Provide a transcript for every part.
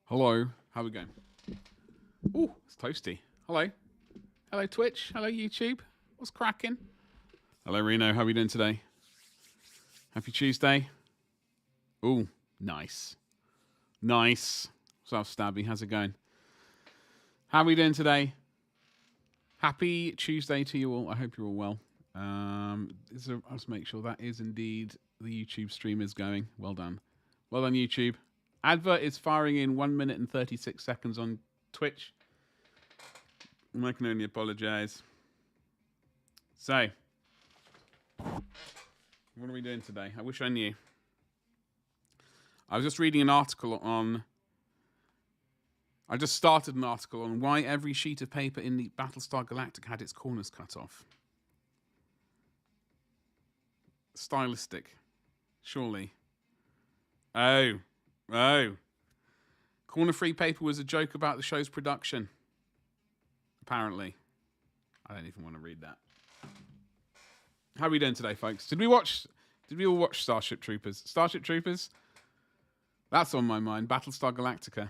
Hello, how we going? Ooh, it's toasty. Hello. Hello, Twitch. Hello, YouTube. What's cracking? Hello, Reno. How are we doing today? Happy Tuesday. Ooh, nice. Nice. What's up, Stabby? How's it going? How are we doing today? Happy Tuesday to you all. I hope you're all well. Let's make sure that is indeed the YouTube stream is going. Well done. Well done, YouTube. Advert is firing in 1 minute and 36 seconds on Twitch. I can only apologize. So, what are we doing today? I wish I knew. I was just reading an article on... I just started an article on why every sheet of paper in the Battlestar Galactica had its corners cut off. Stylistic. Surely. Oh. Corner-free paper was a joke about the show's production. Apparently. I don't even want to read that. How are we doing today, folks? Did we all watch Starship Troopers? Starship Troopers? That's on my mind. Battlestar Galactica.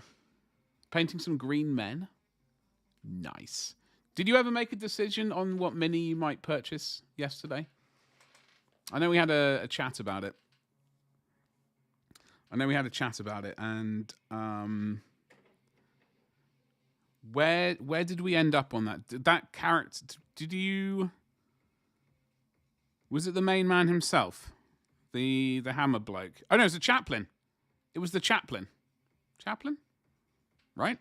Painting some green men. Nice. Did you ever make a decision on what mini you might purchase yesterday? I know we had a chat about it. And where did we end up on that? That character, was it the main man himself? The hammer bloke? Oh no, it was the chaplain. It was the chaplain. Chaplain? Right?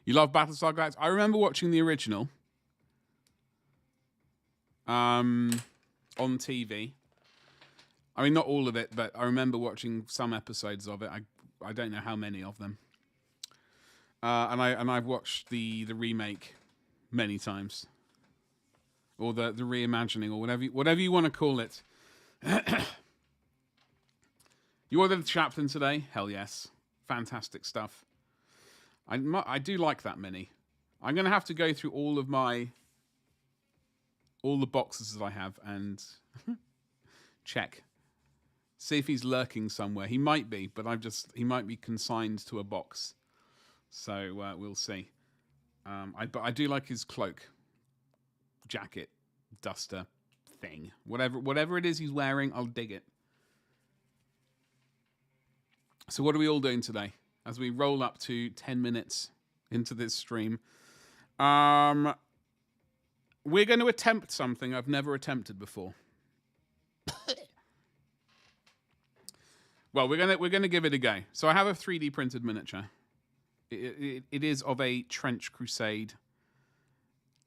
You love Battlestar Galactica? I remember watching the original on TV. I mean, not all of it, but I remember watching some episodes of it. I don't know how many of them. And I've watched the remake many times, or the reimagining, or whatever you want to call it. You ordered the chaplain today? Hell yes, fantastic stuff. I do like that mini. I'm gonna have to go through all the boxes that I have and check. See if he's lurking somewhere. He might be, but he might be consigned to a box. So we'll see. But I do like his cloak, jacket, duster, thing. Whatever it is he's wearing, I'll dig it. So what are we all doing today? As we roll up to 10 minutes into this stream. We're going to attempt something I've never attempted before. Well, we're gonna give it a go. So I have a 3D printed miniature. It is of a trench Crusade,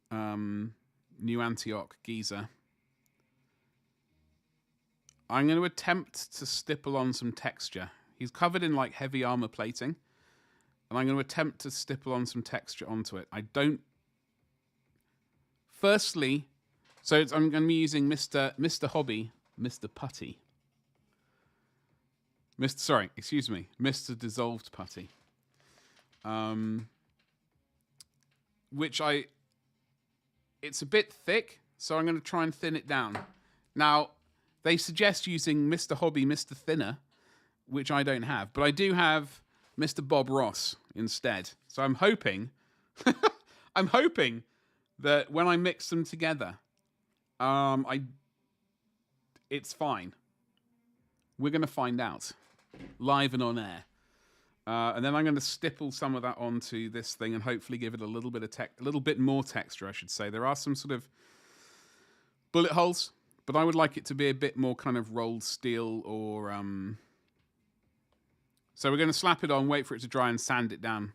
New Antioch geezer. I'm going to attempt to stipple on some texture. He's covered in like heavy armor plating, and I'm going to attempt to stipple on some texture onto it. Firstly, I'm going to be using Mr. Hobby, Mr. Putty. Mr. Dissolved Putty. It's a bit thick, so I'm going to try and thin it down. Now, they suggest using Mr. Hobby, Mr. Thinner, which I don't have, but I do have Mr. Bob Ross instead. So I'm hoping, that when I mix them together, it's fine. We're going to find out, live and on air. And then I'm going to stipple some of that onto this thing and hopefully give it a little bit more texture, I should say. There are some sort of bullet holes, but I would like it to be a bit more kind of rolled steel or... So we're going to slap it on, wait for it to dry and sand it down.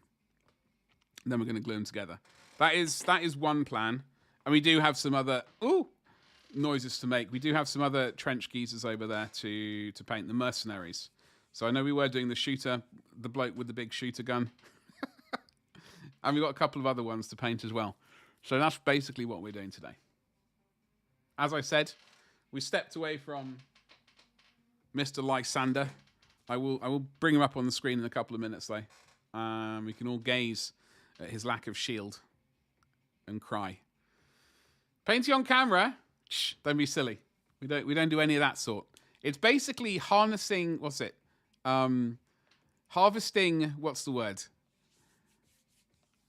And then we're going to glue them together. That is one plan. And we do have some other noises to make. We do have some other trench geezers over there to paint, the Mercenaries. So I know we were doing the shooter, the bloke with the big shooter gun. And we've got a couple of other ones to paint as well. So that's basically what we're doing today. As I said, we stepped away from Mr. Lysander. I will bring him up on the screen in a couple of minutes, though. We can all gaze at his lack of shield and cry. Painting on camera? Shh, don't be silly. We don't do any of that sort. It's basically harnessing harvesting. What's the word?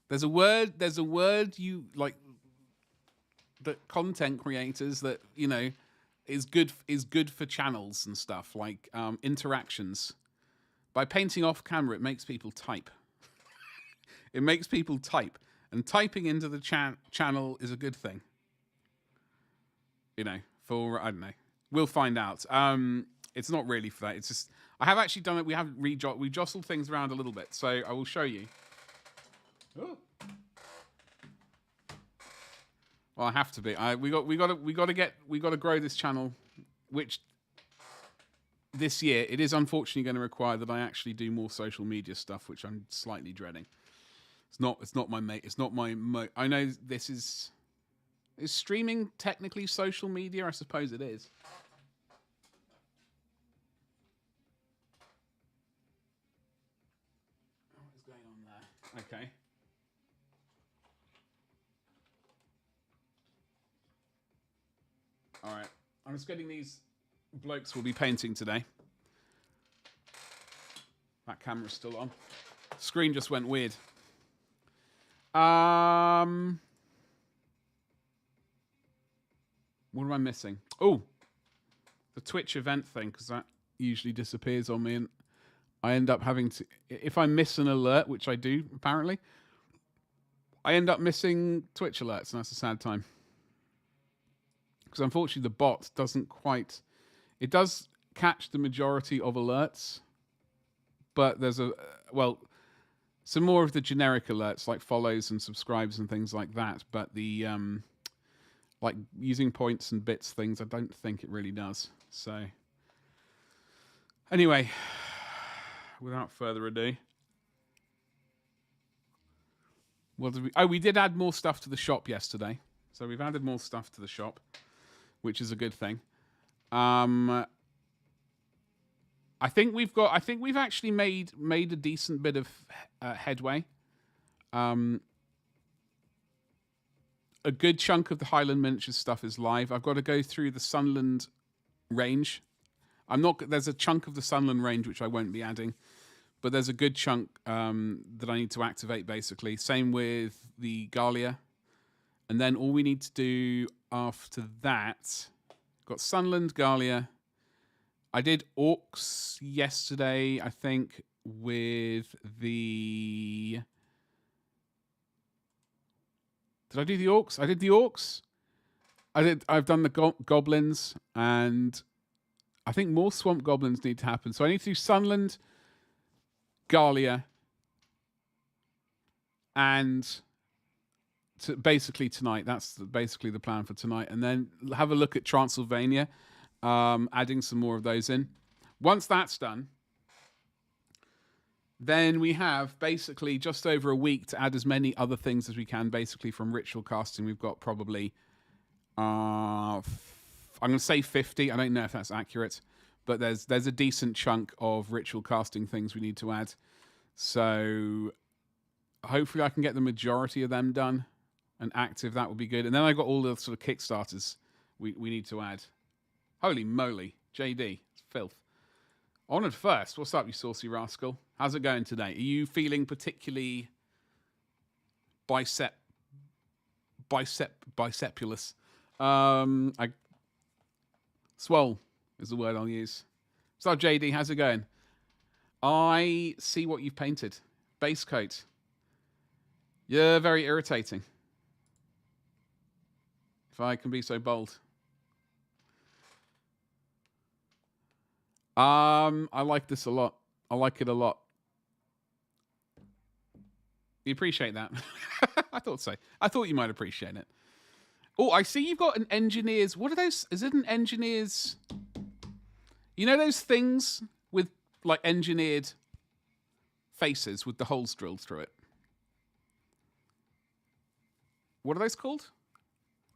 There's a word you like that content creators that is good for channels and stuff like interactions. By painting off camera, it makes people type. It makes people type, and typing into the channel is a good thing. For I don't know. We'll find out. It's not really for that. It's just I have actually done it. We have we jostled things around a little bit, so I will show you. Oh. Well, I have to be. We got to grow this channel, which this year it is unfortunately going to require that I actually do more social media stuff, which I'm slightly dreading. It's not my mate. It's not my. I know this is streaming technically social media. I suppose it is. What is going on there? Okay. All right. I'm just getting these blokes we'll be painting today. That camera's still on. Screen just went weird. What am I missing? Oh, the Twitch event thing, because that usually disappears on me, and I end up having to. If I miss an alert, which I do apparently, I end up missing Twitch alerts, and that's a sad time. Because unfortunately, the bot doesn't quite. It does catch the majority of alerts, but there's some more of the generic alerts like follows and subscribes and things like that. But the like using points and bits things, I don't think it really does. So anyway, without further ado, what did we? Oh, we did add more stuff to the shop yesterday. So we've added more stuff to the shop, which is a good thing. I think we've actually made a decent bit of headway. A good chunk of the Highland Miniatures stuff is live. I've got to go through the Sunland range. There's a chunk of the Sunland range which I won't be adding, but there's a good chunk that I need to activate basically. Same with the Gallia. And then all we need to do after that, got Sunland, Gallia. I did Orcs yesterday, I think, with the... Did I do the Orcs? I did the Orcs. I've done the Goblins, and I think more Swamp Goblins need to happen. So I need to do Sunland, Gallia, and... basically tonight. That's basically the plan for tonight. And then have a look at Transylvania, adding some more of those in. Once that's done, then we have basically just over a week to add as many other things as we can, basically from ritual casting. We've got probably, I'm going to say 50. I don't know if that's accurate, but there's a decent chunk of ritual casting things we need to add. So hopefully I can get the majority of them done and active. That would be good. And then I got all the sort of Kickstarters we need to add. Holy moly, JD, it's filth. Honoured first. What's up, you saucy rascal? How's it going today? Are you feeling particularly bicepulous? Swole is the word I'll use. What's up, JD? How's it going? I see what you've painted. Base coat. You're very irritating. If I can be so bold. I like this a lot. I like it a lot. You appreciate that? I thought so. I thought you might appreciate it. Oh, I see you've got an engineer's... What are those? Is it an engineer's... You know those things with, like, engineered faces with the holes drilled through it? What are those called?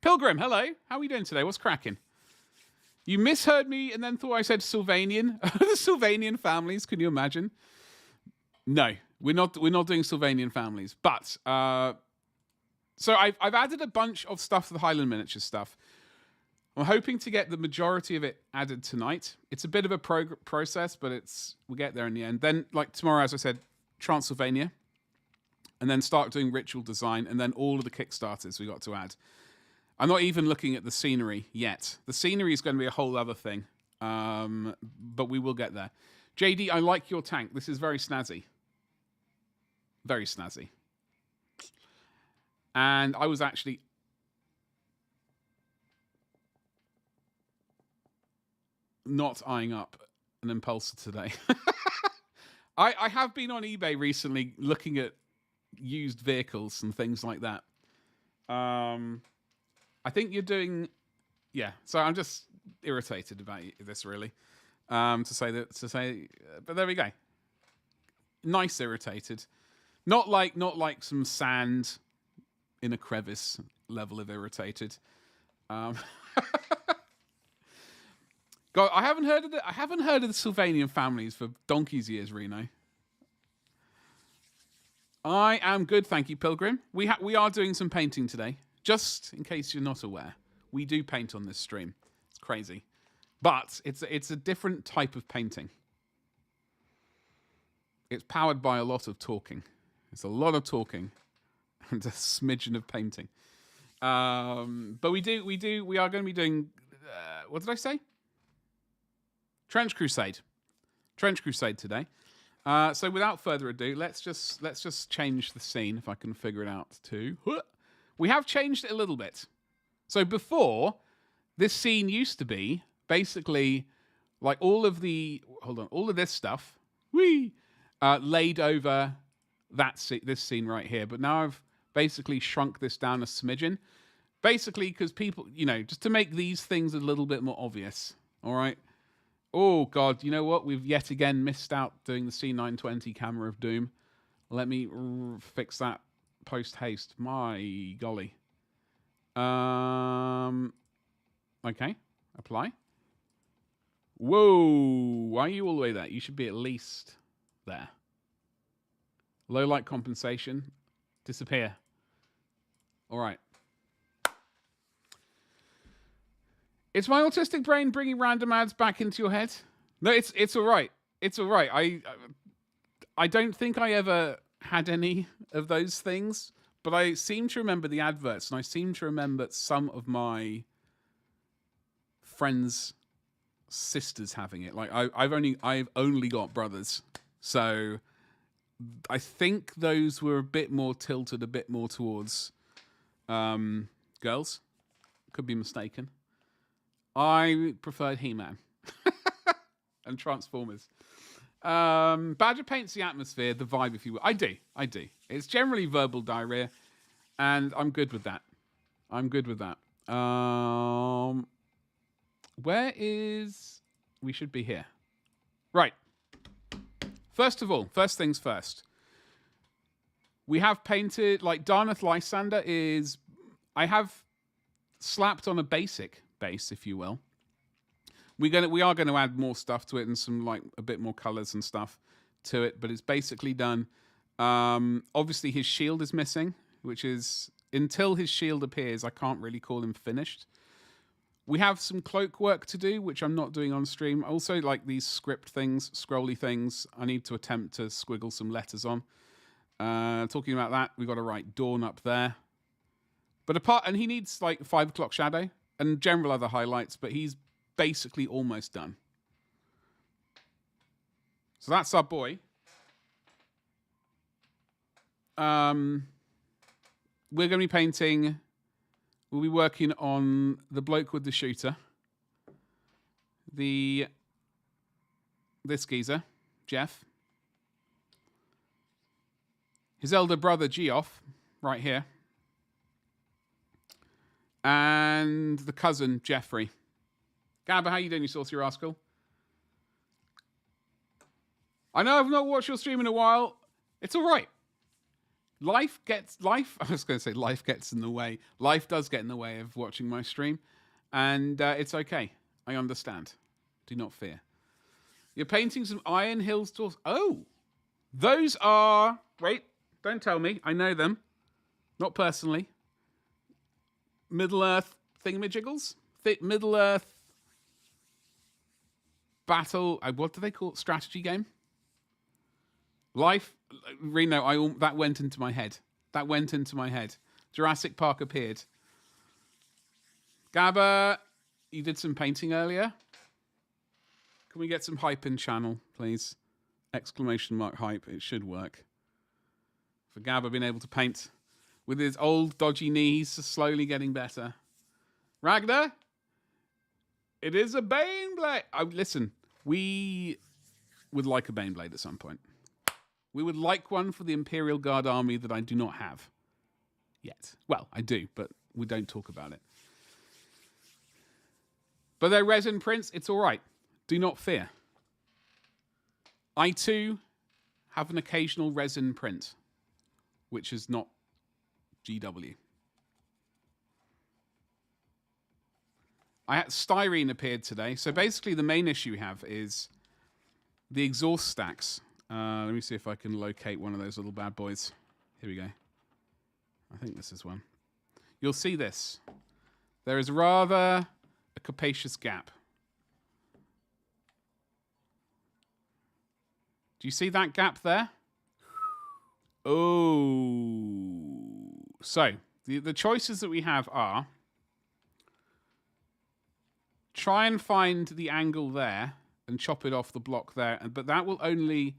Pilgrim, hello. How are you doing today? What's cracking? You misheard me and then thought I said Sylvanian. The Sylvanian families, can you imagine? No, we're not doing Sylvanian families. But so I've added a bunch of stuff to the Highland Miniatures stuff. I'm hoping to get the majority of it added tonight. It's a bit of a process, but we'll get there in the end. Then, like tomorrow, as I said, Transylvania, and then start doing ritual design, and then all of the Kickstarters we got to add. I'm not even looking at the scenery yet. The scenery is going to be a whole other thing, but we will get there. JD, I like your tank. This is very snazzy. Very snazzy. And I was actually... not eyeing up an Impulsor today. I have been on eBay recently looking at used vehicles and things like that. I think you're doing... Yeah, so I'm just irritated about this, really. To say, but there we go. Nice irritated. Not like some sand in a crevice level of irritated. God, I haven't heard of the Sylvanian families for donkey's years, Reno. I am good, thank you, Pilgrim. We are doing some painting today, just in case you're not aware. We do paint on this stream. It's crazy, but it's a different type of painting. It's powered by a lot of talking. It's a lot of talking and a smidgen of painting. But we are going to be doing. What did I say? Trench Crusade today. So without further ado, let's just change the scene if I can figure it out too. We have changed it a little bit. So before, this scene used to be basically like all of this stuff, laid over this scene right here. But now I've basically shrunk this down a smidgen, basically because people, just to make these things a little bit more obvious. All right. Oh, God, you know what? We've yet again missed out doing the C920 camera of doom. Let me fix that post-haste. My golly. Okay, apply. Whoa, why are you all the way there? You should be at least there. Low light compensation. Disappear. All right. Is my autistic brain bringing random ads back into your head? No, it's all right. It's all right. I don't think I ever had any of those things, but I seem to remember the adverts, and I seem to remember some of my friends' sisters having it. Like I've only got brothers, so I think those were a bit more tilted, a bit more towards girls. Could be mistaken. I preferred He-Man and Transformers. Badger paints the atmosphere, the vibe, if you will. I do. It's generally verbal diarrhea, and I'm good with that. Where is... We should be here. Right. First of all, first things first. We have painted, like Darnath Lysander is... I have slapped on a basic base, if you will. We are going to add more stuff to it and some like a bit more colors and stuff to it, but it's basically done. Obviously his shield is missing, which is until his shield appears, I can't really call him finished. We have some cloak work to do, which I'm not doing on stream. Also, like these script things, scrolly things, I need to attempt to squiggle some letters on. Talking about that, we've got to write Dawn up there. But and he needs like 5 o'clock shadow and general other highlights, but he's basically almost done. So that's our boy. We're going to be painting... We'll be working on the bloke with the shooter. This geezer, Jeff. His elder brother, Geoff, right here. And the cousin, Jeffrey. Gabba, how you doing, you saucy rascal? I know I've not watched your stream in a while. It's all right. Life I was going to say life gets in the way. Life does get in the way of watching my stream. And it's okay. I understand. Do not fear. You're painting some Iron Hills doors. Oh, those are... Wait, don't tell me. I know them. Not personally. Middle Earth thingamajiggles? Middle Earth battle. What do they call it? Strategy game? Life. Reno, that went into my head. That went into my head. Jurassic Park appeared. Gabba, you did some painting earlier. Can we get some hype in channel, please? Exclamation mark hype. It should work. For Gabba being able to paint with his old dodgy knees slowly getting better. Ragnar, it is a Baneblade. Listen, we would like a Baneblade at some point. We would like one for the Imperial Guard army that I do not have yet. Well, I do, but we don't talk about it. But they're resin prints. It's all right. Do not fear. I too have an occasional resin print, which is not GW. Styrene appeared today. So basically the main issue we have is the exhaust stacks. Let me see if I can locate one of those little bad boys. Here we go. I think this is one. You'll see this. There is rather a capacious gap. Do you see that gap there? Oh. So, the choices that we have are try and find the angle there and chop it off the block there. But that will only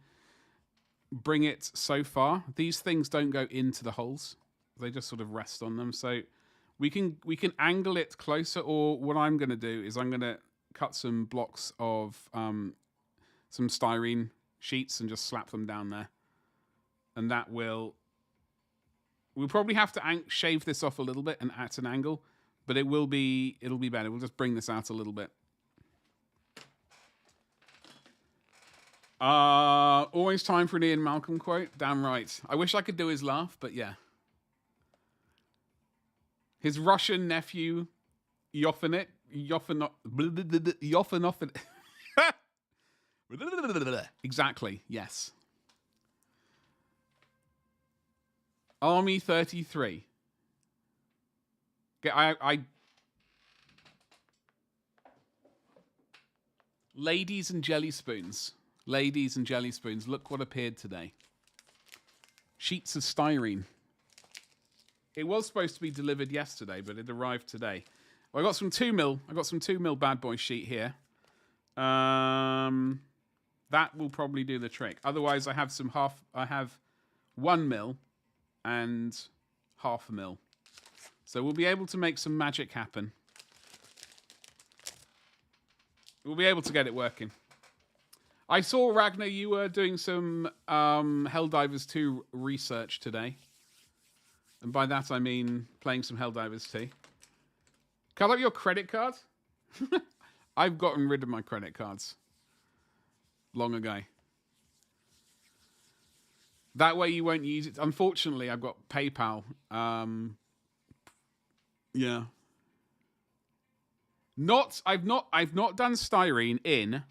bring it so far. These things don't go into the holes. They just sort of rest on them. So we can angle it closer, or what I'm going to do is I'm going to cut some blocks of some styrene sheets and just slap them down there. And that will... We'll probably have to shave this off a little bit and at an angle, but it'll be better. We'll just bring this out a little bit. Always time for an Ian Malcolm quote. Damn right. I wish I could do his laugh, but yeah. His Russian nephew, Yofanov. Exactly, yes. Army 33. Ladies and jelly spoons. Ladies and jelly spoons. Look what appeared today. Sheets of styrene. It was supposed to be delivered yesterday, but it arrived today. Well, I got some 2mm. I got some 2mm bad boy sheet here. That will probably do the trick. Otherwise, I have some I have 1mm and 0.5 mil. So we'll be able to make some magic happen. We'll be able to get it working. I saw, Ragnar, you were doing some Helldivers 2 research today. And by that, I mean playing some Helldivers 2. Cut up your credit card? I've gotten rid of my credit cards long ago. That way you won't use it. Unfortunately, I've got PayPal. Yeah. I've not done styrene in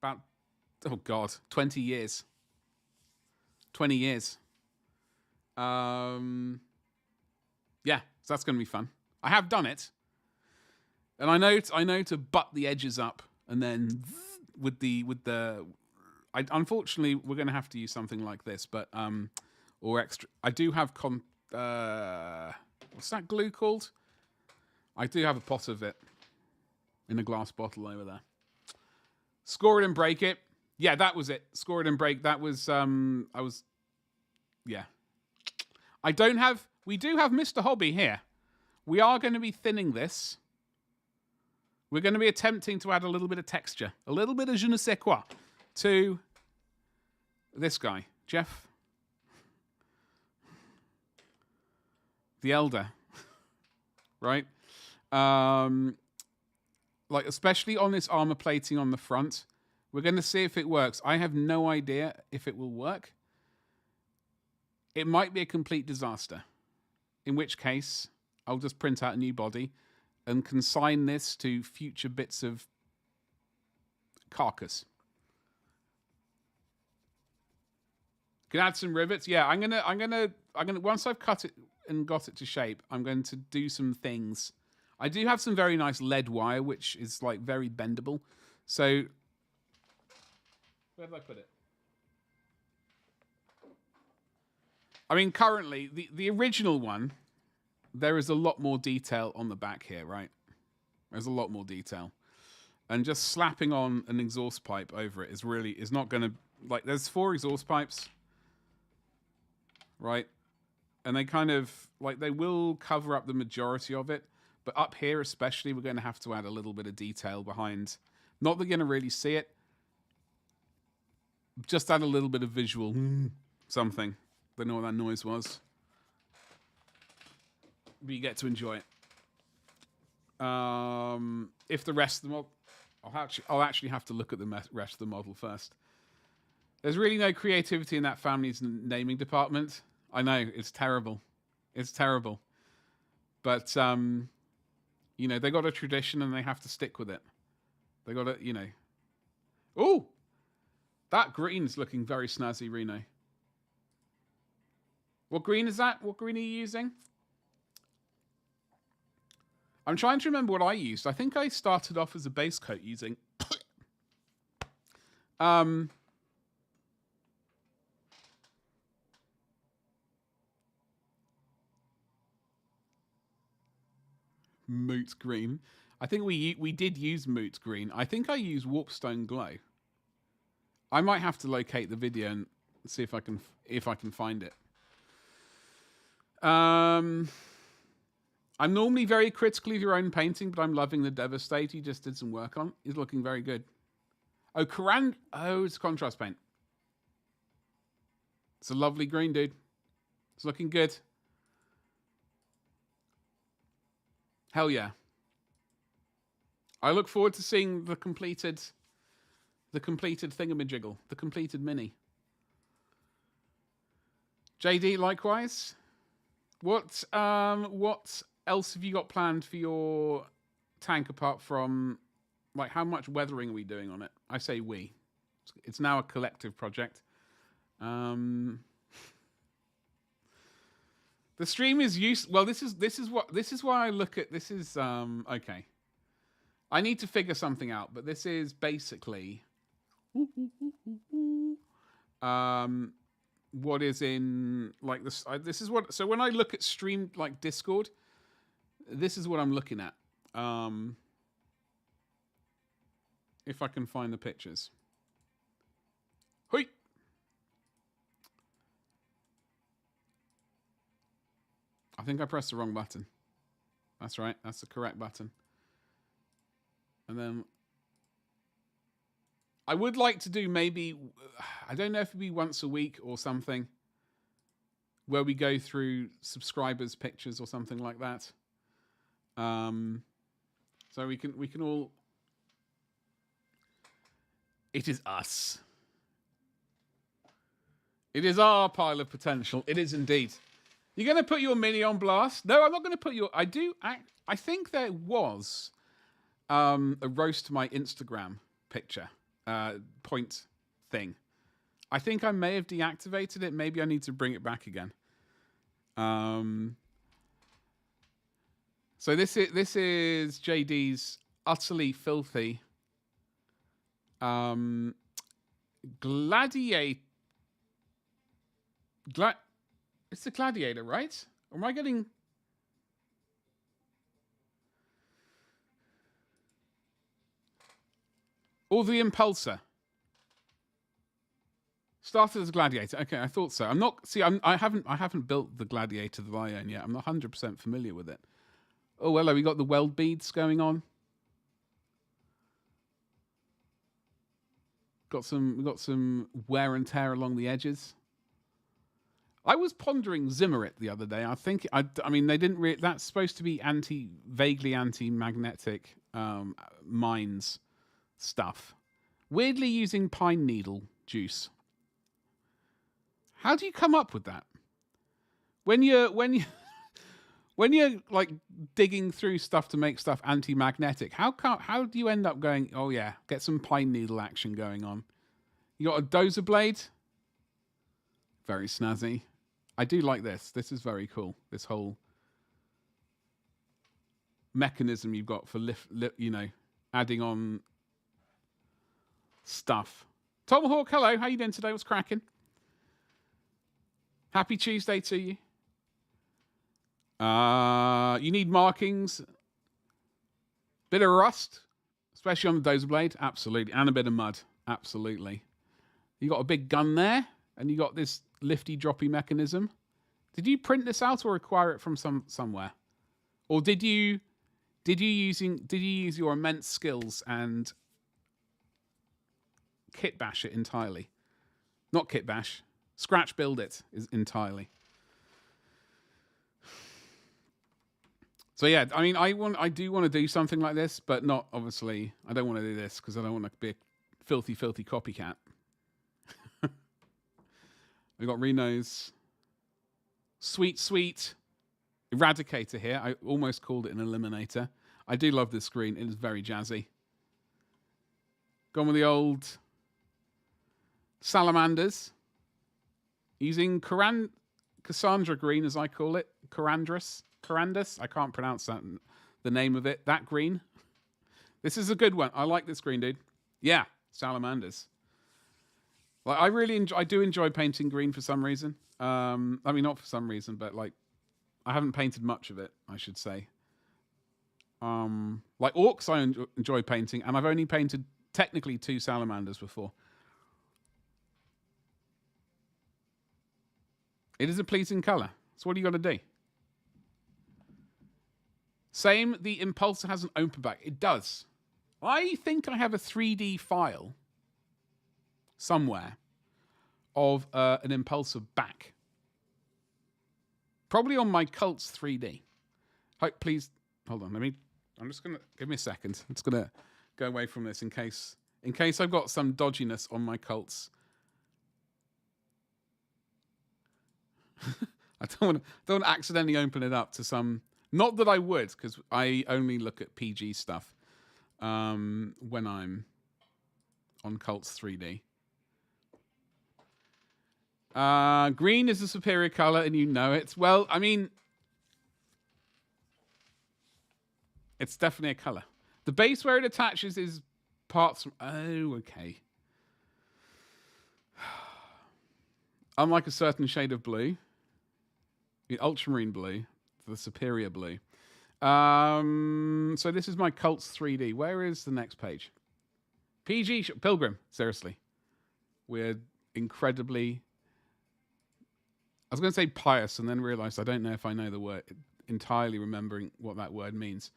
about 20 years. 20 years. Yeah, so that's going to be fun. I have done it. And I know to butt the edges up and then unfortunately we're going to have to use something like this, but or extra. I do have what's that glue called? I do have a pot of it in a glass bottle over there. Score it and break it. Yeah, that was it. Score it and break. That was yeah. We do have Mr. Hobby here. We are going to be thinning this. We're going to be attempting to add a little bit of texture, a little bit of je ne sais quoi to this guy, Jeff the Elder, right? Like especially on this armor plating on the front, we're going to see if it works. I have no idea if it will work. It might be a complete disaster, in which case I'll just print out a new body and consign this to future bits of carcass. Can add some rivets. Yeah, I'm gonna once I've cut it, and got it to shape, I'm going to do some things. I do have some very nice lead wire, which is like very bendable. So, where did I put it? I mean, currently, the original one, there is a lot more detail on the back here, right? There's a lot more detail. And just slapping on an exhaust pipe over it is not going to... Like, there's 4 exhaust pipes, right? And they kind of... Like, they will cover up the majority of it. But up here especially, we're going to have to add a little bit of detail behind. Not that you're going to really see it. Just add a little bit of visual something. Don't know what that noise was. But you get to enjoy it. If the rest of the model... I'll actually have to look at the rest of the model first. There's really no creativity in that family's naming department. I know, it's terrible. It's terrible. But, you know, they got a tradition and they have to stick with it. They got to, you know... Ooh! That green's looking very snazzy, Reno. What green is that? What green are you using? I'm trying to remember what I used. I think I started off as a base coat using... Moot green. I think we did use moot green. I think I used warpstone glow. I might have to locate the video and see if I can find it. I'm normally very critical of your own painting, but I'm loving the Devastate you just did some work on. It's looking very good. Oh, it's contrast paint. It's a lovely green, dude. It's looking good. Hell yeah. I look forward to seeing the completed thingamajiggle, the completed mini. JD, likewise. What else have you got planned for your tank apart from, like, how much weathering are we doing on it? I say we. It's now a collective project. The stream is used. Well, this is why I look at this is okay. I need to figure something out, but this is basically what is in like this. This is what. So when I look at stream like Discord, this is what I'm looking at. If I can find the pictures. Hoi. I think I pressed the wrong button. That's right. That's the correct button. And then I would like to do maybe, I don't know if it'd be once a week or something, where we go through subscribers' pictures or something like that. So we can all. It is us. It is our pile of potential. It is indeed. You're going to put your mini on blast? No, I'm not going to put your... I think there was a roast to my Instagram picture point thing. I think I may have deactivated it. Maybe I need to bring it back again. So this is JD's utterly filthy gladiator. It's the Gladiator, right? Or am I getting... Or the Impulsor? Started as Gladiator. Okay, I thought so. I'm not... See, I haven't built the Gladiator that I own yet. I'm not 100% familiar with it. Oh, hello, we got the weld beads going on. We got some wear and tear along the edges. I was pondering Zimmerit the other day. I mean, they didn't. That's supposed to be vaguely anti-magnetic mines stuff. Weirdly using pine needle juice. How do you come up with that? When you're like digging through stuff to make stuff anti-magnetic, how do you end up going? Oh yeah, get some pine needle action going on. You got a dozer blade. Very snazzy. I do like this. This is very cool. This whole mechanism you've got for adding on stuff. Tomahawk, hello. How you doing today? What's cracking? Happy Tuesday to you. You need markings. Bit of rust, especially on the dozer blade. Absolutely. And a bit of mud. Absolutely. You got a big gun there, and you got this lifty droppy mechanism. Did you print this out or acquire it from somewhere? Or did you use your immense skills and kit bash it entirely? Not kit bash. Scratch build it is entirely. So yeah, I mean, I do want to do something like this, but not obviously. I don't want to do this because I don't want to be a filthy copycat. We got Reno's sweet Eradicator here. I almost called it an Eliminator. I do love this screen. It is very jazzy. Gone with the old Salamanders. Using Cassandra green, as I call it. Corandus. I can't pronounce that. The name of it. That green. This is a good one. I like this green, dude. Yeah, Salamanders. Like I do enjoy painting green for some reason. I mean, not for some reason, but like I haven't painted much of it, I should say. Like orcs, I enjoy painting, and I've only painted technically 2 salamanders before. It is a pleasing color. So what do you got to do? Same, the Impulsor has an open back. It does. I think I have a 3D file somewhere of an Impulsor back. Probably on my Cults 3D. Please, hold on. I'm just gonna give me a second. I'm just gonna go away from this in case I've got some dodginess on my Cults. I don't want to accidentally open it up to some. Not that I would, because I only look at PG stuff when I'm on Cults 3D. Green is the superior color, and you know it. Well, I mean, it's definitely a color. The base where it attaches is parts from. Oh, okay. Unlike a certain shade of blue, the ultramarine blue, the superior blue. So this is my Cults 3D. Where is the next page? PG Pilgrim. Seriously, we're incredibly. I was going to say pious, and then realized I don't know if I know the word. Entirely remembering what that word means.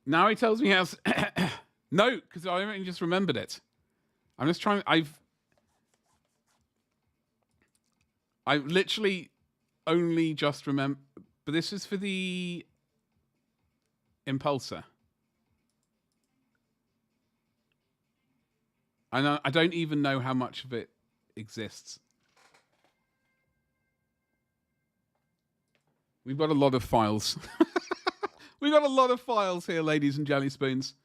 Now he tells me how. No, because I only just remembered it. I'm just trying. I've literally only just remember. But this is for the Impulsor. I don't even know how much of it exists. We've got a lot of files. We've got a lot of files here, ladies and jelly spoons.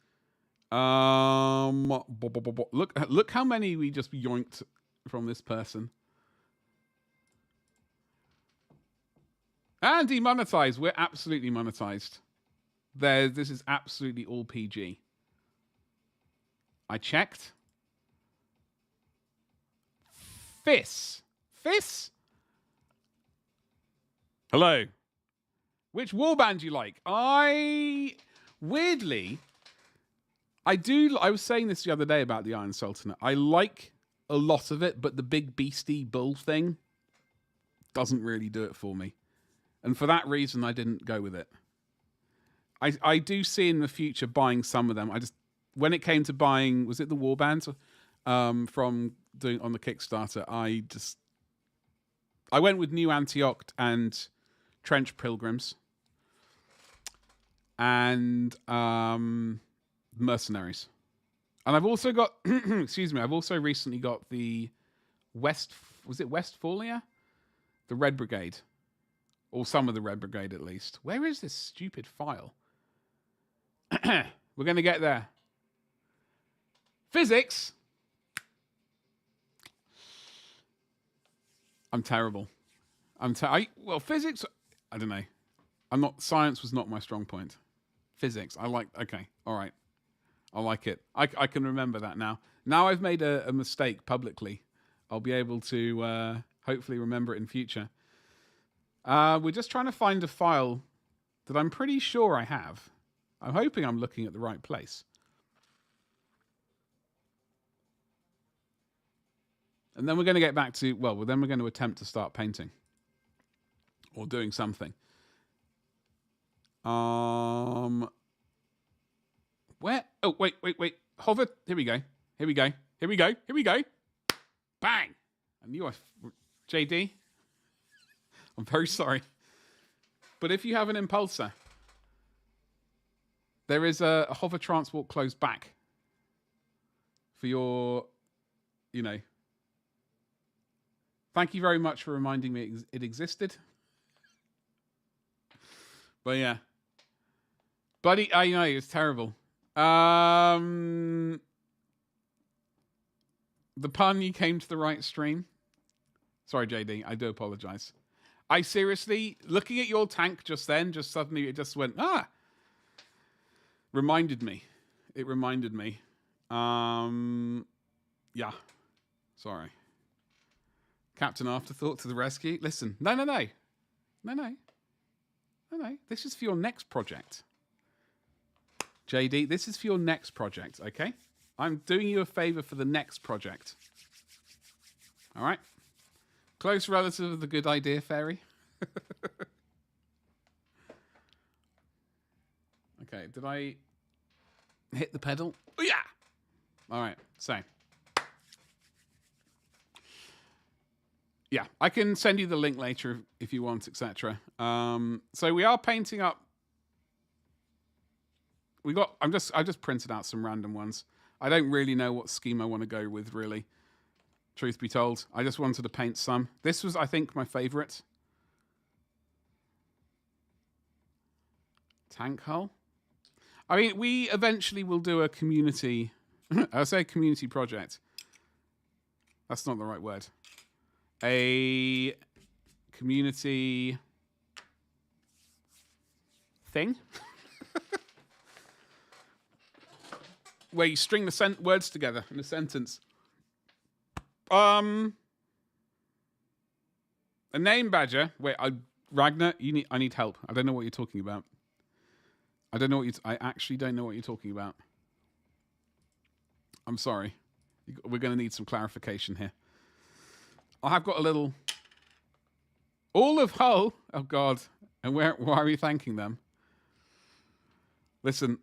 Look how many we just yoinked from this person. And demonetized. We're absolutely monetized. This is absolutely all PG. I checked. Fizz. Hello. Which warband do you like? I was saying this the other day about the Iron Sultanate. I like a lot of it, but the big beastie bull thing doesn't really do it for me. And for that reason, I didn't go with it. I do see in the future buying some of them. When it came to buying, was it the warbands from doing on the Kickstarter? I went with New Antioch and Trench Pilgrims and Mercenaries. And I've also got, excuse me, I've also recently got the Westphalia? The Red Brigade. Or some of the Red Brigade, at least. Where is this stupid file? We're going to get there. Physics. I'm terrible. Well, physics, I don't know. Science was not my strong point. Physics, okay, all right. I like it. I can remember that now. Now I've made a mistake publicly. I'll be able to hopefully remember it in future. We're just trying to find a file that I'm pretty sure I have. I'm hoping I'm looking at the right place. And then we're going to get back to, then we're going to attempt to start painting. Or doing something. Where? Oh, wait. Hover. Here we go. Bang! I knew JD, I'm very sorry. But if you have an impulsor, there is a hover transport close back for your, Thank you very much for reminding me it existed. But yeah. Buddy, I know, it's terrible. The pun, you came to the right stream. Sorry, JD, I do apologize. I seriously, looking at your tank just then, just suddenly it just went, reminded me. It reminded me. Yeah. Sorry. Captain Afterthought to the rescue. Listen, no. This is for your next project. JD, this is for your next project, okay? I'm doing you a favor for the next project. All right? Close relative of the good idea, Fairy. Okay, did I hit the pedal? Oh, yeah! All right, so. Yeah, I can send you the link later if you want, etc. So we are painting up. I just printed out some random ones. I don't really know what scheme I want to go with, really. Truth be told, I just wanted to paint some. This was, I think, my favorite. Tank hull. I mean, we eventually will do a community. I'll say community project. That's not the right word. A community thing where you string the words together in a sentence. A name badger. Wait, Ragnar, I need help. I don't know what you're talking about. I actually don't know what you're talking about. I'm sorry. We're going to need some clarification here. I have got a little. All of Hull. Oh God! And why are we thanking them? Listen,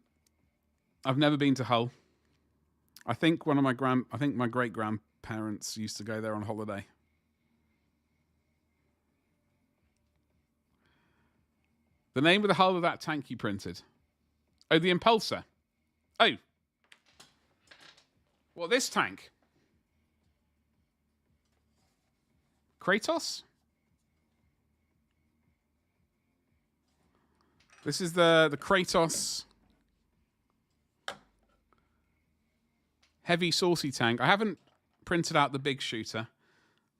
I've never been to Hull. I think my great grandparents used to go there on holiday. The name of the hull of that tank you printed. Oh, the impulsor. Oh. Well, this tank. Kratos? This is the Kratos heavy saucy tank. I haven't printed out the big shooter,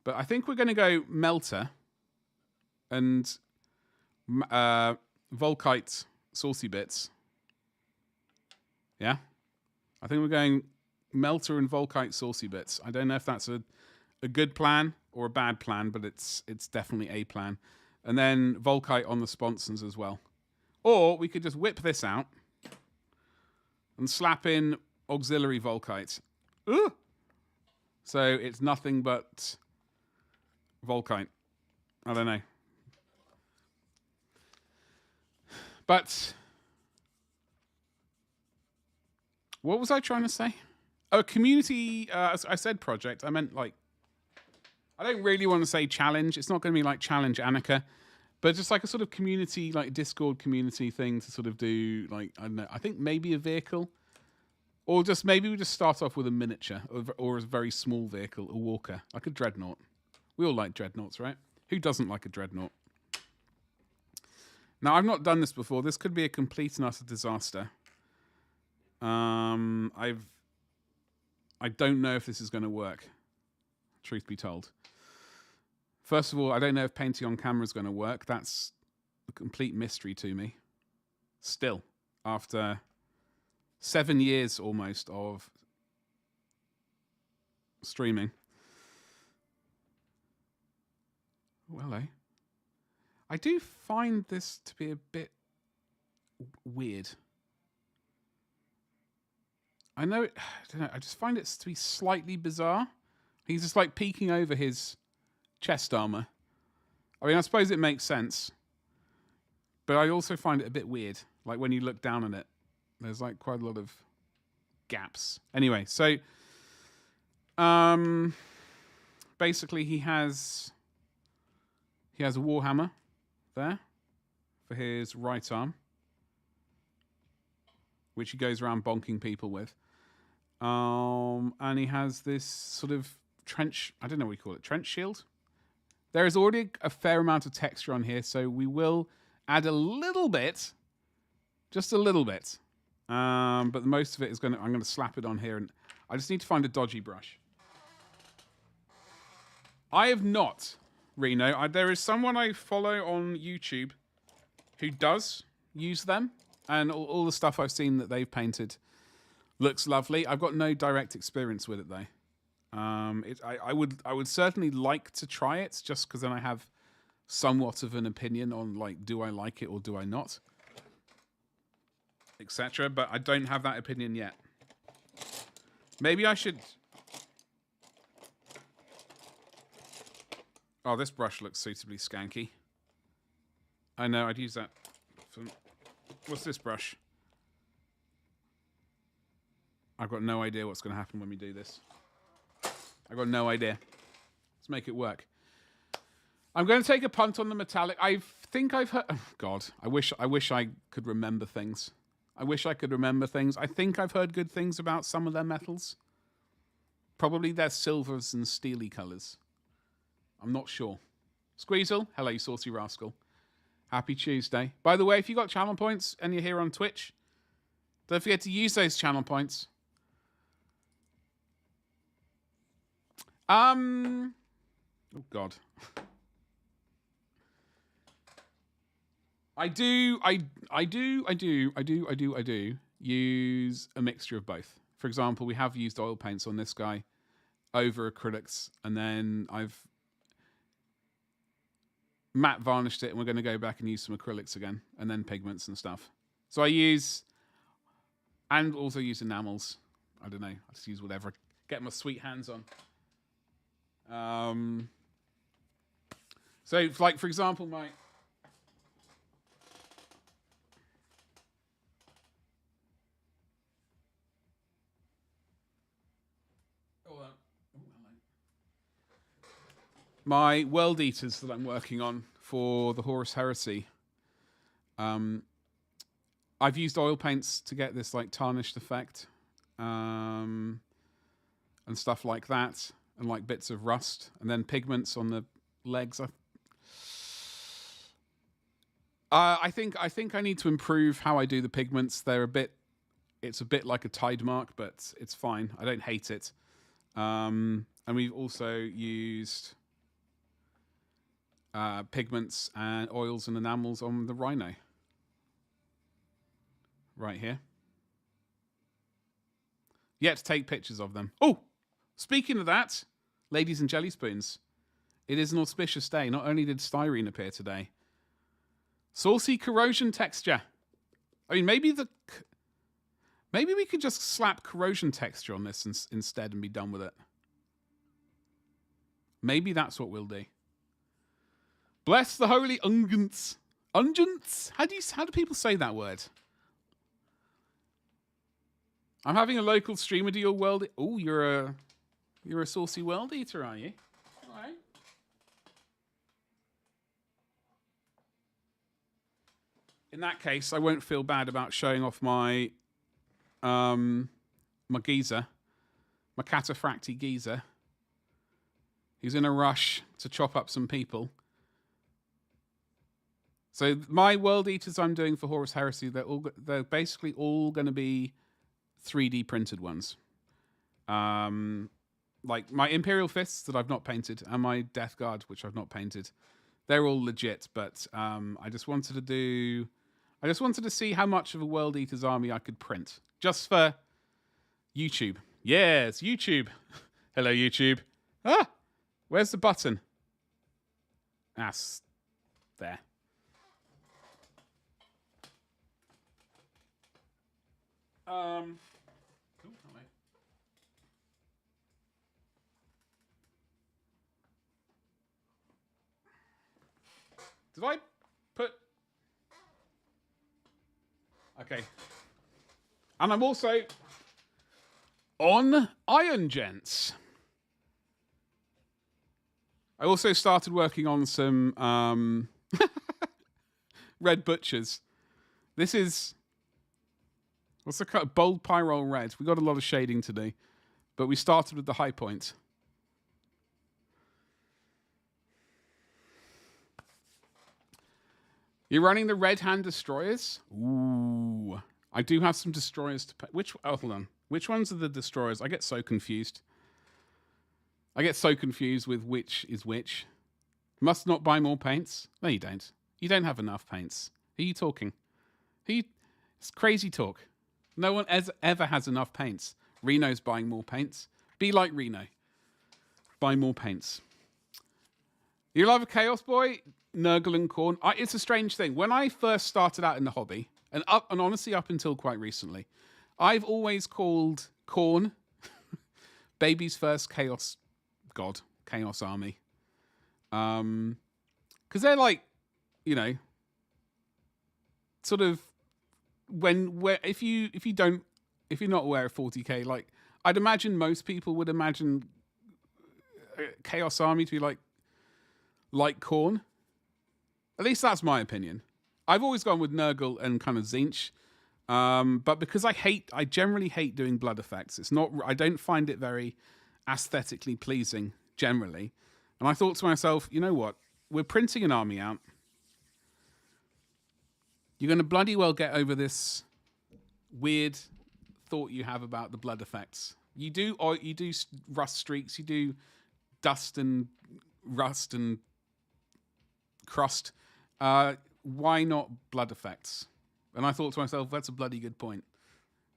but I think we're going to go melter and Volkite saucy bits. Yeah? I think we're going melter and Volkite saucy bits. I don't know if that's a good plan or a bad plan, but it's definitely a plan. And then Volkite on the sponsons as well. Or we could just whip this out and slap in auxiliary Volkite. Ooh! So it's nothing but Volkite. I don't know. But what was I trying to say? Oh, community. I said project. I meant I don't really want to say challenge. It's not going to be like challenge Annika, but just like a sort of community, like Discord community thing to sort of do. I don't know. I think maybe a vehicle, or just maybe we just start off with a miniature or a very small vehicle, a walker, like a dreadnought. We all like dreadnoughts, right? Who doesn't like a dreadnought? Now, I've not done this before. This could be a complete and utter disaster. I don't know if this is going to work, truth be told. First of all, I don't know if painting on camera is going to work. That's a complete mystery to me. Still, after 7 years almost of streaming. Oh, hello. I do find this to be a bit weird. I know, I don't know, I just find it to be slightly bizarre. He's just like peeking over his chest armor. I mean, I suppose it makes sense. But I also find it a bit weird. Like when you look down on it, there's like quite a lot of gaps. Anyway, so basically he has a Warhammer there for his right arm, which he goes around bonking people with. And he has this sort of trench, I don't know what you call it, trench shield. There is already a fair amount of texture on here, so we will add a little bit, just a little bit. But most of it is I'm going to slap it on here, and I just need to find a dodgy brush. I have not, Reno. There is someone I follow on YouTube who does use them, and all the stuff I've seen that they've painted looks lovely. I've got no direct experience with it though. I would certainly like to try it, just because then I have somewhat of an opinion on, like, do I like it or do I not, etc. But I don't have that opinion yet. Maybe I should. Oh, this brush looks suitably skanky. I know, I'd use that for... What's this brush? I've got no idea what's going to happen when we do this. I've got no idea. Let's make it work. I'm going to take a punt on the metallic. I think I've heard... Oh, God. I wish I could remember things. I wish I could remember things. I think I've heard good things about some of their metals. Probably their silvers and steely colours. I'm not sure. Squeezle, hello, you saucy rascal. Happy Tuesday. By the way, if you got channel points and you're here on Twitch, don't forget to use those channel points. Oh God. I do use a mixture of both. For example, we have used oil paints on this guy over acrylics, and then I've matte varnished it, and we're going to go back and use some acrylics again, and then pigments and stuff. So I use, and also use enamels. I don't know. I just use whatever. Get my sweet hands on. So, like, for example, my... My World Eaters that I'm working on for the Horus Heresy. I've used oil paints to get this, like, tarnished effect. And stuff like that. And, like, bits of rust. And then pigments on the legs. I think I need to improve how I do the pigments. It's a bit like a tide mark, but it's fine. I don't hate it. And we've also used pigments and oils and enamels on the rhino. Right here. Yet to take pictures of them. Oh, speaking of that, ladies and jelly spoons, it is an auspicious day. Not only did styrene appear today, saucy corrosion texture. I mean, maybe we could just slap corrosion texture on this instead and be done with it. Maybe that's what we'll do. Bless the holy unguents. Unguents? How do people say that word? I'm having a local streamer do your world. Oh, you're a saucy world eater, are you? All right. In that case, I won't feel bad about showing off my my geezer, my cataphracti geezer. He's in a rush to chop up some people. So my world eaters I'm doing for Horus Heresy, they're basically all going to be 3D printed ones. like my Imperial Fists that I've not painted and my Death Guard, which I've not painted. They're all legit, but I just wanted to see how much of a World Eaters army I could print. Just for YouTube. Yes, YouTube. Hello, YouTube. Ah! Where's the button? There. Did I put... Okay. And I'm also on Iron Gents. I also started working on some Red Butchers. This is... What's the cut? Bold Pyrol Red. We got a lot of shading today. But we started with the high point. You're running the Red Hand Destroyers? Ooh. I do have some Destroyers to pay. Hold on. Which ones are the Destroyers? I get so confused. I get so confused with which is which. Must not buy more paints? No, you don't. You don't have enough paints. Who are you talking? It's crazy talk. No one ever has enough paints. Reno's buying more paints. Be like Reno. Buy more paints. You love a Chaos Boy? Nurgle and Khorne. It's a strange thing. When I first started out in the hobby, and honestly up until quite recently, I've always called Khorne Baby's first Chaos God, Chaos Army. Because they're like, you know, sort of if you're not aware of 40k, like I'd imagine most people would imagine Chaos Army to be like Khorne. At least that's my opinion. I've always gone with Nurgle and kind of Tzeentch. But because I generally hate doing blood effects. I don't find it very aesthetically pleasing generally. And I thought to myself, you know what? We're printing an army out. You're going to bloody well get over this weird thought you have about the blood effects. You do rust streaks. You do dust and rust and crust. Why not blood effects? And I thought to myself, that's a bloody good point.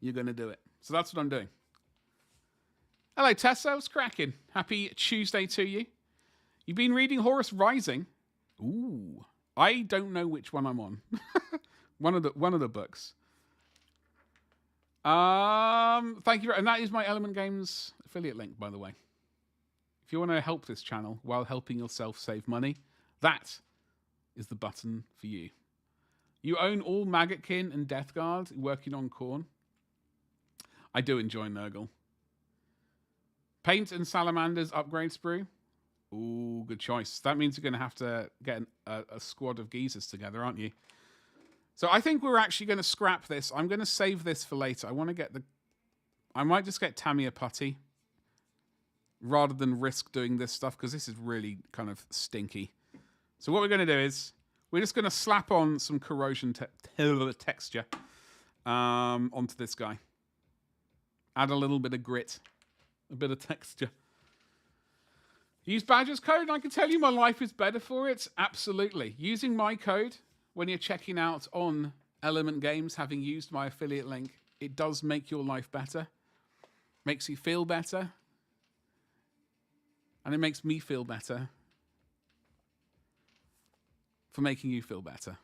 You're going to do it. So that's what I'm doing. Hello, Tessa. What's cracking? Happy Tuesday to you. You've been reading Horus Rising? Ooh. I don't know which one I'm on. one of the books. Thank you. And that is my Element Games affiliate link, by the way. If you want to help this channel while helping yourself save money, that is the button for you. You own all Maggotkin and Death Guard working on Khorne. I do enjoy Nurgle. Paint and Salamanders upgrade sprue. Ooh, good choice. That means you're going to have to get a squad of geezers together, aren't you? So I think we're actually going to scrap this. I'm going to save this for later. I might just get Tamia Putty rather than risk doing this stuff because this is really kind of stinky. So what we're going to do is we're just going to slap on some corrosion texture onto this guy. Add a little bit of grit, a bit of texture. Use Badger's code, and I can tell you my life is better for it. Absolutely. Using my code when you're checking out on Element Games, having used my affiliate link, it does make your life better. Makes you feel better. And it makes me feel better for making you feel better.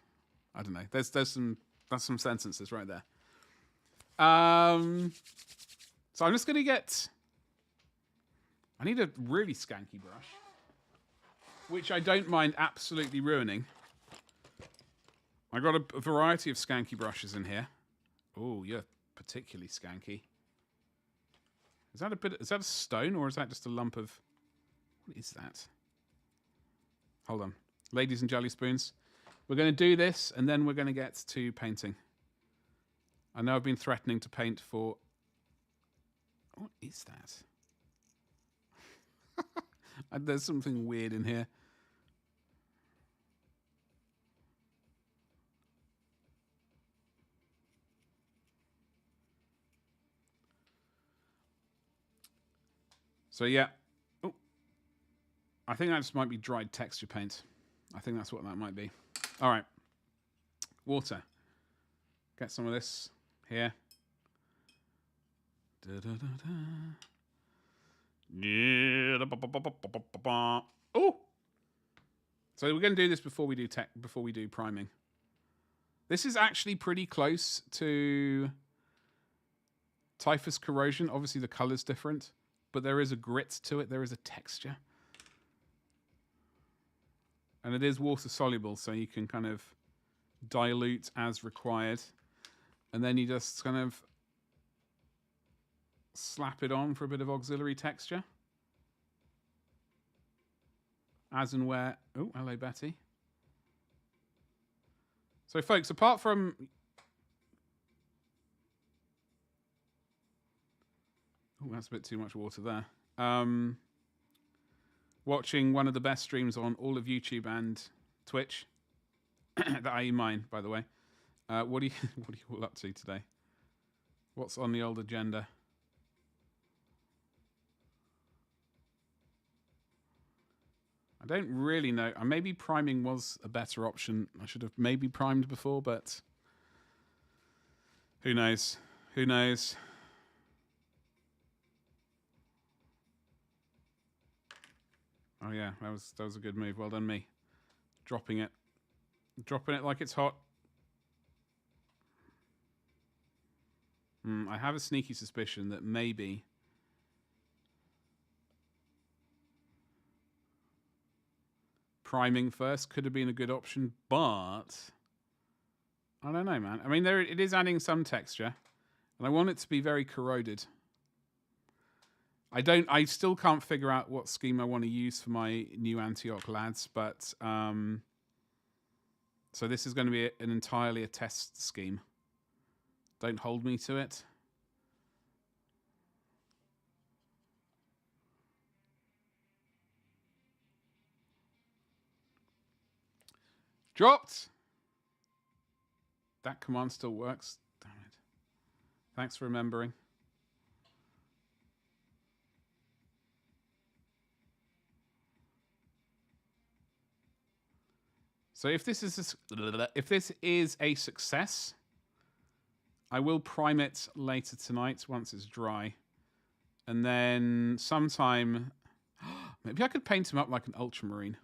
I don't know. That's some sentences right there. So I'm just going to get... I need a really skanky brush, which I don't mind absolutely ruining. I got a variety of skanky brushes in here. Oh, you're particularly skanky. Is that a stone or is that just a lump of... What is that? Hold on. Ladies and jelly spoons. We're going to do this and then we're going to get to painting. I know I've been threatening to paint for... What is that? There's something weird in here. So yeah. Oh, I think that just might be dried texture paint. I think that's what that might be. All right. Water. Get some of this here. Oh! So we're going to do this before we do priming. This is actually pretty close to Typhus Corrosion. Obviously the color's different, but there is a grit to it. There is a texture. And it is water soluble, so you can kind of dilute as required. And then you just kind of slap it on for a bit of auxiliary texture. As and where... Oh, hello, Betty. So, folks, apart from... Oh, that's a bit too much water there. Watching one of the best streams on all of YouTube and Twitch. That I mine, by the way. What are you all up to today? What's on the old agenda? I don't really know. Maybe priming was a better option. I should have maybe primed before, but who knows? Who knows? Oh yeah, that was a good move. Well done, me. Dropping it like it's hot. I have a sneaky suspicion that maybe priming first could have been a good option, but I don't know, man. I mean, it is adding some texture, and I want it to be very corroded. I still can't figure out what scheme I want to use for my new Antioch lads, but so this is going to be entirely a test scheme. Don't hold me to it. Dropped! That command still works. Damn it. Thanks for remembering. So if this is a success, I will prime it later tonight once it's dry. And then sometime... Maybe I could paint him up like an ultramarine.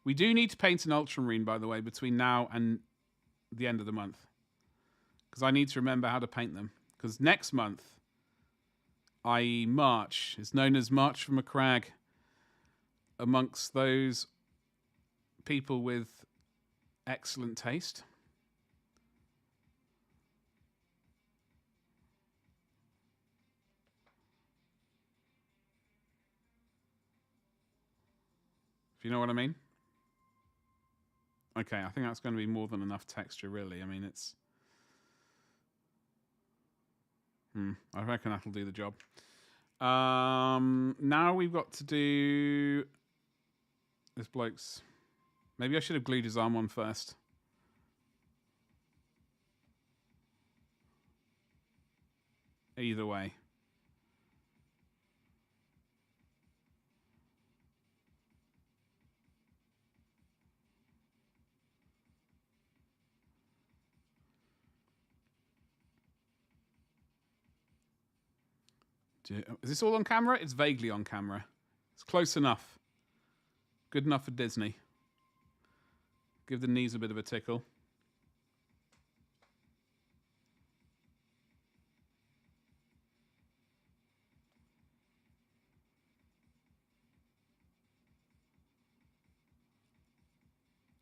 We do need to paint an ultramarine, by the way, between now and the end of the month. Because I need to remember how to paint them. Because next month, i.e. March, is known as March from a Crag amongst those people with excellent taste. If you know what I mean. Okay, I think that's going to be more than enough texture, really. I mean, it's... I reckon that'll do the job. Now we've got to do... This bloke's... Maybe I should have glued his arm on first. Either way. Is this all on camera? It's vaguely on camera. It's close enough. Good enough for Disney. Give the knees a bit of a tickle.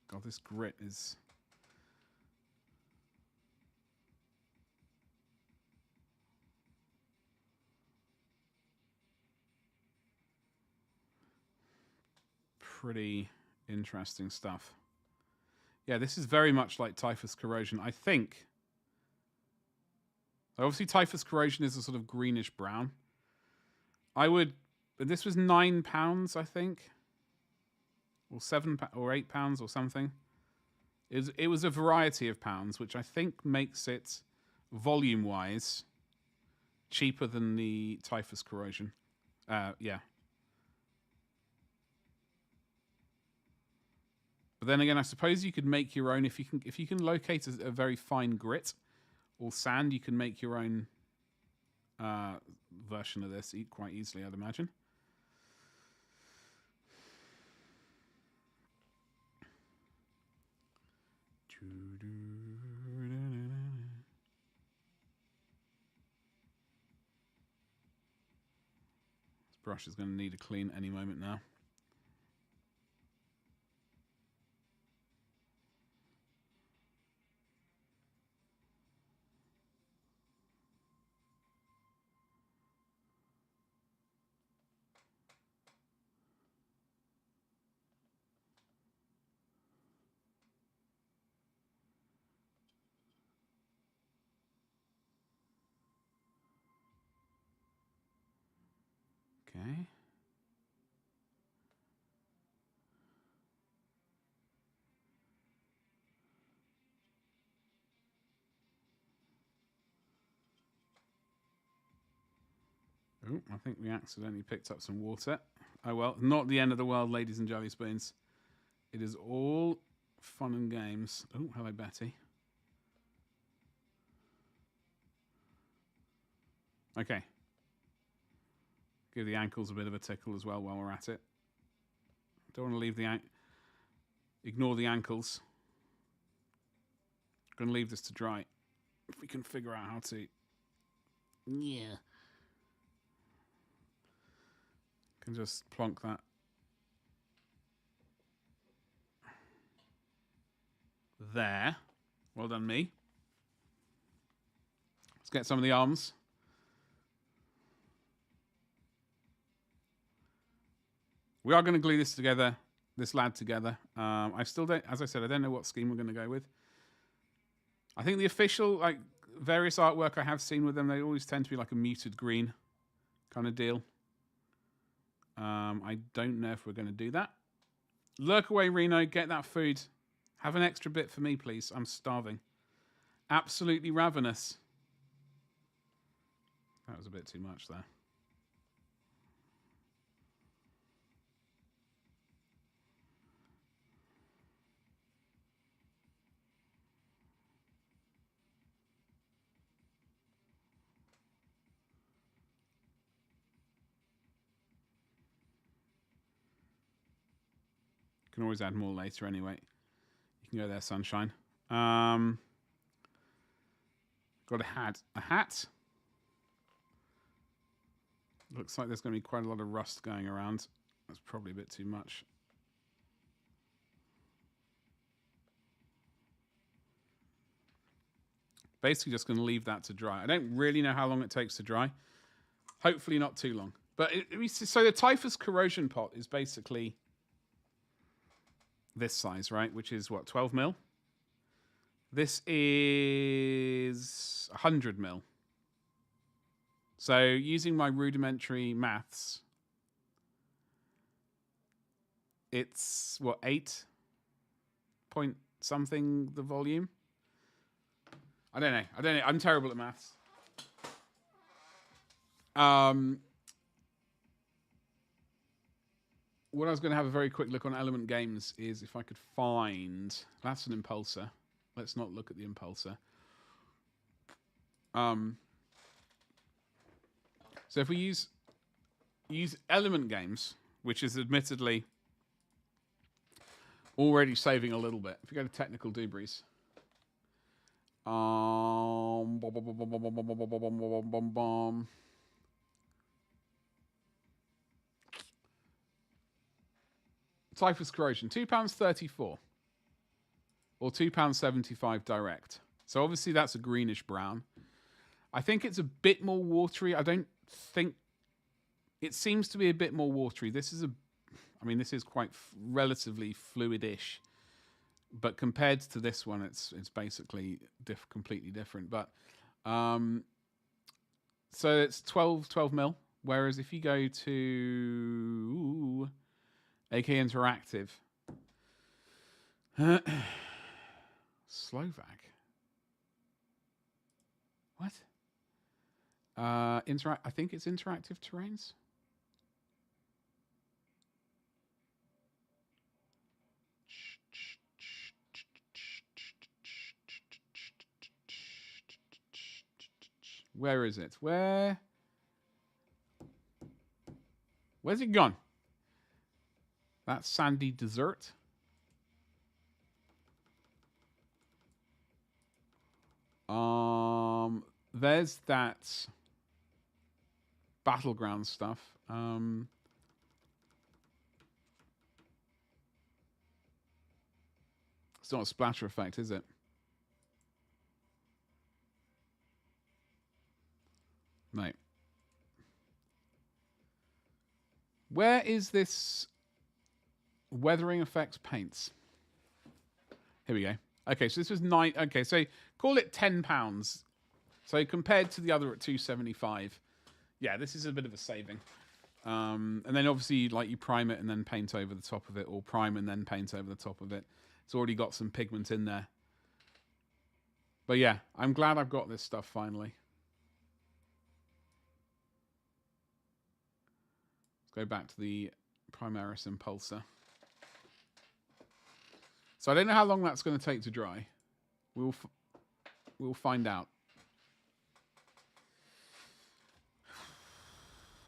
God, this grit is... pretty interesting stuff. Yeah, this is very much like Typhus Corrosion. I think... Obviously, Typhus Corrosion is a sort of greenish brown. I would... This was £9, I think. Or £7 or £8 or something. It was a variety of pounds, which I think makes it, volume-wise, cheaper than the typhus corrosion. Yeah. But then again, I suppose you could make your own if you can locate a very fine grit or sand. You can make your own version of this quite easily, I'd imagine. This brush is going to need a clean any moment now. Okay. Oh, I think we accidentally picked up some water. Oh well, not the end of the world, ladies and jelly spoons. It is all fun and games. Oh, hello, Betty. Okay. Give the ankles a bit of a tickle as well while we're at it. Don't want to leave the ignore the ankles. I'm going to leave this to dry. If we can figure out how to. Yeah. Can just plonk that. There. Well done, me. Let's get some of the arms. We are going to glue this together, this lad together. I still don't, as I said, I don't know what scheme we're going to go with. I think the official, like, various artwork I have seen with them, they always tend to be like a muted green kind of deal. I don't know if we're going to do that. Lurk away, Reno. Get that food. Have an extra bit for me, please. I'm starving. Absolutely ravenous. That was a bit too much there. Can always add more later anyway. You can go there, sunshine. Got a hat. A hat? Looks like there's going to be quite a lot of rust going around. That's probably a bit too much. Basically just going to leave that to dry. I don't really know how long it takes to dry. Hopefully not too long. But so the typhus corrosion pot is basically this size, right? Which is what, 12 mil? This is 100 mil. So using my rudimentary maths, it's what, 8 point something the volume? I don't know. I'm terrible at maths. What I was going to have a very quick look on Element Games is if I could find... That's an impulsor. Let's not look at the impulsor. So if we use Element Games, which is admittedly already saving a little bit. If you go to Technical Debris... Typhus corrosion, £2.34 or £2.75 direct. So obviously that's a greenish brown. I think it's a bit more watery. I don't think it seems to be a bit more watery. This is this is quite relatively fluidish, but compared to this one, it's basically completely different. But so it's 12 mil. Whereas if you go to AK Interactive, Slovak. What? I think it's interactive terrains. Where is it? Where's it gone? That sandy desert. There's that battleground stuff. It's not a splatter effect, is it? No. Where is this weathering effects paints? Here we go. Okay, so this was 9. Okay, so call it £10. So compared to the other at $2.75, yeah, this is a bit of a saving. And then obviously, like, you prime it and then paint over the top of it, or prime and then paint over the top of it. It's already got some pigment in there. But yeah, I'm glad I've got this stuff finally. Let's go back to the Primaris Impulsor. So I don't know how long that's going to take to dry. We'll find out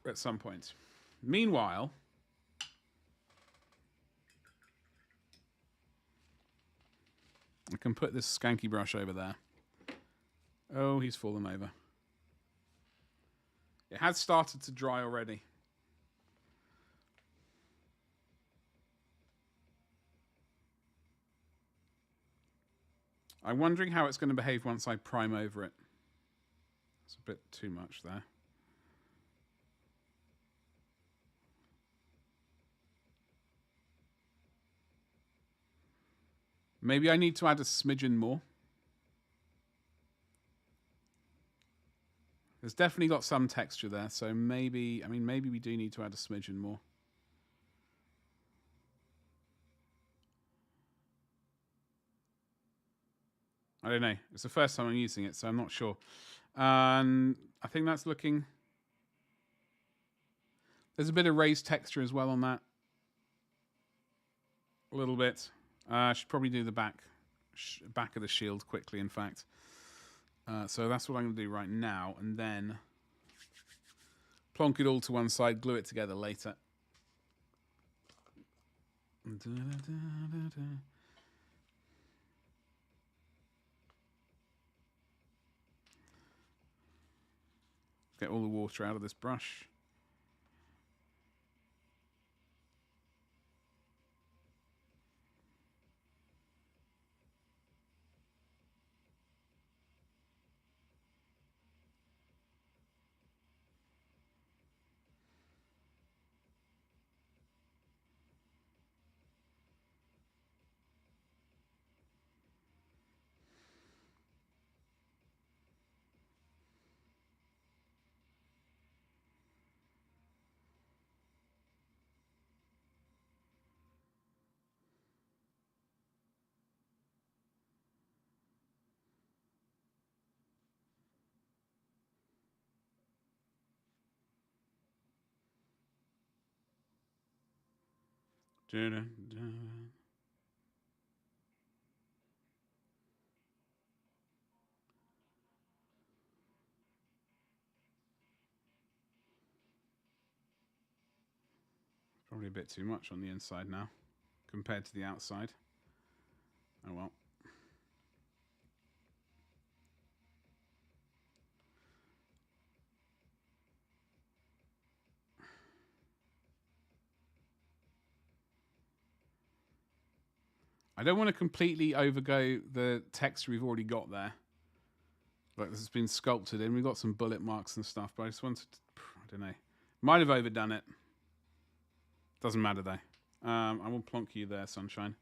at some point. Meanwhile, I can put this skanky brush over there. Oh, he's fallen over. It has started to dry already. I'm wondering how it's going to behave once I prime over it. It's a bit too much there. Maybe I need to add a smidgen more. There's definitely got some texture there, so maybe we do need to add a smidgen more. I don't know. It's the first time I'm using it, so I'm not sure. I think that's looking... There's a bit of raised texture as well on that. A little bit. I should probably do the back of the shield quickly, in fact. So that's what I'm going to do right now, and then plonk it all to one side, glue it together later. Get all the water out of this brush. Probably a bit too much on the inside now compared to the outside. Oh well. I don't want to completely overgo the texture we've already got there. Like, this has been sculpted in. We've got some bullet marks and stuff, but I just wanted to, I don't know. Might have overdone it. Doesn't matter though. I will plonk you there, sunshine.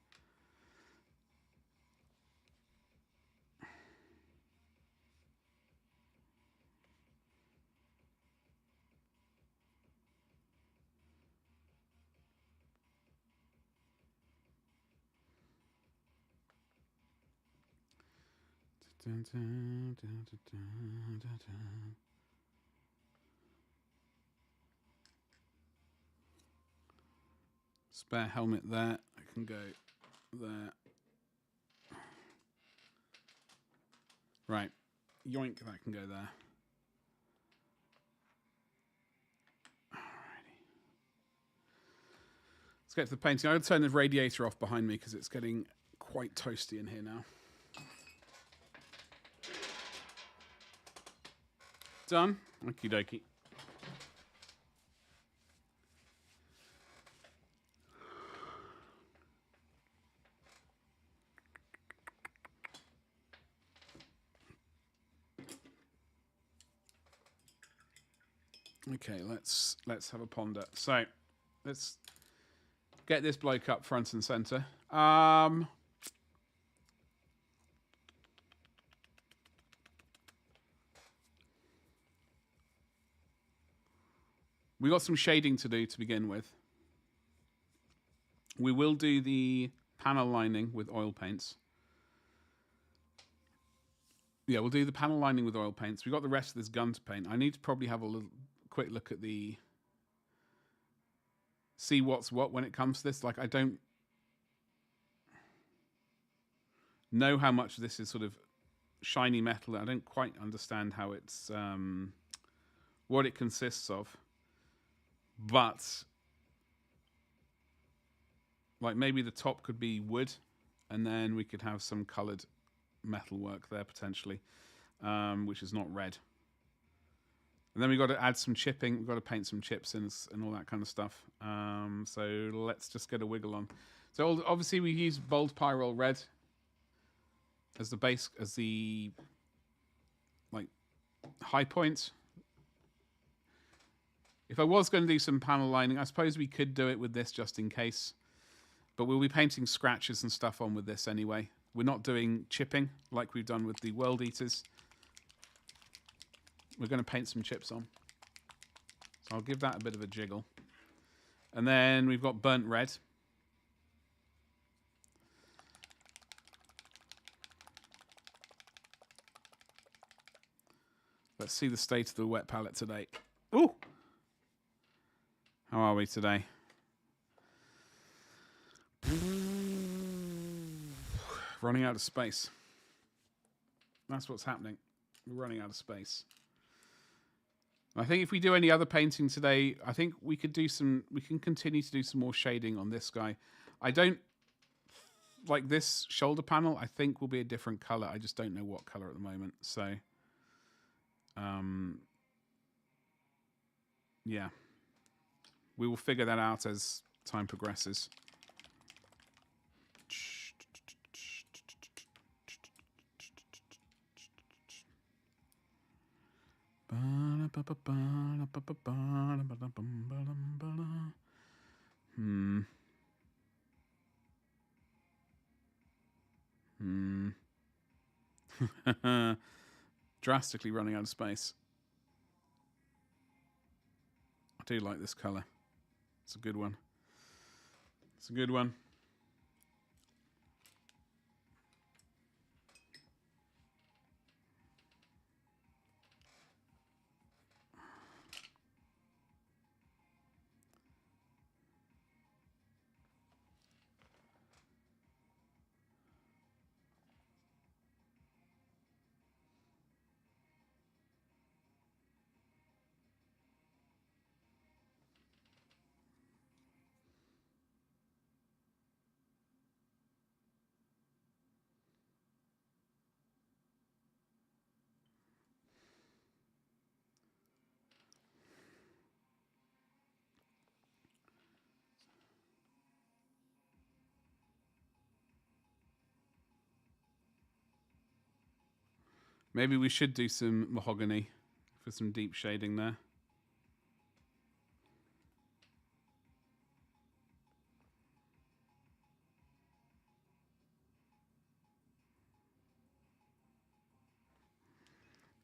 Bear helmet there. I can go there. Right. Yoink, that can go there. Alrighty. Let's get to the painting. I would turn the radiator off behind me because it's getting quite toasty in here now. Done. Okie dokie. Okay, let's have a ponder. So, let's get this bloke up front and center. We got some shading to do to begin with. We will do the panel lining with oil paints. Yeah, we'll do the panel lining with oil paints. We got the rest of this gun to paint. I need to probably have a little quick look at the... See what's what when it comes to this. Like, I don't know how much of this is sort of shiny metal. I don't quite understand how it's... what it consists of. But... like, maybe the top could be wood. And then we could have some coloured metal work there, potentially. Which is not red. And then we've got to add some chipping. We've got to paint some chips and all that kind of stuff. So let's just get a wiggle on. So obviously we use bold pyrrole red as the base, as the like high point. If I was going to do some panel lining, I suppose we could do it with this just in case. But we'll be painting scratches and stuff on with this anyway. We're not doing chipping like we've done with the World Eaters. We're going to paint some chips on. So I'll give that a bit of a jiggle. And then we've got burnt red. Let's see the state of the wet palette today. Ooh! How are we today? Running out of space. That's what's happening. We're running out of space. I think if we do any other painting today, I think we could do some... we can continue to do some more shading on this guy. I don't... like this shoulder panel, I think will be a different colour. I just don't know what colour at the moment. So... yeah. We will figure that out as time progresses. Drastically running out of space. I do like this colour. It's a good one. It's a good one. Maybe we should do some mahogany for some deep shading there.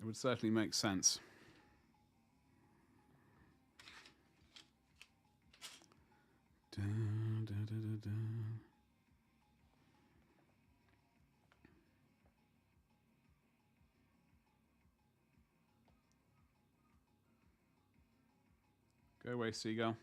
It would certainly make sense. Da, da, da, da, da. Go away, seagull.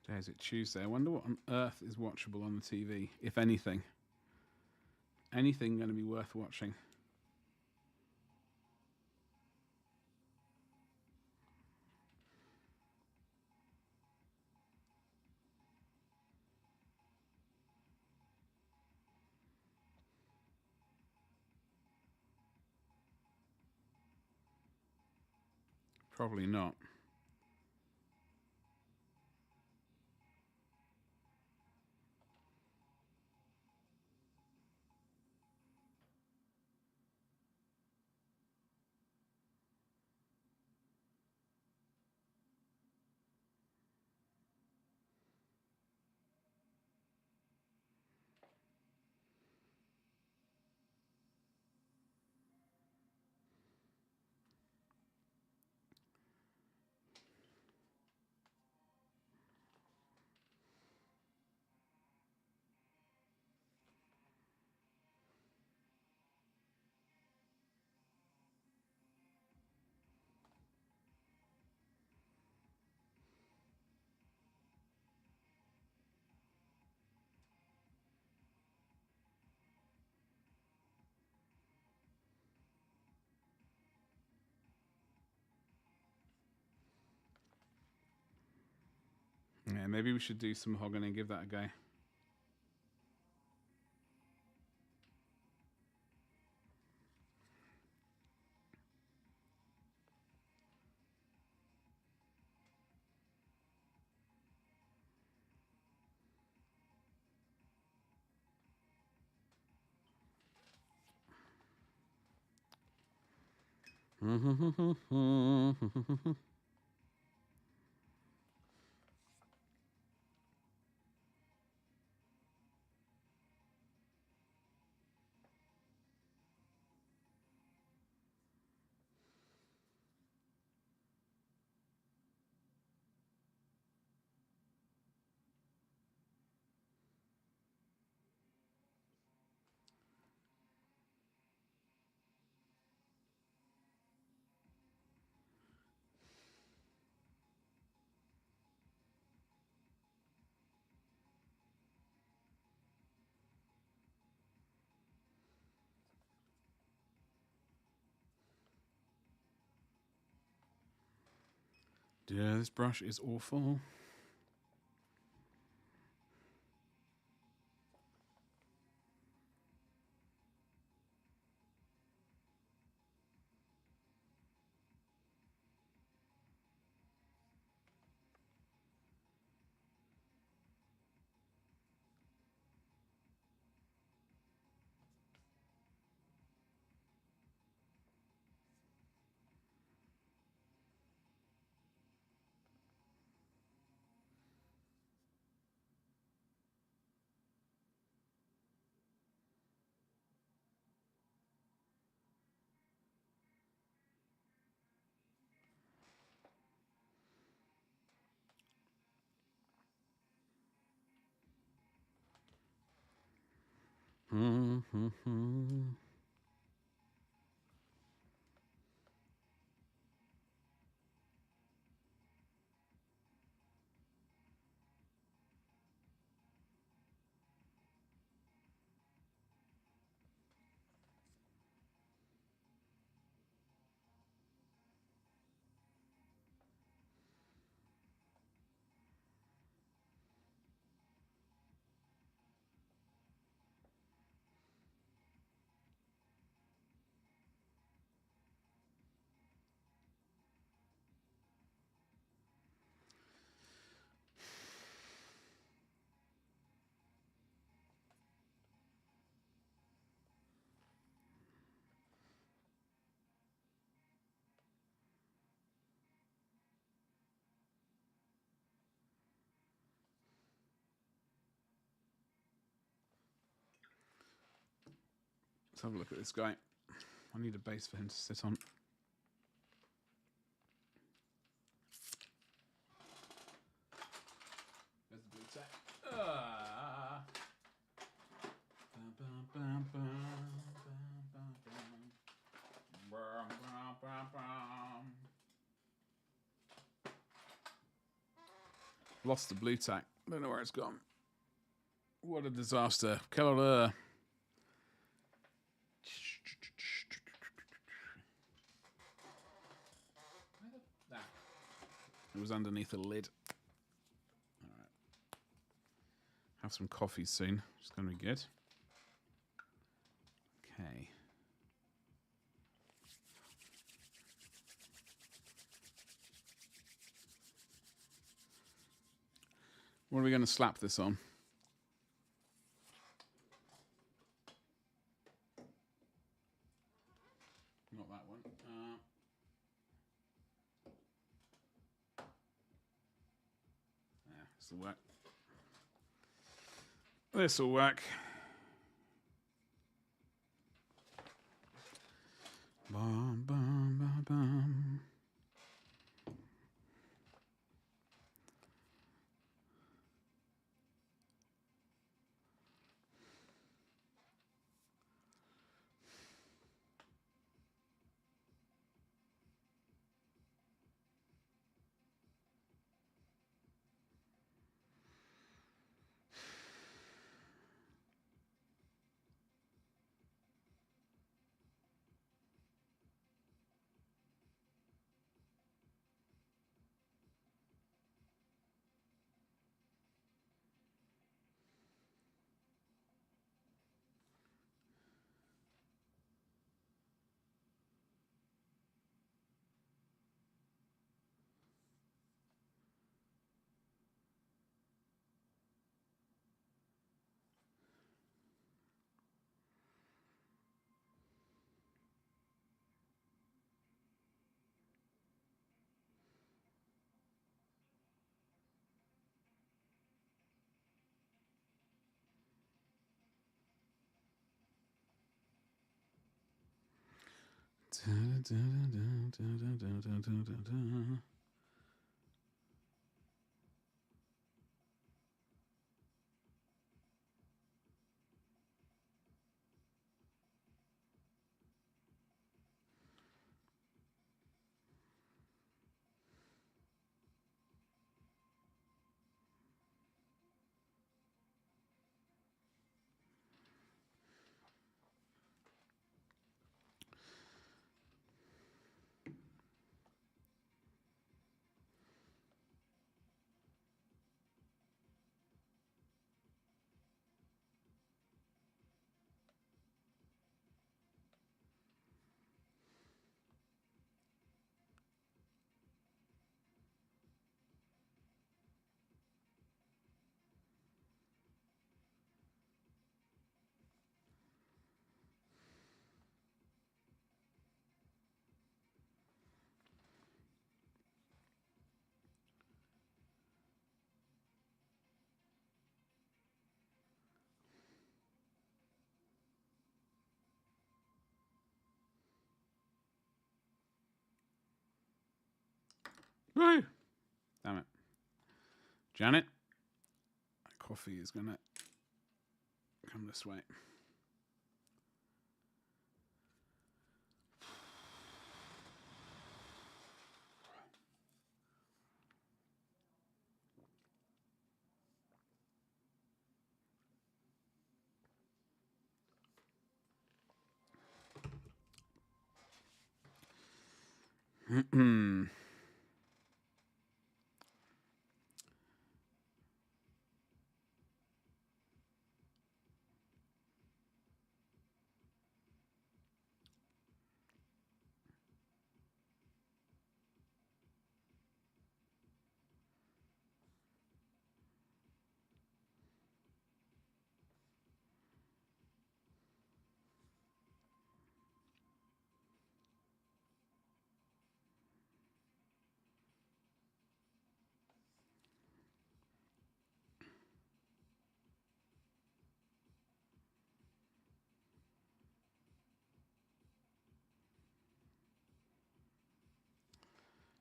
Day is it Tuesday? I wonder what on earth is watchable on the TV, if anything. Anything going to be worth watching? Probably not. Yeah, maybe we should do some mahogany and give that a go. Yeah, this brush is awful. Let's have a look at this guy. I need a base for him to sit on. There's the blue tech. Lost the blue tack. Don't know where it's gone. What a disaster. Color. It was underneath a lid. All right. Have some coffee soon. It's going to be good. Okay. What are we going to slap this on? Not that one. Yeah, this will work. This will work. Bum, bum, bum, bum. Woo! Damn it. Janet, coffee is going to come this way.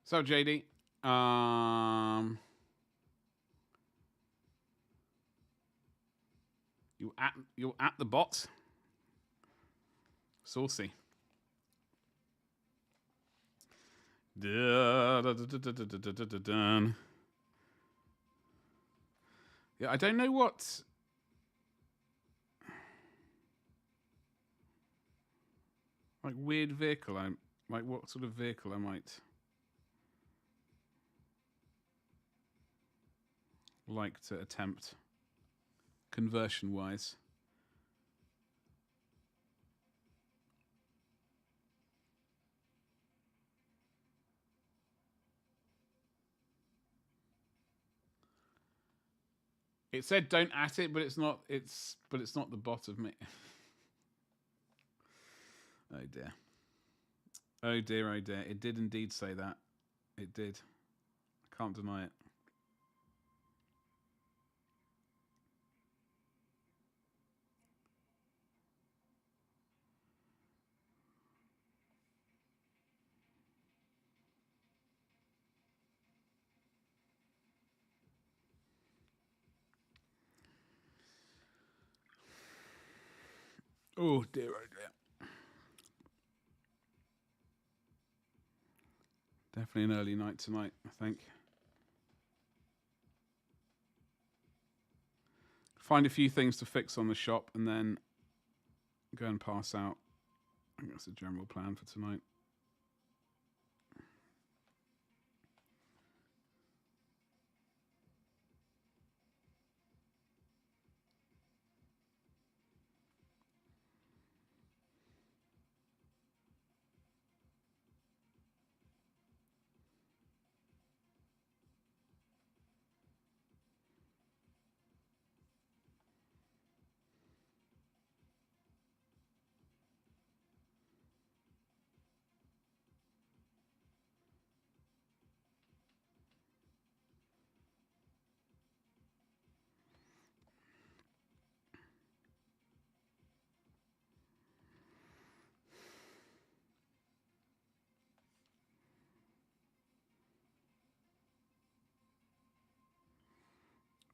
So, JD, you at the bot? Saucy. Dun. Yeah, I don't know what... Like, weird vehicle like, what sort of vehicle I might like to attempt, conversion-wise. It said don't at it, but it's not the bot of me. Oh dear. Oh dear, oh dear. It did indeed say that. It did. I can't deny it. Oh dear, oh dear. Definitely an early night tonight, I think. Find a few things to fix on the shop and then go and pass out. I think that's the general plan for tonight.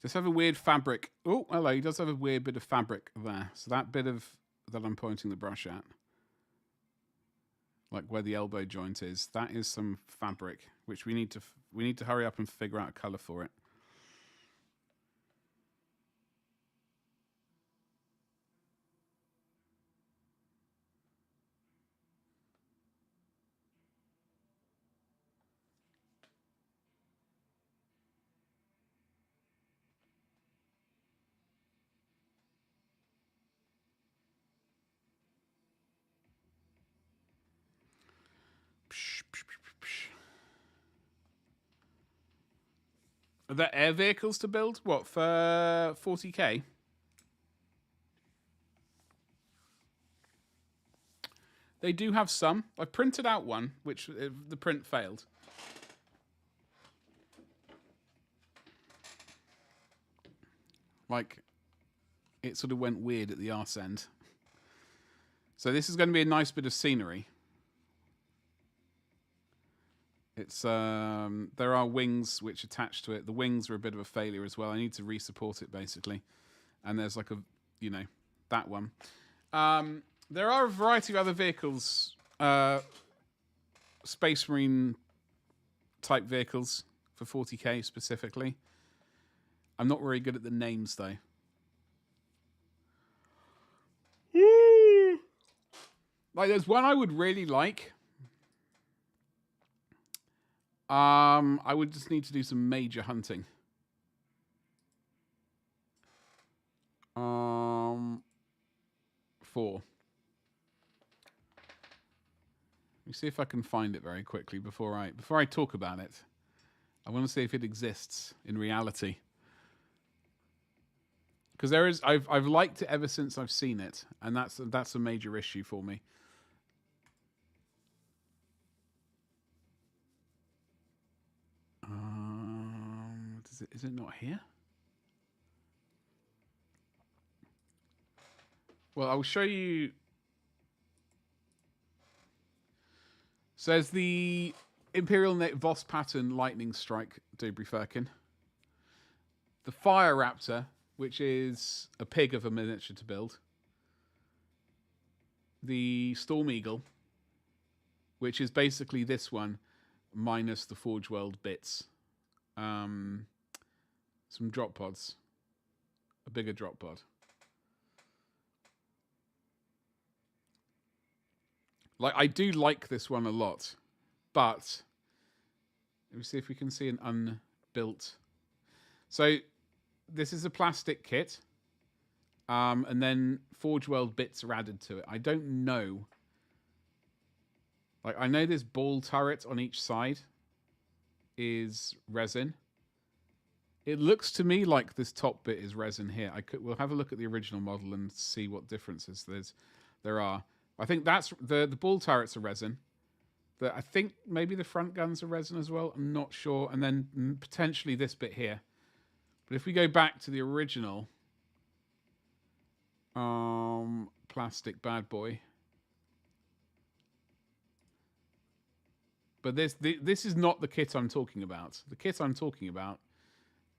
Does have a weird fabric. Oh, hello. He does have a weird bit of fabric there. So that bit of that I'm pointing the brush at, like where the elbow joint is, that is some fabric which we need to hurry up and figure out a color for it. Are there air vehicles to build? What, for 40k? They do have some. I printed out one, which the print failed. Like, it sort of went weird at the arse end. So this is going to be a nice bit of scenery. It's there are wings which attach to it. The wings are a bit of a failure as well. I need to re-support it basically. And there's like a, you know, that one. There are a variety of other vehicles, Space Marine type vehicles for 40k specifically. I'm not very good at the names though. Like there's one I would really like. I would just need to do some major hunting. 4. Let me see if I can find it very quickly before I talk about it. I want to see if it exists in reality. Because there is, I've liked it ever since I've seen it, and that's a major issue for me. Is it not here? Well, I will show you. Says the Imperial Voss pattern lightning strike Dubry Firkin. The Fire Raptor, which is a pig of a miniature to build. The Storm Eagle, which is basically this one, minus the Forge World bits. Some drop pods. A bigger drop pod. Like, I do like this one a lot, but let me see if we can see an unbuilt. So this is a plastic kit, and then Forge World bits are added to it. I don't know. Like, I know this ball turret on each side is resin. It looks to me like this top bit is resin here. We'll have a look at the original model and see what differences there are. I think that's the ball turrets are resin. I think maybe the front guns are resin as well. I'm not sure. And then potentially this bit here. But if we go back to the original plastic bad boy. But this is not the kit I'm talking about. The kit I'm talking about,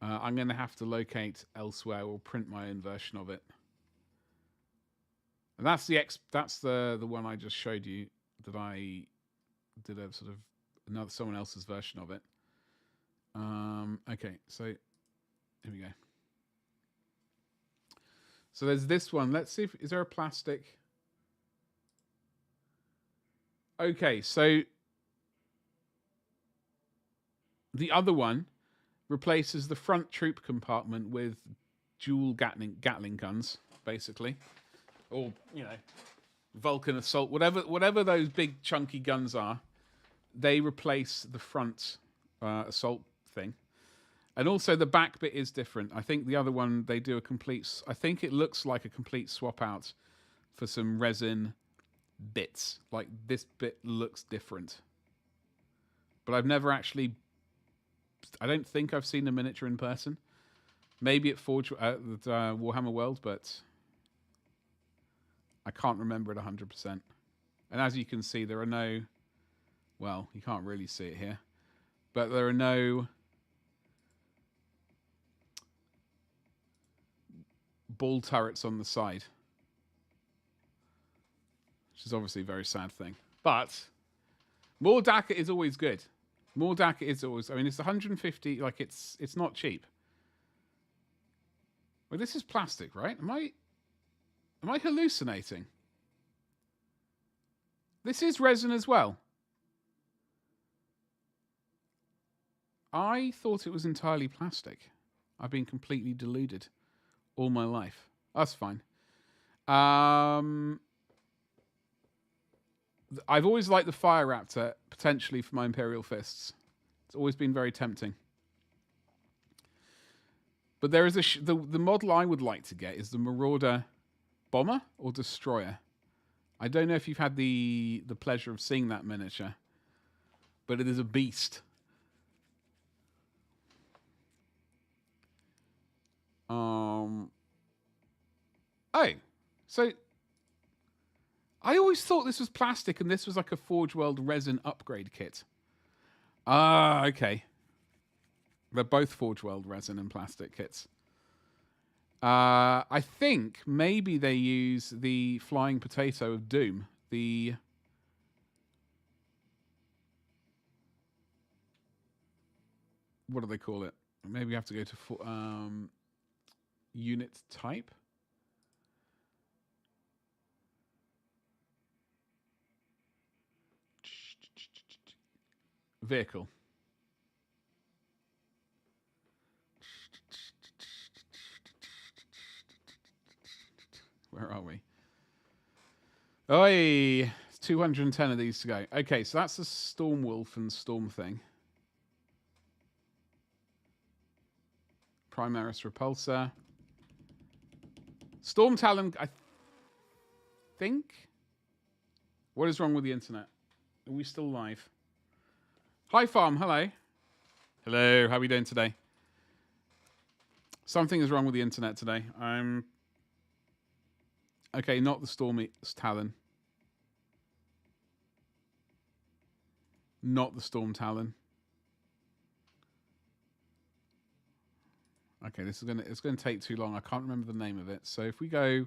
I'm going to have to locate elsewhere or print my own version of it. And that's the one I just showed you that I did a sort of someone else's version of it. Okay, so here we go. So there's this one. Let's see is there a plastic? Okay, so the other one replaces the front troop compartment with dual Gatling guns, basically. Or, Vulcan assault, whatever those big chunky guns are, they replace the front assault thing. And also the back bit is different. I think the other one, they do I think it looks like a complete swap out for some resin bits. Like this bit looks different. But I've never actually, I don't think I've seen a miniature in person. Maybe at Warhammer World, but I can't remember it 100%. And as you can see, there are no, well, you can't really see it here, but there are no ball turrets on the side, which is obviously a very sad thing. But more DACA is always good. More DACA is always, I mean, it's 150, like it's not cheap. Well, this is plastic, right? Am I hallucinating? This is resin as well. I thought it was entirely plastic. I've been completely deluded all my life. That's fine. I've always liked the Fire Raptor, potentially for my Imperial Fists. It's always been very tempting. But there is the model I would like to get is the Marauder Bomber or Destroyer. I don't know if you've had the pleasure of seeing that miniature, but it is a beast. Oh, so I always thought this was plastic and this was like a Forge World resin upgrade kit. Ah, okay. They're both Forge World resin and plastic kits. I think maybe they use the Flying Potato of Doom. What do they call it? Maybe we have to go to unit type. Vehicle. Where are we? Oi! 210 of these to go. Okay, so that's the Storm Wolf and Storm thing. Primaris Repulsor. Storm Talon, I think? What is wrong with the internet? Are we still live? Hi, Farm. Hello. Hello. How are we doing today? Something is wrong with the internet today. Okay, not the Stormy Talon. Not the Storm Talon. Okay, it's gonna take too long. I can't remember the name of it. So if we go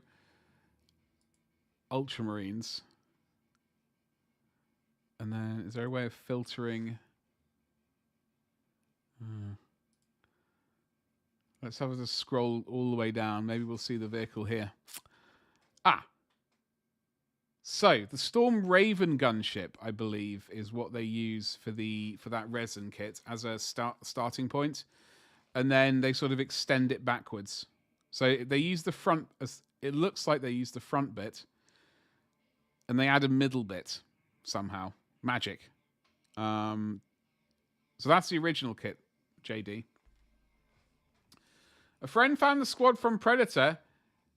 Ultramarines, and then is there a way of filtering? Let's have a scroll all the way down. Maybe we'll see the vehicle here. Ah. So the Storm Raven gunship, I believe, is what they use for that resin kit as a starting point, and then they sort of extend it backwards. So they use the front. It looks like they use the front bit, and they add a middle bit somehow. Magic. So that's the original kit, JD. A friend found the squad from Predator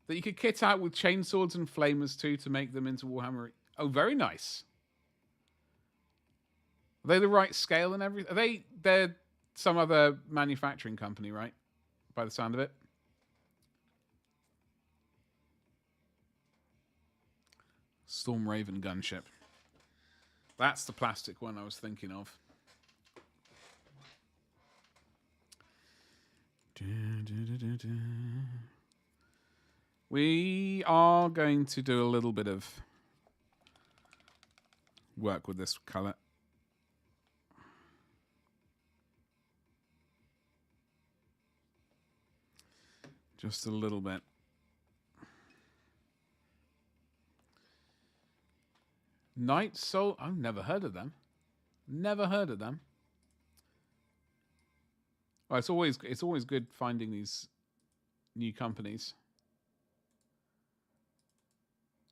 that you could kit out with chainswords and flamers too to make them into Warhammer. Oh, very nice. Are they the right scale and everything? They're some other manufacturing company, right? By the sound of it. Storm Raven gunship. That's the plastic one I was thinking of. We are going to do a little bit of work with this color. Just a little bit. Night Soul. I've never heard of them. Never heard of them. Oh, it's always good finding these new companies.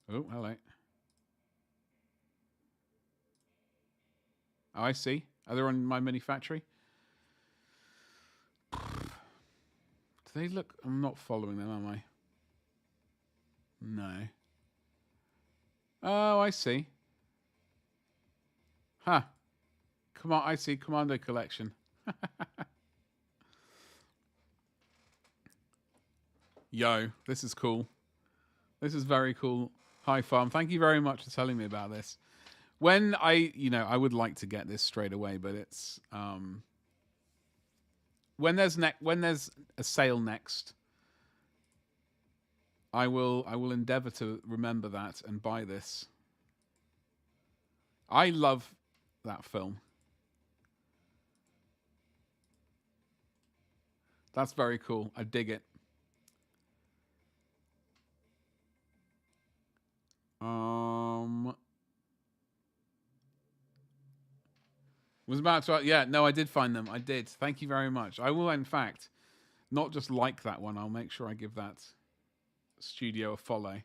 Oh, hello. Oh, I see. Are they on my mini factory? Do they look... I'm not following them, am I? No. Oh, I see. Huh. Come on, I see. Commando collection. Yo, this is cool. This is very cool. Hi, Farm. Thank you very much for telling me about this. When I would like to get this straight away, but it's when there's a sale next, I will endeavor to remember that and buy this. I love that film. That's very cool. I dig it. Was about to... Yeah, no, I did find them. I did. Thank you very much. I will, in fact, not just like that one. I'll make sure I give that studio a follow.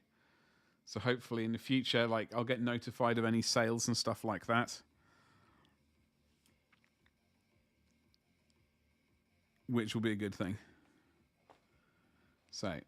So hopefully in the future, like, I'll get notified of any sales and stuff like that. Which will be a good thing. So...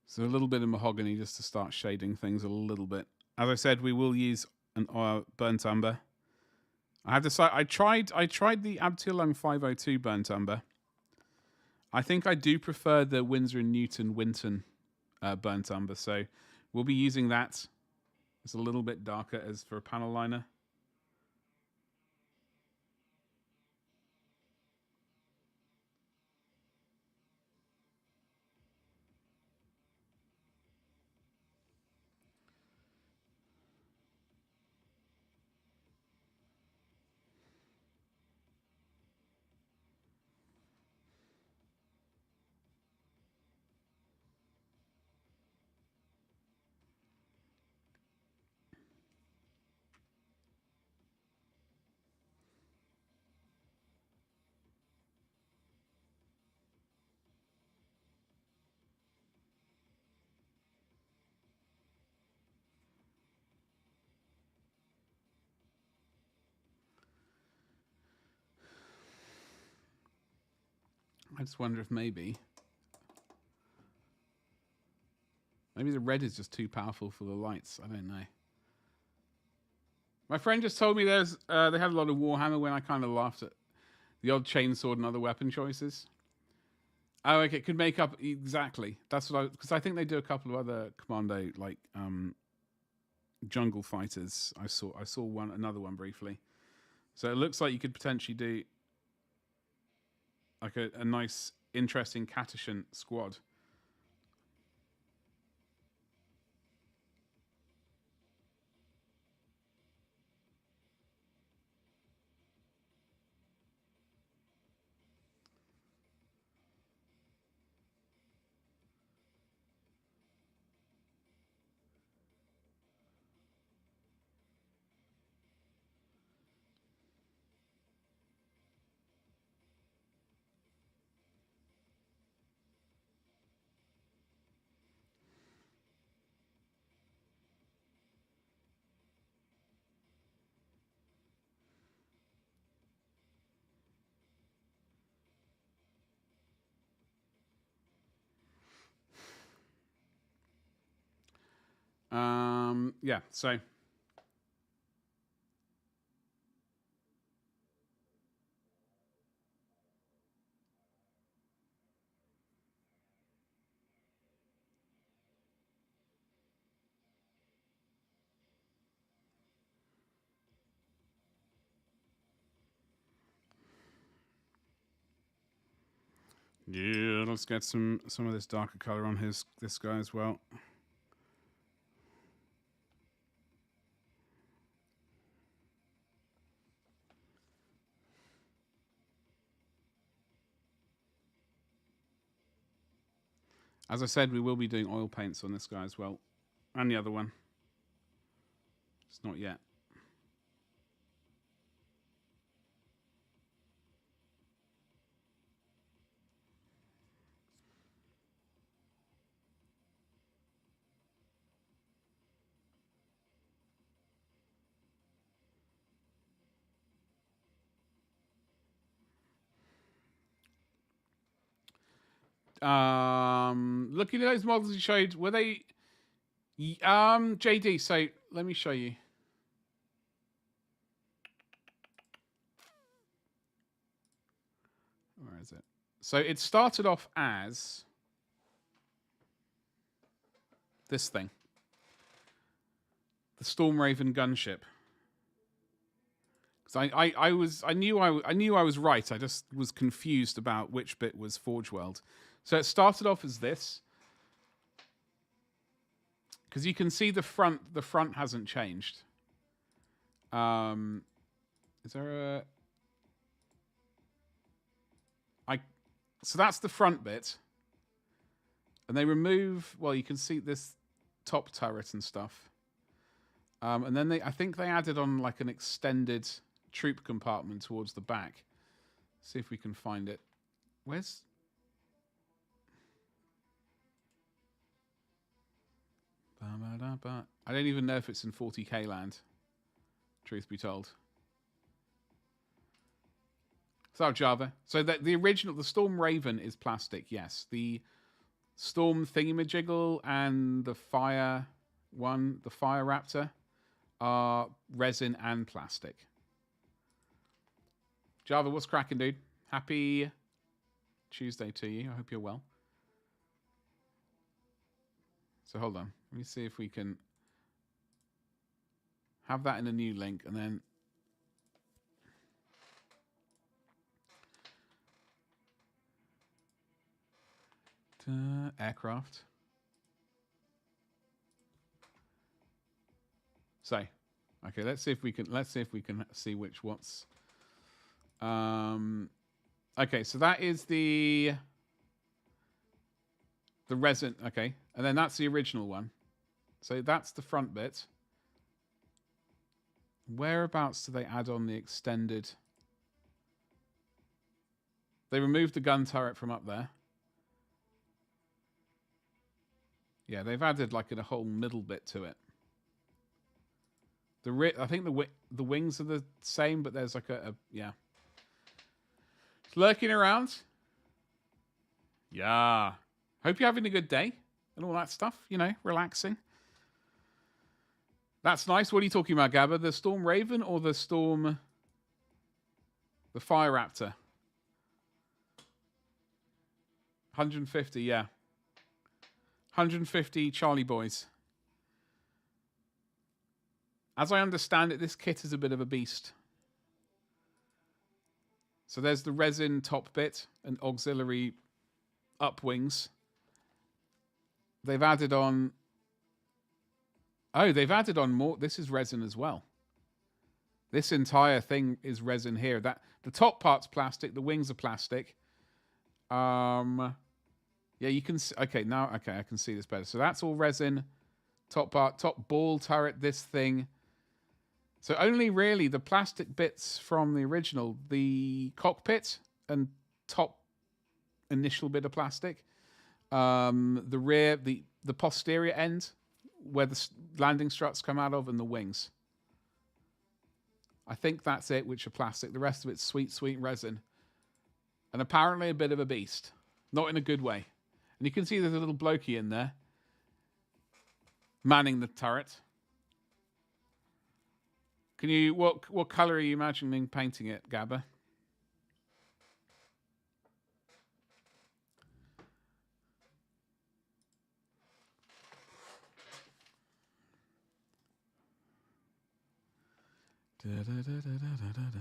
So a little bit of mahogany just to start shading things a little bit. As I said, we will use an burnt umber. I have to say, I tried the Abtilung 502 burnt umber. I think I do prefer the Winsor & Newton Winton burnt umber, so we'll be using that. It's a little bit darker as for a panel liner. I just wonder if maybe Maybe the red is just too powerful for the lights. I don't know. My friend just told me they had a lot of Warhammer when I kind of laughed at the odd chainsword and other weapon choices. Oh, okay, could make up exactly. That's what because I think they do a couple of other commando like jungle fighters. I saw another one briefly. So it looks like you could potentially do like a nice, interesting Catachan squad. Yeah, so yeah, let's get some of this darker color on this guy as well. As I said, we will be doing oil paints on this guy as well. And the other one. It's not yet. Looking at those models you showed, were they JD, so let me show you. Where is it? So it started off as this thing. The Storm Raven gunship. Because I knew I was right. I just was confused about which bit was Forge World. So it started off as this. Because you can see the front hasn't changed. Is there so that's the front bit. And they remove, well, you can see this top turret and stuff. And then I think they added on like an extended troop compartment towards the back. See if we can find it. Where's... I don't even know if it's in 40k land, truth be told. So Java. So the original, the Storm Raven is plastic, yes. The Storm Thingamajiggle and the Fire one, the Fire Raptor, are resin and plastic. Java, what's cracking, dude? Happy Tuesday to you. I hope you're well. So hold on. Let me see if we can have that in a new link and then... aircraft. So, okay, let's see if we can see which what's. Okay, so that is the resin. Okay, and then that's the original one. So that's the front bit. Whereabouts do they add on the extended? They removed the gun turret from up there. Yeah, they've added like a whole middle bit to it. I think the wings are the same, but there's like yeah. It's lurking around. Yeah. Hope you're having a good day. and all that stuff. You know, relaxing. That's nice. What are you talking about, Gabba? The Storm Raven or the Storm... The Fire Raptor? 150, yeah. 150 Charlie Boys. As I understand it, this kit is a bit of a beast. So there's the resin top bit and auxiliary up wings. They've added on... Oh, they've added on more. This is resin as well. This entire thing is resin here. That the top part's plastic. The wings are plastic. Yeah, you can see... Okay, now... Okay, I can see this better. So that's all resin. Top part, top ball turret, this thing... So only really the plastic bits from the original, the cockpit and top initial bit of plastic, the rear, the posterior end where the landing struts come out of, and the wings. I think that's it, which are plastic. The rest of it's sweet, sweet resin. And apparently a bit of a beast. Not in a good way. And you can see there's a little blokey in there manning the turret. Can you... What colour are you imagining painting it, Gabba? Da, da, da, da, da, da, da.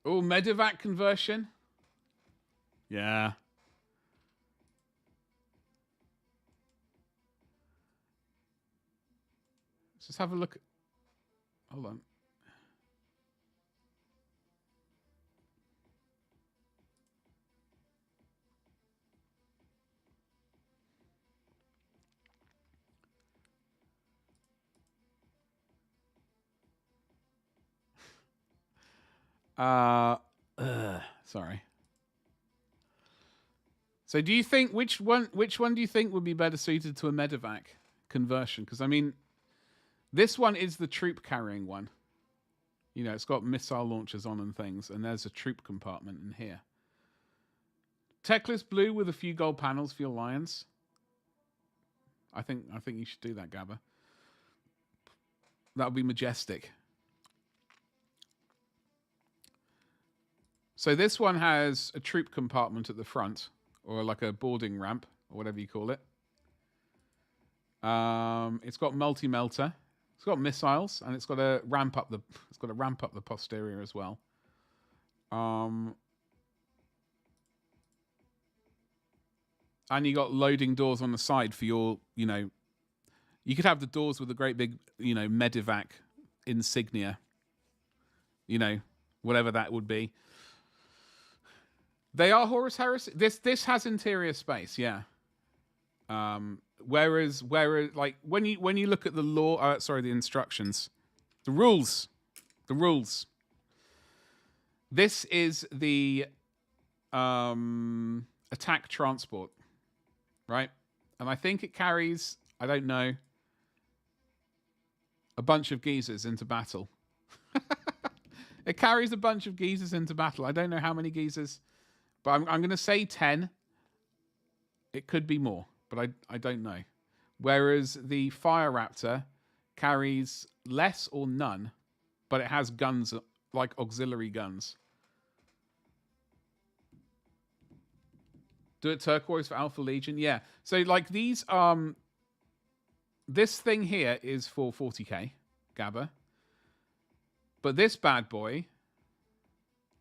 Oh, medevac conversion. Yeah. Let's just have a look. Hold on. Sorry. So do you think which one do you think would be better suited to a medevac conversion? Because I mean, this one is the troop carrying one. You know, it's got missile launchers on and things, and there's a troop compartment in here. Techless blue with a few gold panels for your lions. I think you should do that, Gabba. That would be majestic. So this one has a troop compartment at the front, or like a boarding ramp, or whatever you call it. It's got multi-melter. It's got missiles, and it's got to ramp up the posterior as well. And you got loading doors on the side for your, you know, you could have the doors with a great big, you know, medevac insignia. You know, whatever that would be. They are Horus Heresy. This has interior space, yeah. Whereas like when you look at the law, the instructions, the rules. This is the attack transport, right? And I think it carries, I don't know, a bunch of geezers into battle. It carries a bunch of geezers into battle. I don't know how many geezers. But I'm going to say 10. It could be more, but I don't know. Whereas the Fire Raptor carries less or none, but it has guns, like auxiliary guns. Do it turquoise for Alpha Legion? Yeah. So like these, this thing here is for 40k, Gabba. But this bad boy...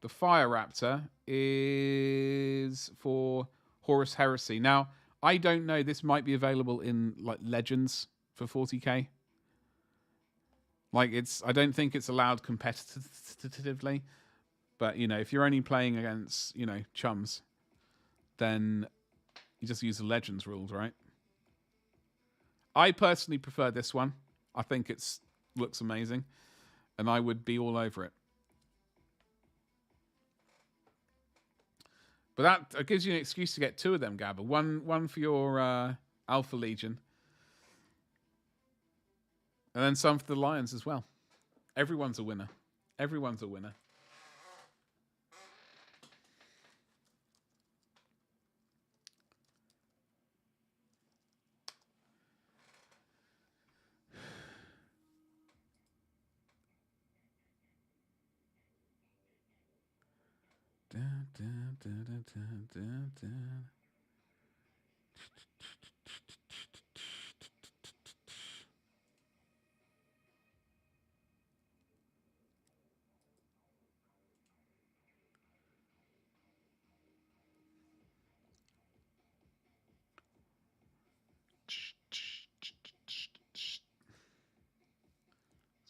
The Fire Raptor is for Horus Heresy. Now, I don't know. This might be available in like Legends for 40k. Like I don't think it's allowed competitively. But, you know, if you're only playing against, you know, chums, then You just use the Legends rules, right? I personally prefer this one. I think it's looks amazing, and I would be all over it. But that gives you an excuse to get 2 of them, Gabba. One for your Alpha Legion, and then some for the Lions as well. Everyone's a winner. Everyone's a winner.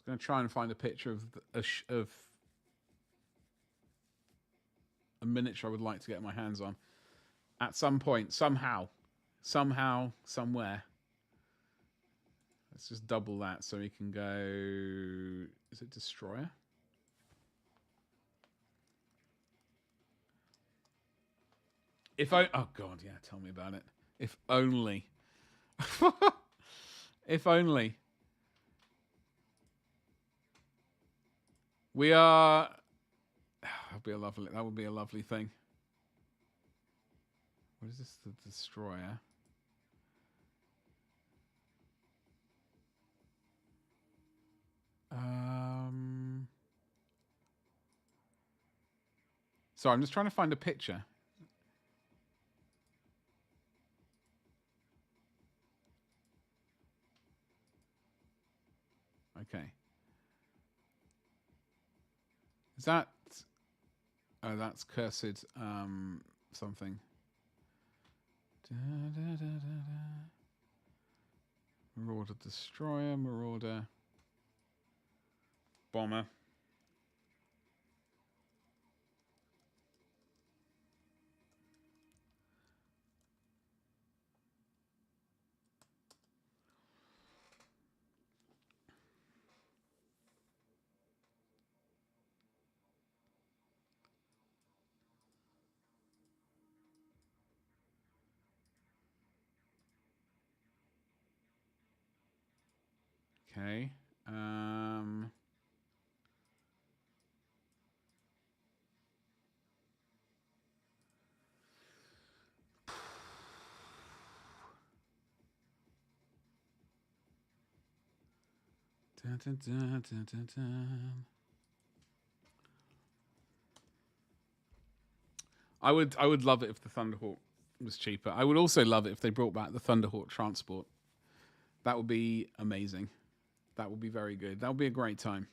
Going to try and find a picture of a miniature I would like to get my hands on at some point, somehow, somewhere. Let's just double that so we can go. Is it Destroyer? If I oh god, yeah, tell me about it. If only. If only. We are. That would be a lovely thing. What is this? The Destroyer. So I'm just trying to find a picture. Okay. Is that? Oh, that's Cursed. Something. Marauder Destroyer, Marauder Bomber. Okay. Dun, dun, dun, dun, dun, dun. I would love it if the Thunderhawk was cheaper. I would also love it if they brought back the Thunderhawk transport. That would be amazing. That would be very good. That would be a great time.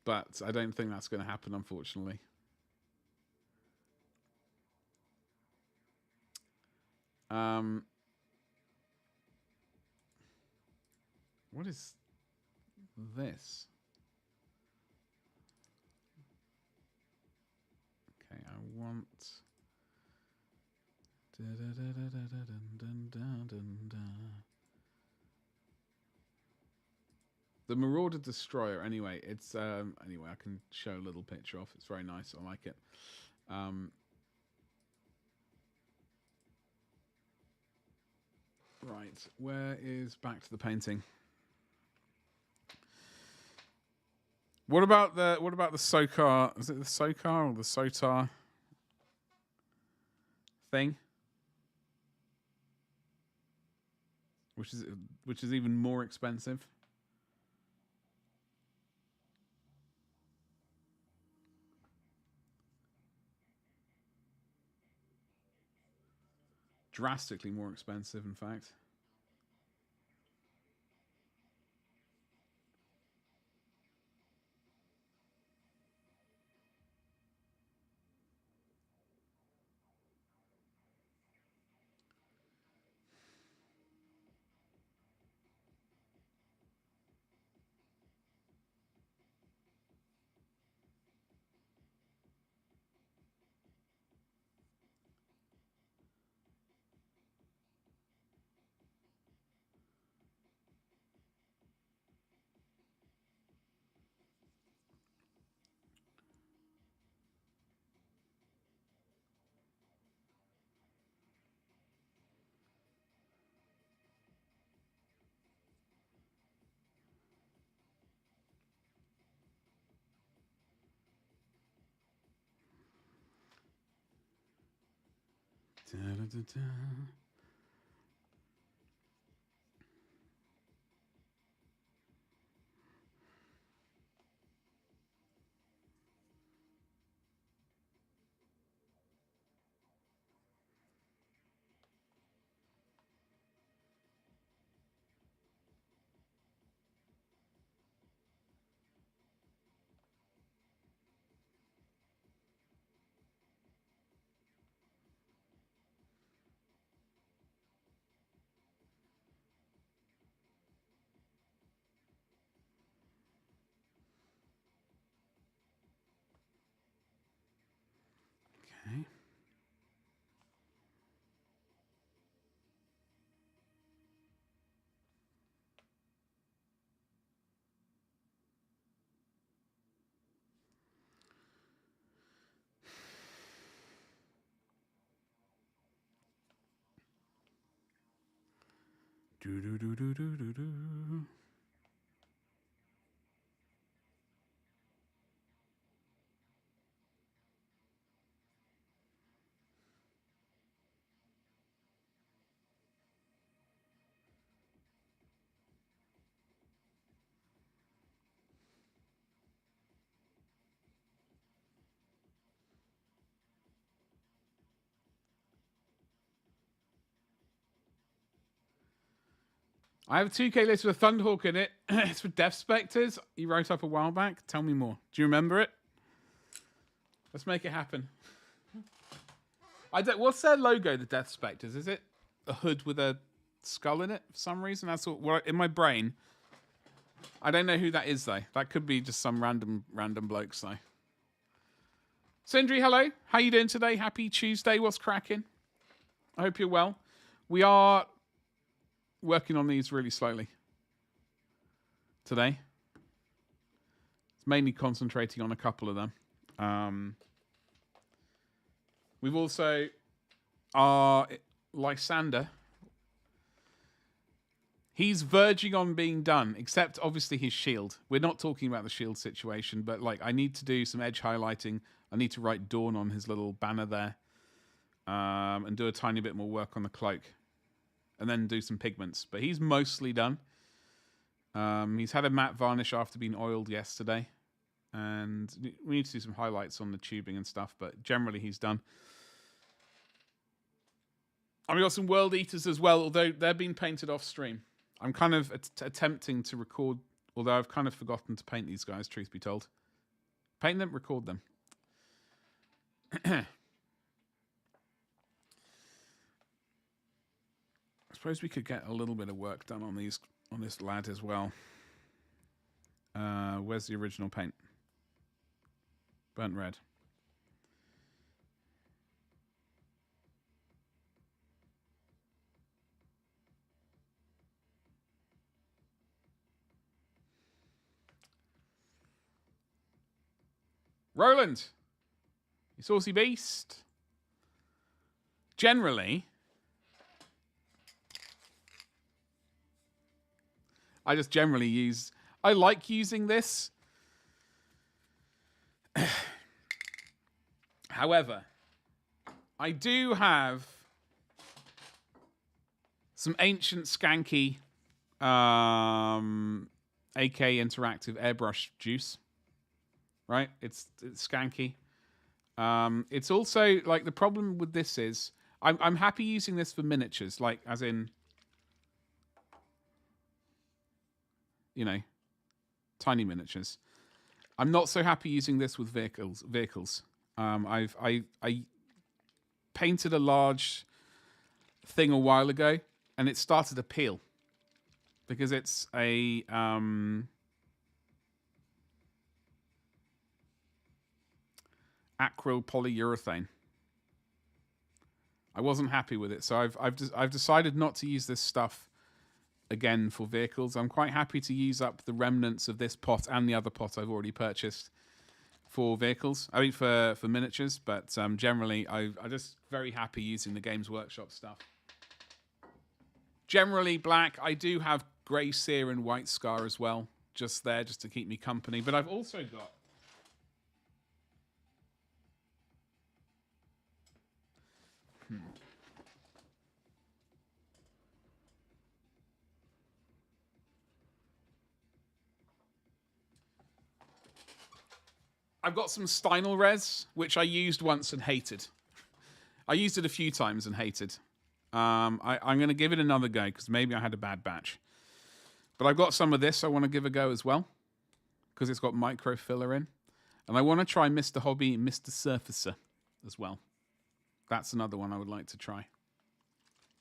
But I don't think that's going to happen, unfortunately. What is this? Okay, I want. The Marauder Destroyer. Anyway, it's anyway. I can show a little picture off. It's very nice. I like it. Right, where is back to the painting? What about the Sokar? Is it the Sokar or the Sotar thing? Which is even more expensive. Drastically more expensive, in fact. Da-da-da-da. Okay. Do do do do do do do. I have a 2K list with a Thunderhawk in it. It's for Death Spectres. You wrote up a while back. Tell me more. Do you remember it? Let's make it happen. I don't. What's their logo? The Death Spectres. Is it a hood with a skull in it for some reason? That's what. Well, in my brain. I don't know who that is though. That could be just some random blokes though. Sindri, hello. How you doing today? Happy Tuesday. What's cracking? I hope you're well. We are working on these really slowly today. It's mainly concentrating on a couple of them. We've also our Lysander. He's verging on being done, except obviously his shield. We're not talking about the shield situation, but like I need to do some edge highlighting. I need to write Dawn on his little banner there, and do a tiny bit more work on the cloak, and then do some pigments. But he's mostly done. He's had a matte varnish after being oiled yesterday, and we need to do some highlights on the tubing and stuff. But generally, he's done. And we got some World Eaters as well, although they're being painted off stream. I'm kind of attempting to record, although I've kind of forgotten to paint these guys, truth be told. Paint them, record them. I suppose we could get a little bit of work done on this lad as well. Where's the original paint? Burnt red. Roland, you saucy beast. Generally, I just generally use... I like using this. However, I do have some ancient skanky AK interactive airbrush juice. Right? It's skanky. It's also like the problem with this is I'm happy using this for miniatures, like as in, you know, tiny miniatures. I'm not so happy using this with vehicles. I painted a large thing a while ago, and it started to peel because it's a acryl polyurethane. I wasn't happy with it, so I've decided not to use this stuff again for vehicles. I'm quite happy to use up the remnants of this pot and the other pot I've already purchased for vehicles. I mean for miniatures, but generally I'm just very happy using the Games Workshop stuff. Generally black. I do have grey sear and white scar as well, just there, just to keep me company. But I've also got I've got some Steinel res, which I used once and hated. I used it a few times and hated. I'm going to give it another go because maybe I had a bad batch. But I've got some of this I want to give a go as well because it's got micro filler in. And I want to try Mr. Hobby, Mr. Surfacer as well. That's another one I would like to try.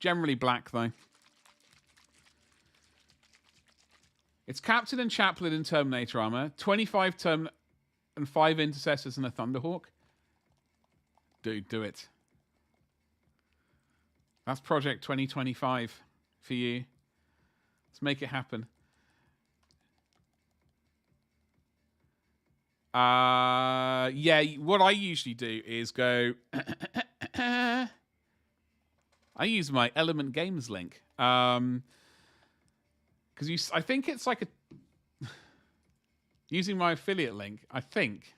Generally black, though. It's Captain and Chaplain in Terminator armor, 25 and 5 Intercessors and a Thunderhawk. Dude, do it. That's Project 2025 for you. Let's make it happen. Yeah, what I usually do is go... I use my Element Games link. Because I think it's like a... using my affiliate link, I think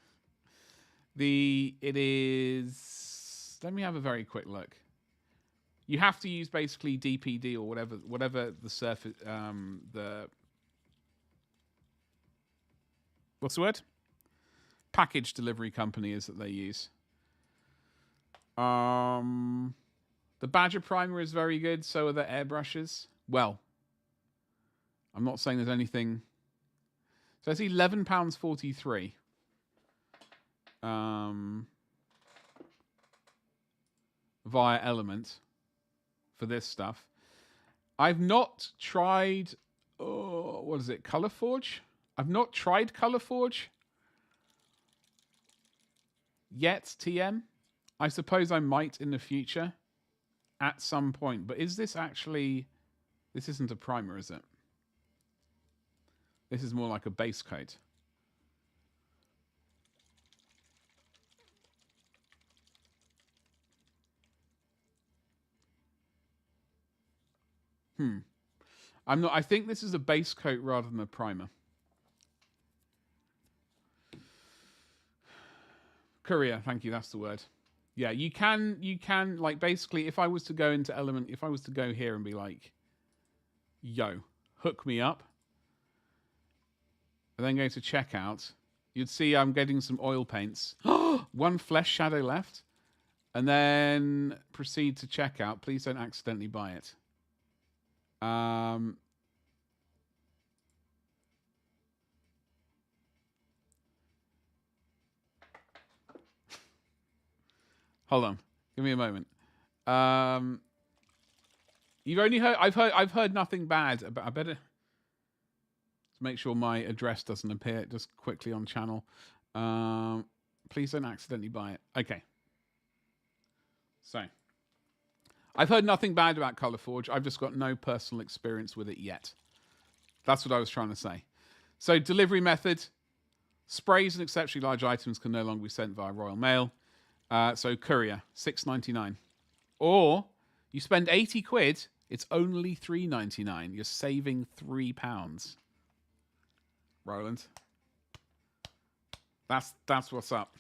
it is... Let me have a very quick look. You have to use basically DPD or whatever the surface... what's the word? Package delivery company is that they use. The Badger Primer is very good. So are the airbrushes. Well, I'm not saying there's anything. So it's £11.43. Via Element for this stuff. I've not tried. Oh, what is it? Colorforge? I've not tried Colorforge yet, TM. I suppose I might in the future at some point. But is this actually... This isn't a primer, is it? This is more like a base coat. I'm not... I think this is a base coat rather than a primer. Courier, thank you, that's the word. Yeah, you can, like, basically, if I was to go into Element, if I was to go here and be like, yo, hook me up, and then go to checkout, you'd see I'm getting some oil paints. One flesh shadow left. And then proceed to checkout. Please don't accidentally buy it. Hold on. Give me a moment. You've only heard... I've heard nothing bad about... I better... make sure my address doesn't appear just quickly on channel. Please don't accidentally buy it. Okay. So, I've heard nothing bad about Colorforge. I've just got no personal experience with it yet. That's what I was trying to say. So, delivery method. Sprays and exceptionally large items can no longer be sent via Royal Mail. So, courier, $6.99. Or, you spend 80 quid, it's only $3.99. You're saving £3. Roland. That's what's up.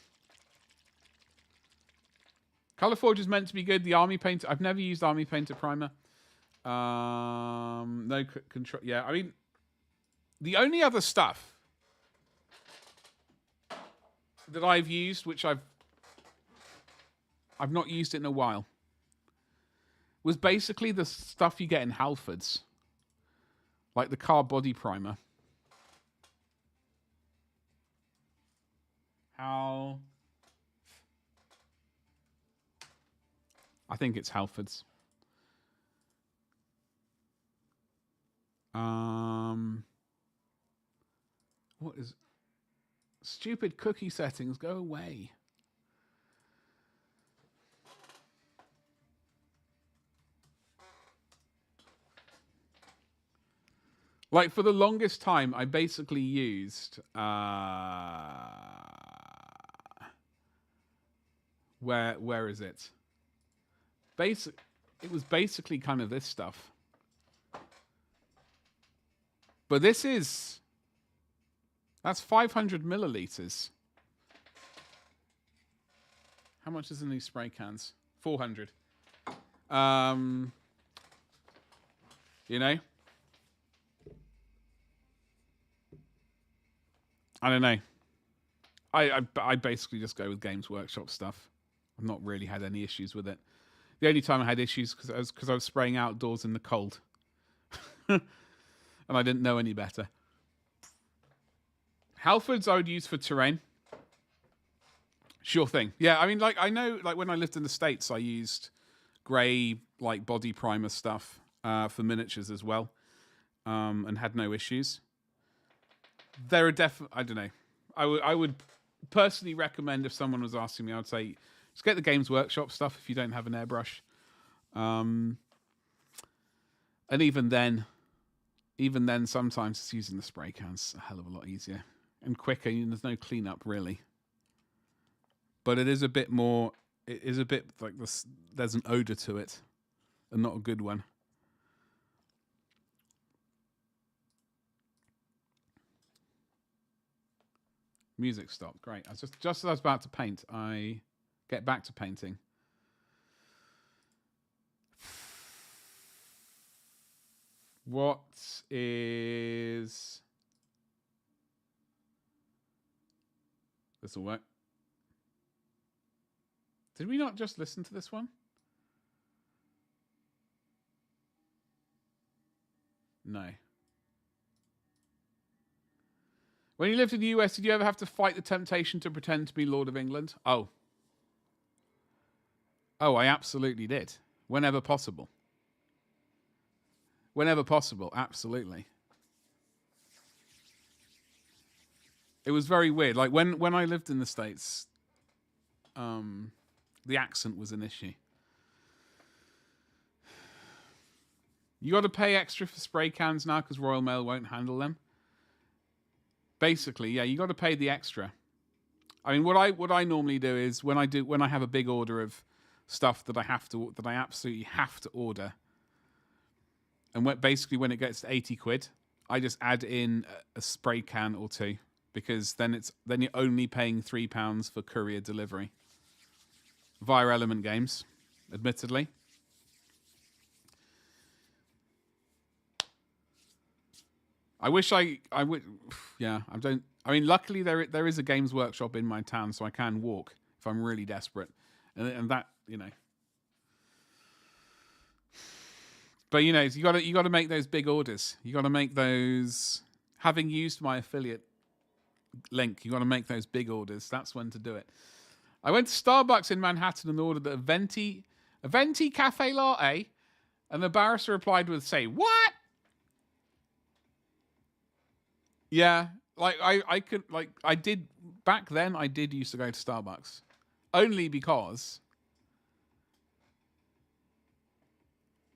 Colorforge is meant to be good. The Army Painter... I've never used Army Painter Primer. No control... Yeah, I mean... The only other stuff that I've used, which I've not used it in a while, was basically the stuff you get in Halfords. Like the car body primer. How... I think it's Halfords. What is... Stupid cookie settings, go away. Like, for the longest time, I basically used... Where is it? It was basically kind of this stuff. But this is... That's 500 milliliters. How much is in these spray cans? 400. You know? I don't know. I basically just go with Games Workshop stuff. I've not really had any issues with it. The only time I had issues because I was spraying outdoors in the cold, and I didn't know any better. Halfords I would use for terrain. Sure thing. Yeah, I mean, like I know, like when I lived in the States, I used grey like body primer stuff for miniatures as well, and had no issues. There are definitely, I don't know. I would personally recommend if someone was asking me, I would say just get the Games Workshop stuff if you don't have an airbrush. And even then, sometimes it's using the spray cans a hell of a lot easier and quicker. There's no cleanup really, but it is a bit more. It is a bit like this. There's an odor to it, and not a good one. Music stopped. Great. I was just as I was about to paint, I get back to painting. What is... This will work. Did we not just listen to this one? No. When you lived in the US, did you ever have to fight the temptation to pretend to be Lord of England? Oh. Oh, I absolutely did. Whenever possible. Whenever possible, absolutely. It was very weird. Like when I lived in the States, the accent was an issue. You got to pay extra for spray cans now because Royal Mail won't handle them. Basically, yeah, you got to pay the extra. I mean, what I normally do is when I have a big order of stuff that I absolutely have to order, and basically when it gets to 80 quid, I just add in a spray can or two because then you're only paying £3 for courier delivery via Element Games, admittedly. I wish I would. Yeah, I don't. I mean, luckily there is a Games Workshop in my town, so I can walk if I'm really desperate, and that But you got to make those big orders. You got to make those. Having used my affiliate link, you got to make those big orders. That's when to do it. I went to Starbucks in Manhattan and ordered a venti cafe latte, and the barrister replied with, "Say what?" Yeah, like I did back then. I did used to go to Starbucks, only because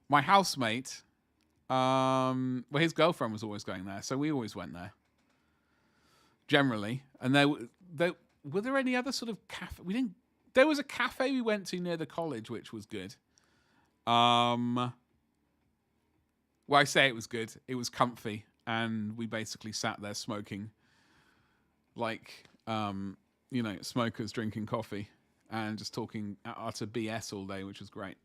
my housemate, his girlfriend was always going there, so we always went there. Generally, and were there any other sort of cafe? We didn't. There was a cafe we went to near the college, which was good. Well, I say it was good. It was comfy. And we basically sat there smoking, like, smokers drinking coffee and just talking utter BS all day, which was great.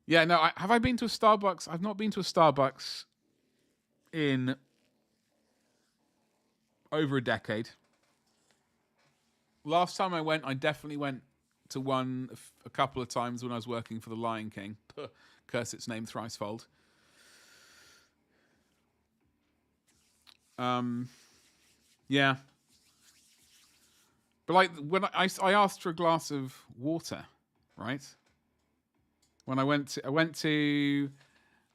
Yeah, no, have I been to a Starbucks? I've not been to a Starbucks in over a decade. Last time I went, I definitely went to one a couple of times when I was working for the Lion King. Curse its name thricefold. Yeah. But like when I asked for a glass of water, right? When I went to,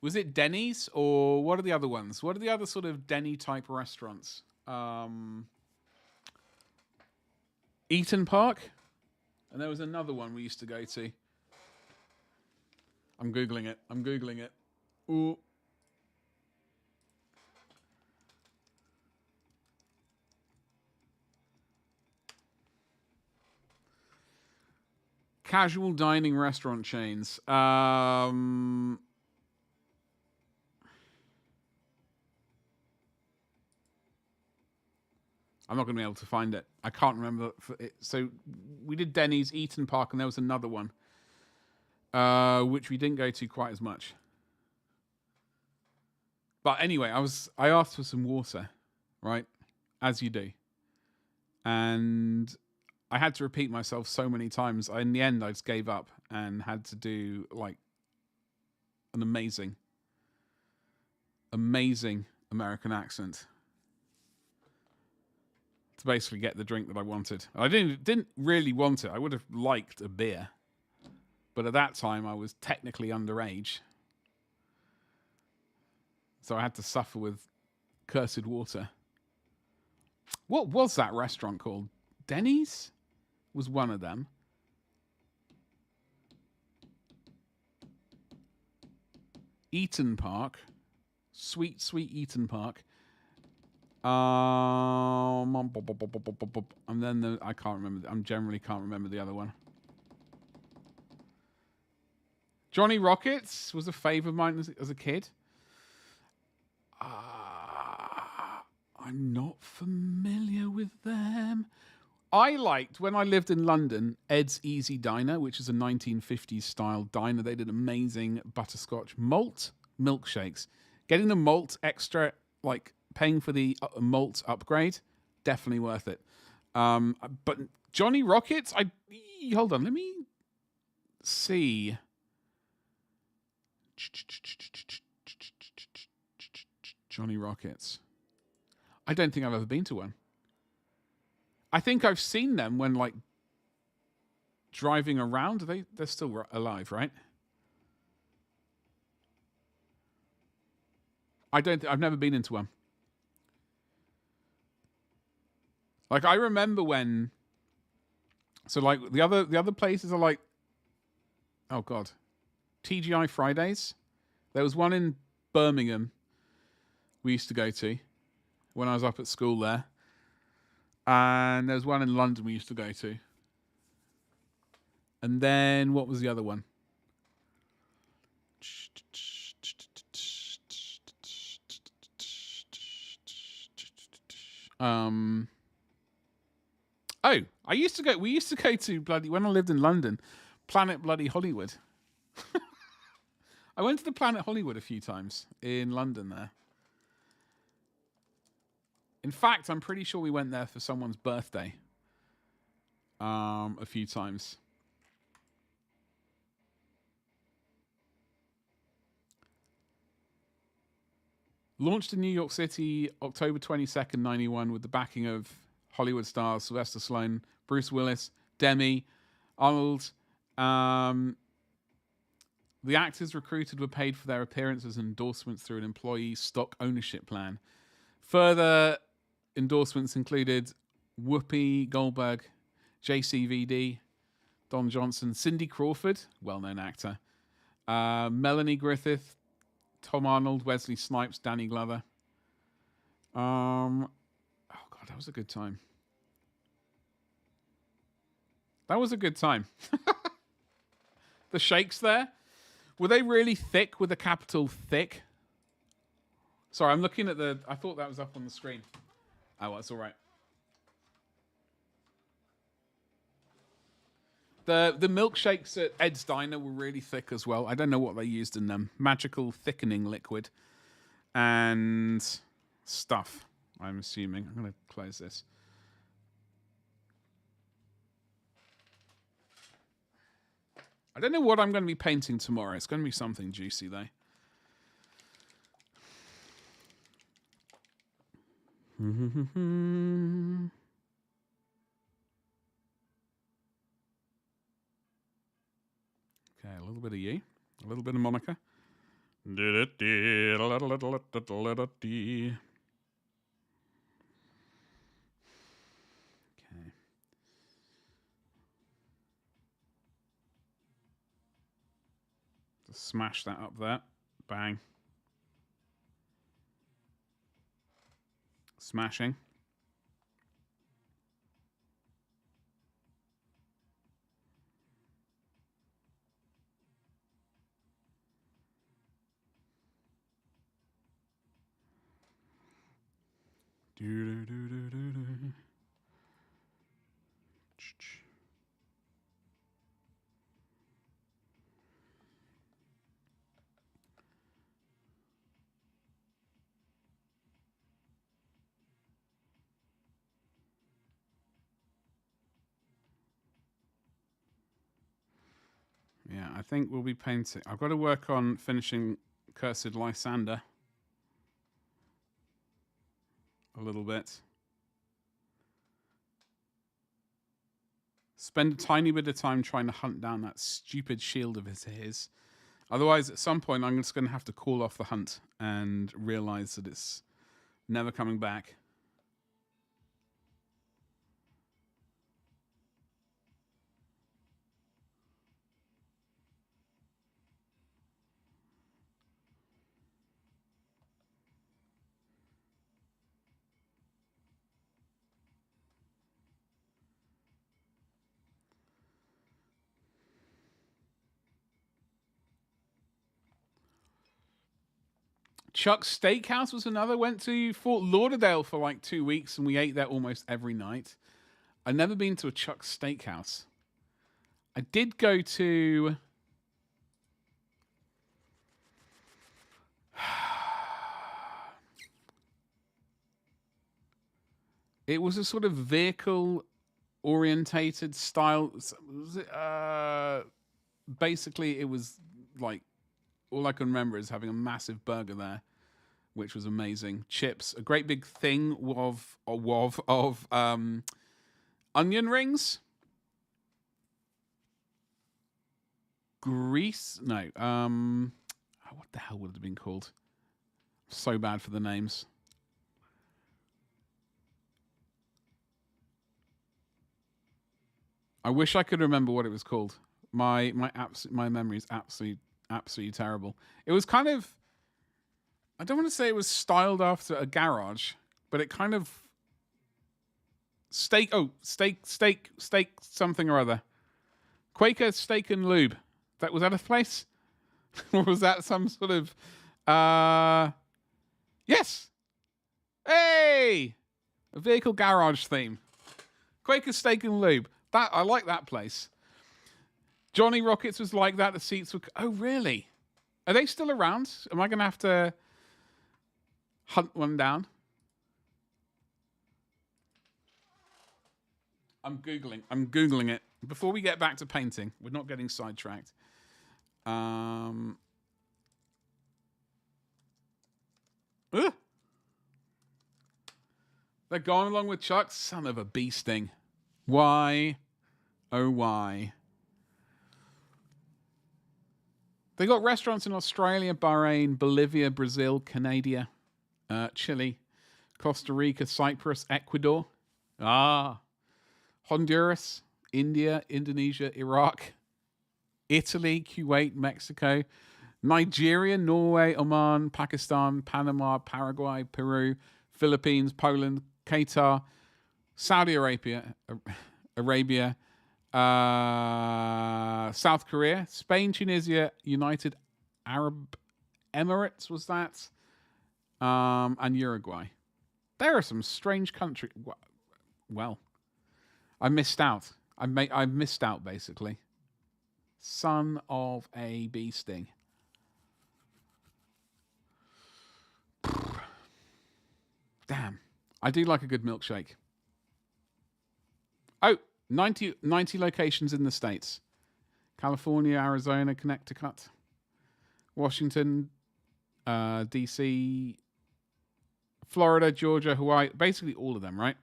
was it Denny's or what are the other ones? What are the other sort of Denny type restaurants? Eaton Park, and there was another one we used to go to. I'm googling it. Ooh. Casual dining restaurant chains. I'm not going to be able to find it. I can't remember. So we did Denny's, Eaton Park, and there was another one, which we didn't go to quite as much. But anyway, I asked for some water, right? As you do. And I had to repeat myself so many times. In the end, I just gave up and had to do like an amazing American accent to basically get the drink that I wanted. I didn't really want it. I would have liked a beer, but at that time I was technically underage, so I had to suffer with cursed water. What was that restaurant called? Denny's was one of them. Eaton Park. Sweet Eaton Park. And then I can't remember. I generally can't remember the other one. Johnny Rockets was a favourite of mine as a kid. I'm not familiar with them. I liked, when I lived in London, Ed's Easy Diner, which is a 1950s style diner. They did amazing butterscotch malt milkshakes. Getting the malt extra, like paying for the malt upgrade, definitely worth it. But Johnny Rockets, hold on, let me see. Johnny Rockets. I don't think I've ever been to one. I think I've seen them when, like, driving around. They're still alive, right? I've never been into one. Like, I remember when. So, like, the other places are like. Oh God, TGI Fridays. There was one in Birmingham. We used to go to when I was up at school there. And there's one in London we used to go to. And then what was the other one? We used to go to bloody, when I lived in London, Planet Bloody Hollywood. I went to the Planet Hollywood a few times in London there. In fact, I'm pretty sure we went there for someone's birthday. A few times. Launched in New York City, October 22nd, 91, with the backing of Hollywood stars Sylvester Stallone, Bruce Willis, Demi, Arnold. The actors recruited were paid for their appearances and endorsements through an employee stock ownership plan. Further endorsements included Whoopi Goldberg, JCVD, Don Johnson, Cindy Crawford, well-known actor, Melanie Griffith, Tom Arnold, Wesley Snipes, Danny Glover. Oh God, that was a good time. That was a good time. The shakes there, were they really thick with a capital thick? Sorry, I'm looking at I thought that was up on the screen. Oh, well, it's all right. The milkshakes at Ed's Diner were really thick as well. I don't know what they used in them. Magical thickening liquid and stuff, I'm assuming. I'm going to close this. I don't know what I'm going to be painting tomorrow. It's going to be something juicy, though. Okay, a little bit of you. A little bit of Monica. Okay. Just smash that up there. Bang. Smashing. I think we'll be painting. I've got to work on finishing Cursed Lysander a little bit. Spend a tiny bit of time trying to hunt down that stupid shield of his. Otherwise, at some point, I'm just going to have to call off the hunt and realize that it's never coming back. Chuck's Steakhouse was another. Went to Fort Lauderdale for like 2 weeks, and we ate there almost every night. I've never been to a Chuck's Steakhouse. I did go to... It was a sort of vehicle-orientated style. Basically, it was like... All I can remember is having a massive burger there, which was amazing. Chips, a great big thing of onion rings. Grease? No. What the hell would it have been called? So bad for the names. I wish I could remember what it was called. My memory is absolutely terrible. It was kind of, I don't want to say it was styled after a garage, but it kind of steak something or other. Quaker Steak and Lube. Was that a place? Or was that some sort of yes. Hey! A vehicle garage theme. Quaker Steak and Lube. I like that place. Johnny Rockets was like that. The seats were... Oh, really? Are they still around? Am I going to have to hunt one down? I'm Googling it. Before we get back to painting, we're not getting sidetracked. They're going along with Chuck. Son of a bee sting. Why? Oh, why? They got restaurants in Australia, Bahrain, Bolivia, Brazil, Canada, Chile, Costa Rica, Cyprus, Ecuador, Honduras, India, Indonesia, Iraq, Italy, Kuwait, Mexico, Nigeria, Norway, Oman, Pakistan, Panama, Paraguay, Peru, Philippines, Poland, Qatar, Saudi Arabia, South Korea, Spain, Tunisia, United Arab Emirates, was that? And Uruguay. There are some strange countries. Well, I missed out. I missed out, basically. Son of a bee sting. Damn. I do like a good milkshake. Oh, 90 locations in the States. California, Arizona, Connecticut, Washington, DC, Florida, Georgia, Hawaii. Basically all of them, right?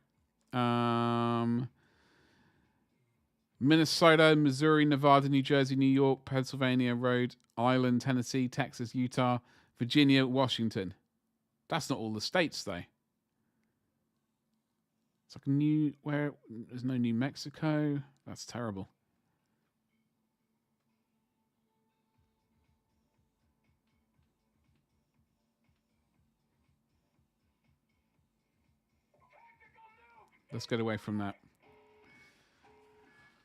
Minnesota, Missouri, Nevada, New Jersey, New York, Pennsylvania, Rhode Island, Tennessee, Texas, Utah, Virginia, Washington. That's not all the states, though. It's like there's no New Mexico. That's terrible. Let's get away from that.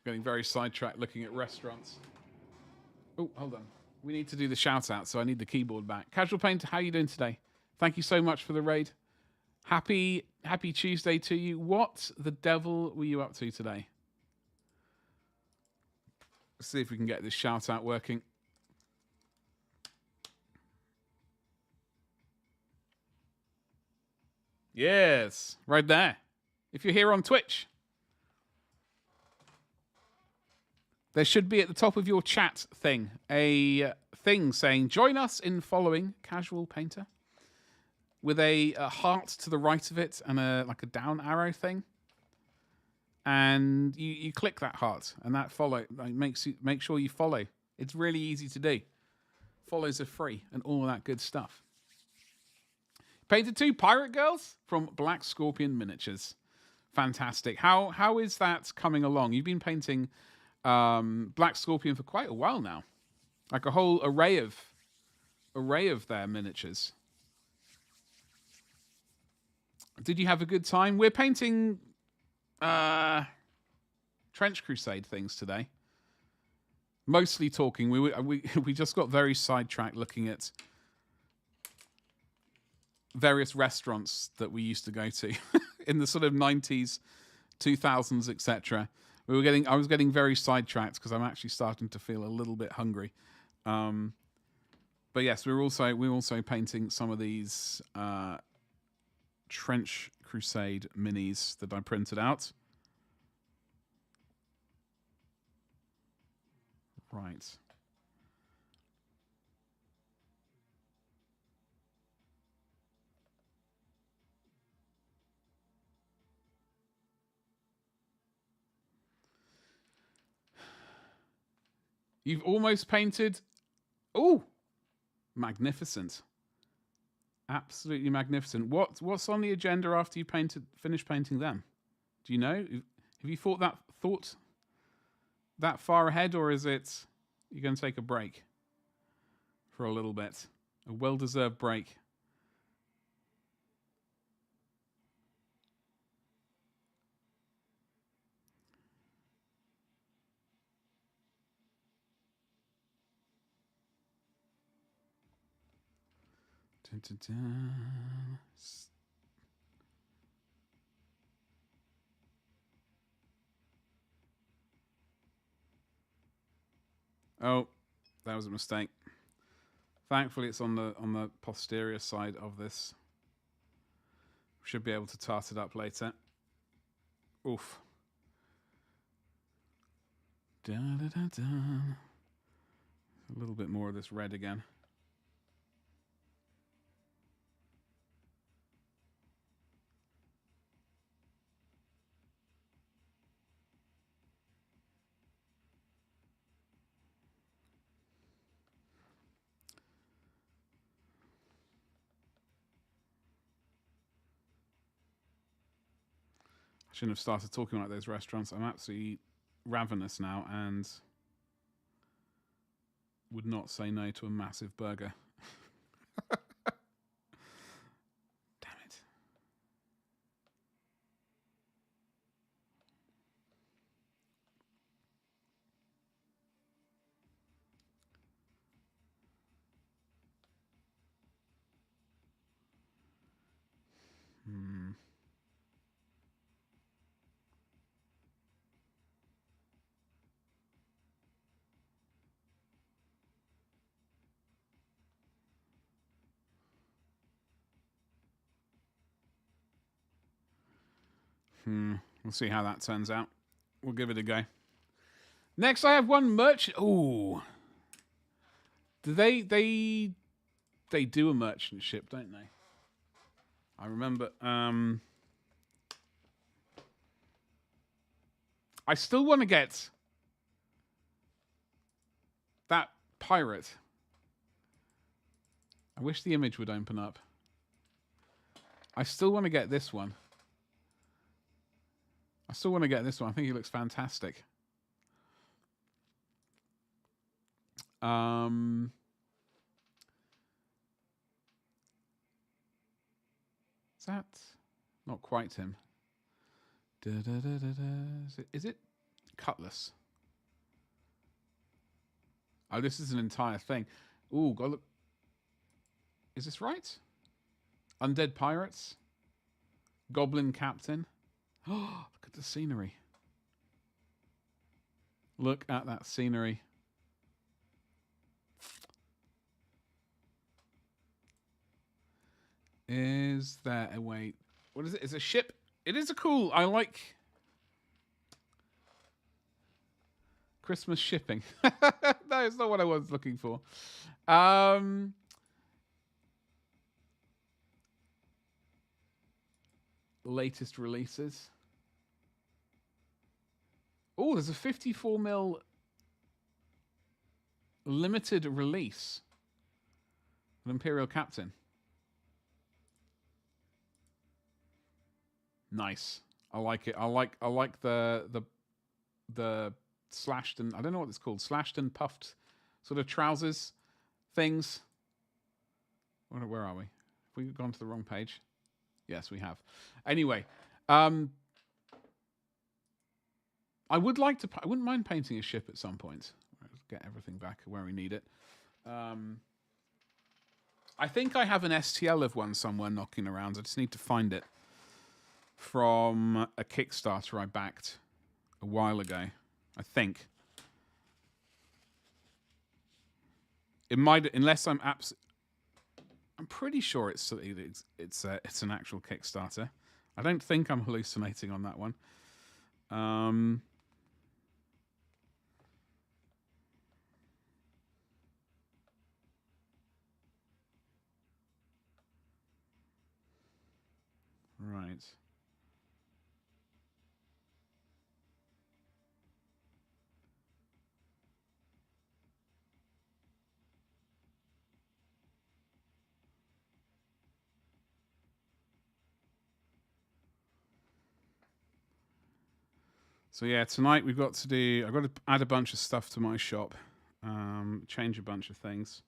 Getting very sidetracked looking at restaurants. Oh, hold on. We need to do the shout out, so I need the keyboard back. Casual Painter, how are you doing today? Thank you so much for the raid. Happy Tuesday to you. What the devil were you up to today? Let's see if we can get this shout out working. Yes, right there. If you're here on Twitch. There should be at the top of your chat thing a thing saying, join us in following Casual Painter, with a heart to the right of it and like a down arrow thing. And you click that heart and that follow, like, make sure you follow. It's really easy to do. Follows are free and all of that good stuff. Painted 2 Pirate Girls from Black Scorpion Miniatures. Fantastic. How is that coming along? You've been painting Black Scorpion for quite a while now. Like a whole array of their miniatures. Did you have a good time? We're painting Trench Crusade things today. Mostly talking. We just got very sidetracked looking at various restaurants that we used to go to in the sort of 90s, 2000s, etc. I was getting very sidetracked because I'm actually starting to feel a little bit hungry. But yes, we're also painting some of these Trench Crusade minis that I printed out. Right. You've almost painted. Oh, magnificent! Absolutely magnificent. What's on the agenda after you finish painting them? Do you know? Have you thought that far ahead, or is it you're going to take a break for a little bit, a well-deserved break? Dun, dun, dun. Oh, that was a mistake. Thankfully, it's on the posterior side of this. Should be able to tart it up later. Oof. Da, da, da, da. A little bit more of this red again. I shouldn't have started talking about those restaurants. I'm absolutely ravenous now and would not say no to a massive burger. Damn it. We'll see how that turns out. We'll give it a go. Next, I have one merchant. Ooh. Do they do a merchant ship, don't they? I remember. I still want to get that pirate. I wish the image would open up. I still want to get this one. I think he looks fantastic. Is that not quite him? Is it Cutlass? Oh, this is an entire thing. Ooh, God, look. Is this right? Undead Pirates? Goblin Captain? Oh, look at the scenery. Look at that scenery. Is there a way? What is it? It's a ship. It is a cool. I like Christmas shipping. No, it's not what I was looking for. Latest releases. Oh, there's a 54mm limited release. An Imperial Captain. Nice. I like it. I like the slashed and I don't know what it's called. Slashed and puffed sort of trousers things. Where are we? Have we gone to the wrong page? Yes, we have. Anyway, I wouldn't mind painting a ship at some point. Let's get everything back where we need it. I think I have an STL of one somewhere knocking around. I just need to find it from a Kickstarter I backed a while ago. I think it might, unless I'm pretty sure it's an actual Kickstarter. I don't think I'm hallucinating on that one. Right. So yeah, tonight I've got to add a bunch of stuff to my shop, change a bunch of things.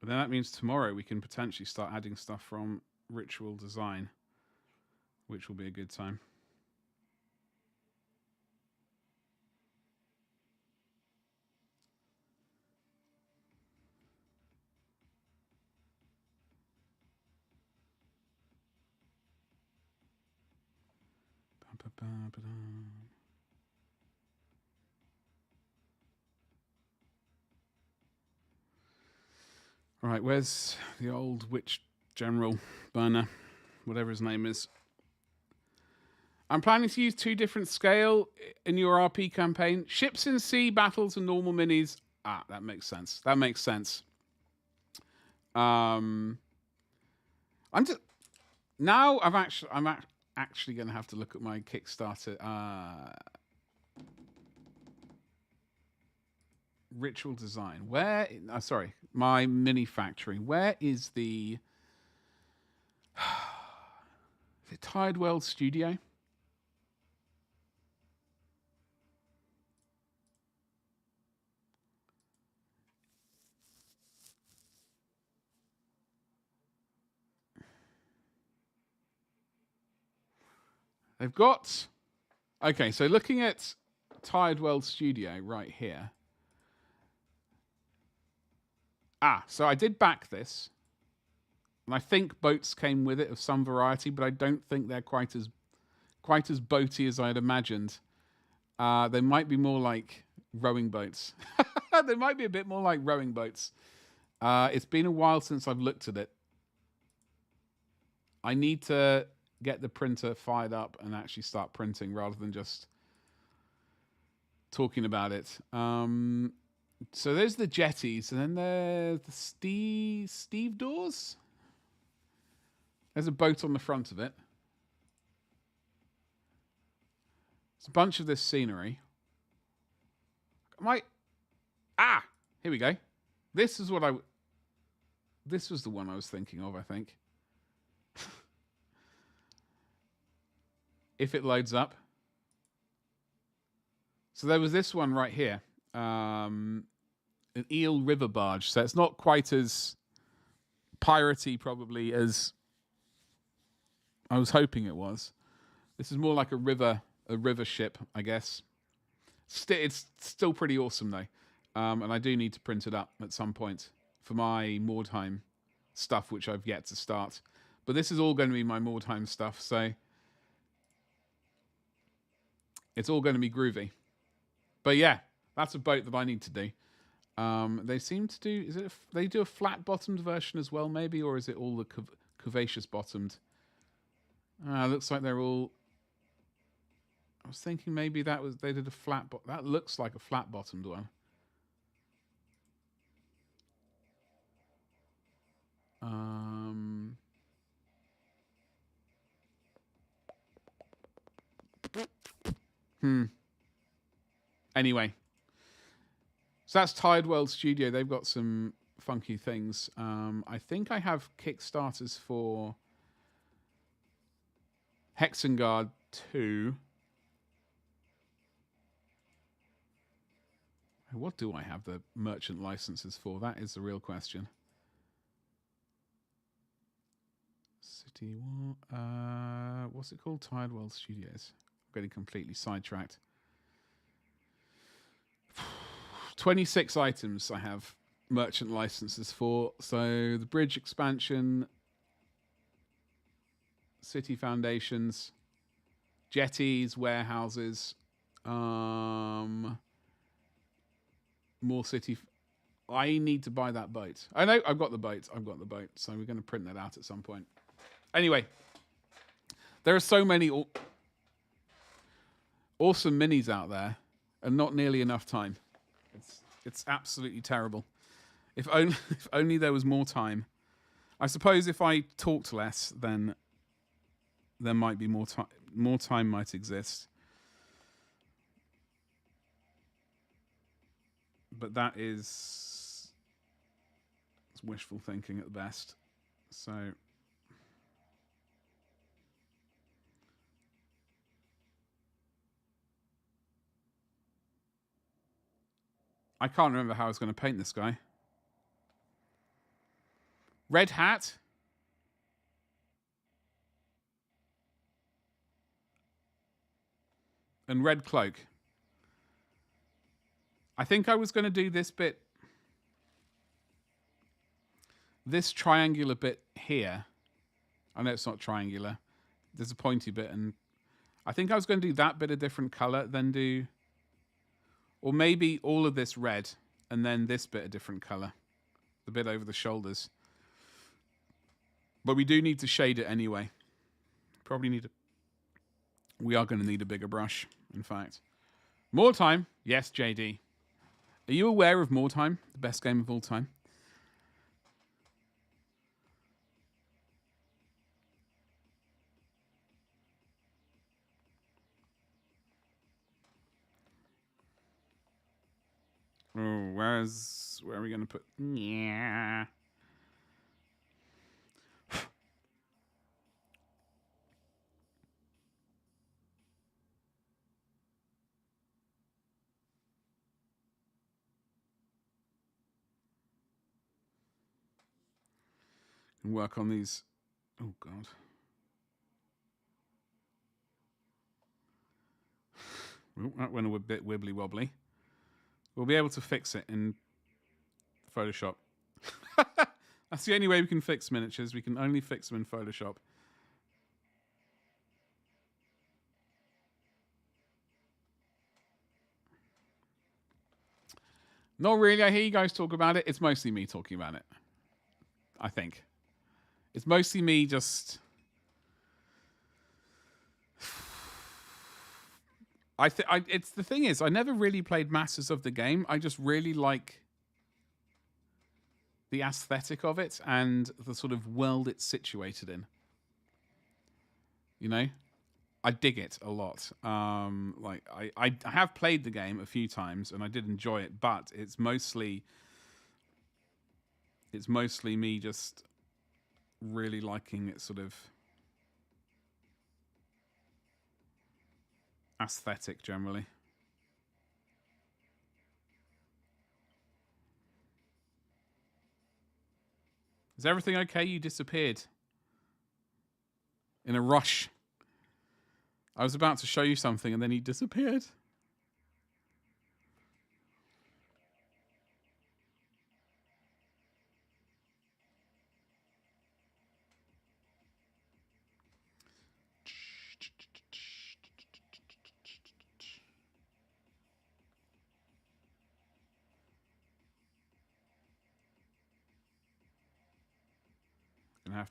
But then that means tomorrow we can potentially start adding stuff from Ritual Design, which will be a good time. All right, where's the old witch general burner, whatever his name is? I'm planning to use 2 different scale in your RP campaign. Ships in sea, battles, and normal minis. Ah, that makes sense. That makes sense. I'm actually going to have to look at my Kickstarter Ritual Design. Sorry, my mini factory. Where is the Tired World Studio? They've got... Okay, so looking at Tired World Studio right here. So I did back this. And I think boats came with it of some variety, but I don't think they're quite as boaty as I'd imagined. They might be more like rowing boats. They might be a bit more like rowing boats. It's been a while since I've looked at it. I need to get the printer fired up and actually start printing rather than just talking about it. So there's the jetties, and then there's the Steve doors. There's a boat on the front of it. It's a bunch of this scenery. Here we go. This was the one I was thinking of, I think. If it loads up. So there was this one right here. An eel river barge. So it's not quite as piratey probably as I was hoping it was. This is more like a river ship, I guess. It's still pretty awesome though. And I do need to print it up at some point for my Mordheim stuff, which I've yet to start. But this is all going to be my Mordheim stuff, so it's all going to be groovy. But yeah, that's a boat that I need to do. They seem to do... they do a flat-bottomed version as well, maybe? Or is it all the curvaceous-bottomed? Looks like they're all... I was thinking maybe that was... They did a flat... That looks like a flat-bottomed one. Anyway. So that's Tide World Studio. They've got some funky things. I think I have Kickstarters for Hexengard 2. What do I have the merchant licenses for? That is the real question. City, what's it called? Tide World Studios. I'm getting completely sidetracked. 26 items I have merchant licenses for. So the bridge expansion, city foundations, jetties, warehouses, more city. I need to buy that boat. I know I've got the boat. So we're going to print that out at some point. Anyway, there are so many awesome minis out there and not nearly enough time. It's absolutely terrible. If only there was more time. I suppose if I talked less, then there might be more time. More time might exist. But that is wishful thinking at the best. So I can't remember how I was going to paint this guy. Red hat. And red cloak. I think I was going to do this bit. This triangular bit here. I know it's not triangular. There's a pointy bit. And I think I was going to do that bit a different color. Then do... Or maybe all of this red. And then this bit a different color. The bit over the shoulders. But we do need to shade it anyway. Probably need to... We are going to need a bigger brush, in fact. More Time. Yes, JD. Are you aware of More Time? The best game of all time? Oh, where are we going to put... Yeah. And work on these. Oh, God. Oh, that went a bit wibbly wobbly. We'll be able to fix it in Photoshop. That's the only way we can fix miniatures. We can only fix them in Photoshop. Not really. I hear you guys talk about it. It's mostly me talking about it. I think. It's mostly me just... It's the thing is, I never really played Masters of the Game. I just really like the aesthetic of it and the sort of world it's situated in. You know? I dig it a lot. I have played the game a few times and I did enjoy it, but it's mostly me just really liking it sort of aesthetic generally. Is everything okay? You disappeared in a rush. I was about to show you something and then he disappeared.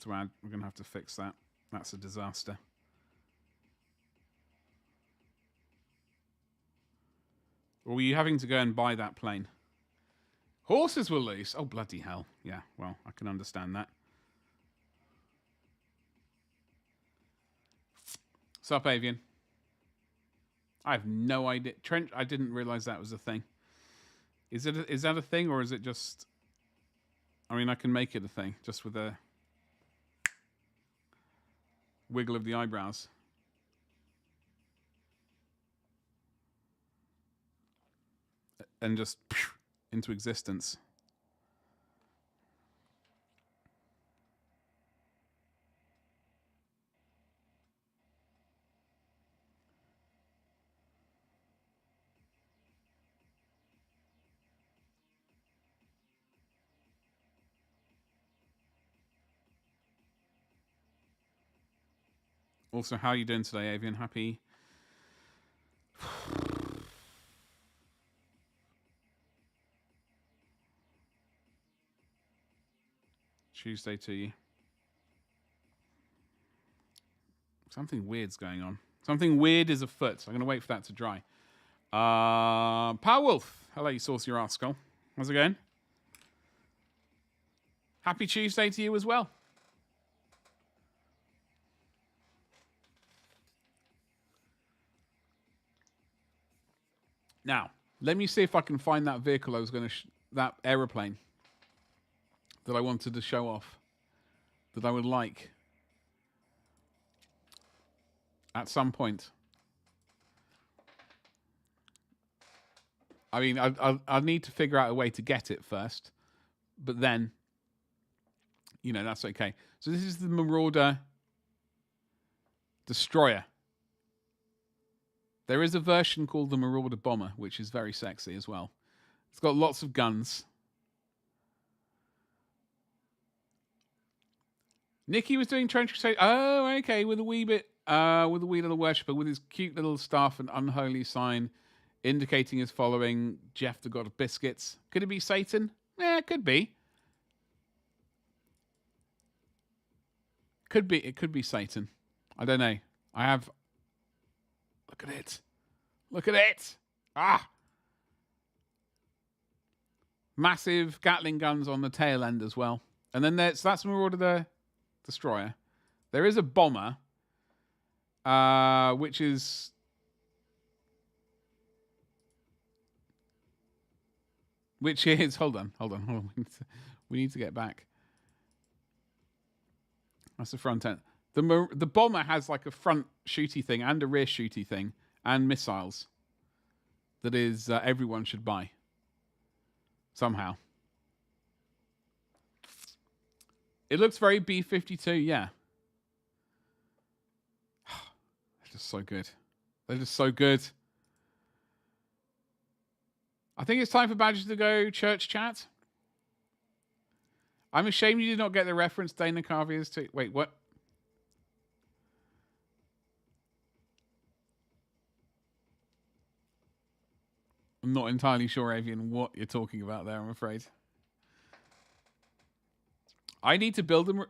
We're going to have to fix that. That's a disaster. Or were you having to go and buy that plane? Horses were loose. Oh, bloody hell. Yeah, well, I can understand that. Sup, Avian? I have no idea. Trench, I didn't realize that was a thing. Is that a thing, or is it just... I mean, I can make it a thing, just with a wiggle of the eyebrows. And just into existence. Also, how are you doing today, Avian? Happy... Tuesday to you. Something weird's going on. Something weird is afoot. I'm going to wait for that to dry. Power Wolf. Hello, you saucy rascal. How's it going? Happy Tuesday to you as well. Now, let me see if I can find that vehicle I was going to... that aeroplane that I wanted to show off. That I would like. At some point. I mean, I need to figure out a way to get it first. But then, you know, that's okay. So this is the Marauder Destroyer. There is a version called the Marauder Bomber, which is very sexy as well. It's got lots of guns. Nicky was doing Trench Crusade. Oh, okay, with a wee little worshipper, with his cute little staff and unholy sign, indicating his following Jeff the God of Biscuits. Could it be Satan? Yeah, it could be. Could be. It could be Satan. I don't know. I have... Look at it. Look at it. Ah! Massive Gatling guns on the tail end as well. And then that's Marauder the Destroyer. There is a bomber, which is... Which is... Hold on. We need to get back. That's the front end. The bomber has like a front shooty thing and a rear shooty thing and missiles that is everyone should buy somehow. It looks very B-52, yeah. They're just so good. They're just so good. I think it's time for Badger to go church chat. I'm ashamed you did not get the reference Dana Carvier's to... Wait, what? I'm not entirely sure, Avian, what you're talking about there, I'm afraid. I need to build them.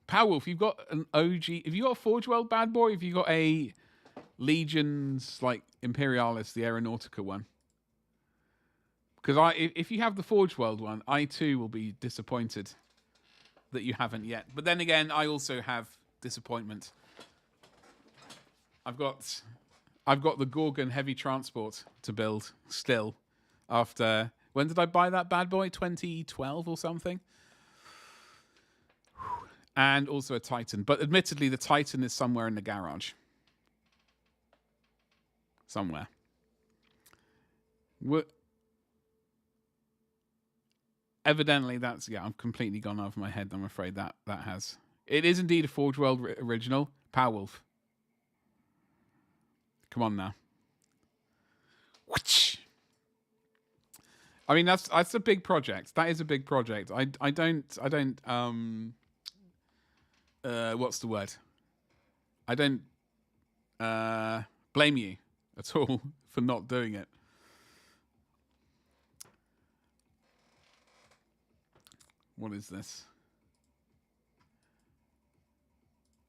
Powerwolf, you've got an OG... Have you got a Forge World bad boy? Have you got a Legions, like, Imperialis, the Aeronautica one? Because if you have the Forge World one, I too will be disappointed that you haven't yet. But then again, I also have disappointment. I've got the Gorgon Heavy Transport to build still. After... When did I buy that bad boy? 2012 or something? And also a Titan. But admittedly, the Titan is somewhere in the garage. Somewhere. Evidently, that's... Yeah, I've completely gone over my head. I'm afraid that has... It is indeed a Forge World original. Powerwolf. Come on now. I mean, that's a big project. That is a big project. I don't what's the word? I don't blame you at all for not doing it. What is this?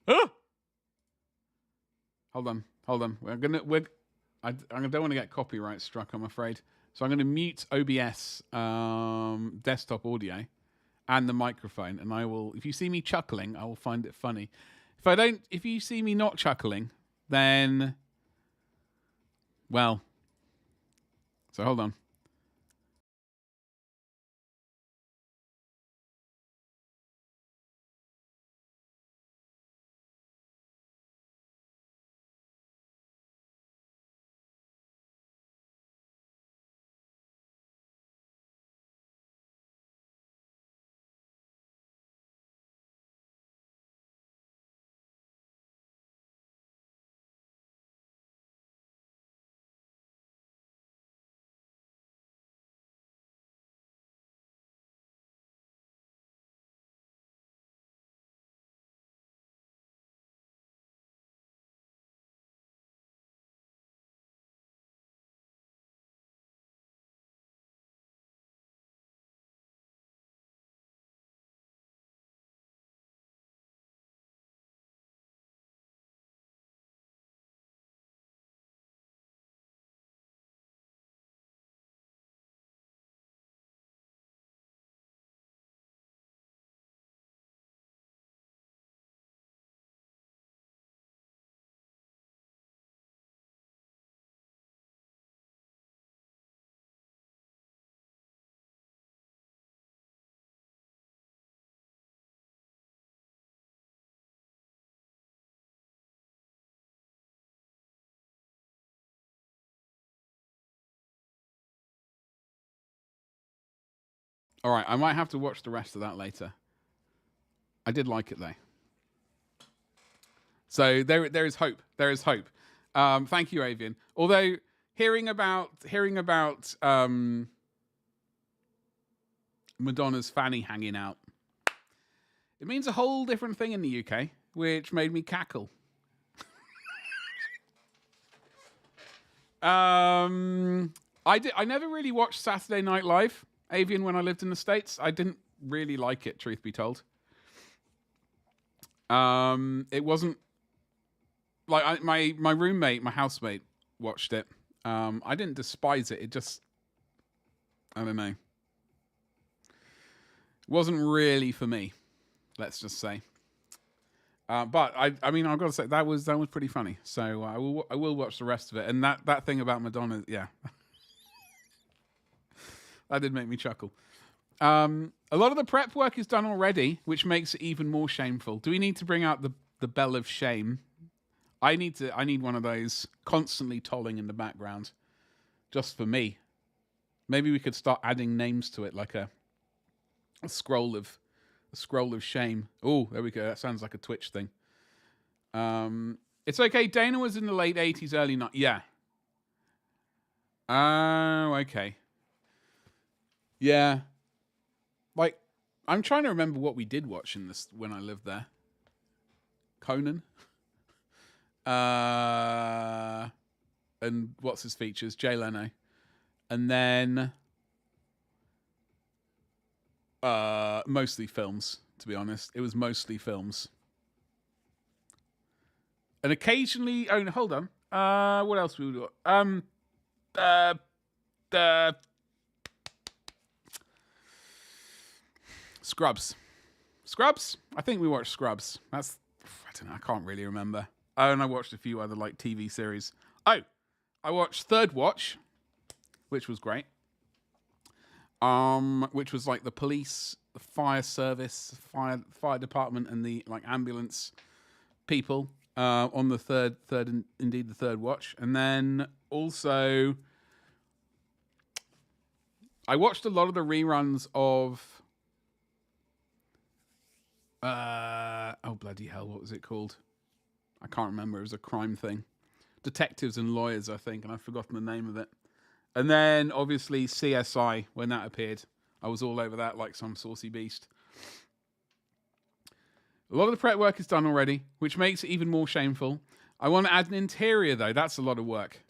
Ah! Hold on. We're I don't want to get copyright struck, I'm afraid. So I'm going to mute OBS desktop audio and the microphone, and I will. If you see me chuckling, I will find it funny. If you see me not chuckling, then, well. So hold on. All right, I might have to watch the rest of that later. I did like it though. So there is hope. There is hope. Thank you, Avian. Although hearing about Madonna's fanny hanging out, it means a whole different thing in the UK, which made me cackle. I never really watched Saturday Night Live, Avian, when I lived in the States. I didn't really like it, truth be told. It wasn't like my roommate, my housemate, watched it. I didn't despise it. It just, I don't know, it wasn't really for me. Let's just say. But I mean, I've got to say that was pretty funny. So I will watch the rest of it. And that thing about Madonna, yeah, that did make me chuckle. A lot of the prep work is done already, which makes it even more shameful. Do we need to bring out the bell of shame? I need one of those constantly tolling in the background, just for me. Maybe we could start adding names to it, like a scroll of shame. Oh, there we go. That sounds like a Twitch thing. It's okay. Dana was in the late 80s, early 90s. Yeah. Oh, okay. Yeah. Like, I'm trying to remember what we did watch in this when I lived there. Conan. And what's his features? Jay Leno. And then mostly films, to be honest. It was mostly films. And occasionally, oh, no, hold on. What else we got? Scrubs. Scrubs? I think we watched Scrubs. I don't know, I can't really remember. Oh, and I watched a few other like TV series. Oh, I watched Third Watch, which was great. Which was like the police, the fire service, fire department, and the like ambulance people on the third watch. And then also I watched a lot of the reruns of oh bloody hell, what was it called? I can't remember. It was a crime thing. Detectives and Lawyers, I think, and I've forgotten the name of it. And then, obviously, CSI, when that appeared. I was all over that like some saucy beast. A lot of the prep work is done already, which makes it even more shameful. I want to add an interior, though. That's a lot of work.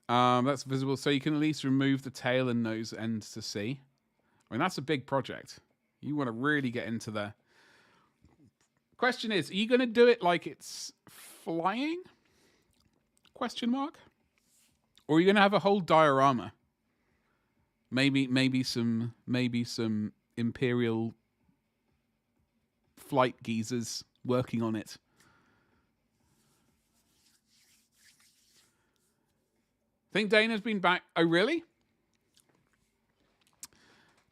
That's visible, so you can at least remove the tail and nose ends to see. I mean, that's a big project. You want to really get into there. Question is, are you going to do it like it's flying? Question mark. Or are you going to have a whole diorama? Maybe some Imperial flight geezers working on it. Think Dana's been back. Oh, really?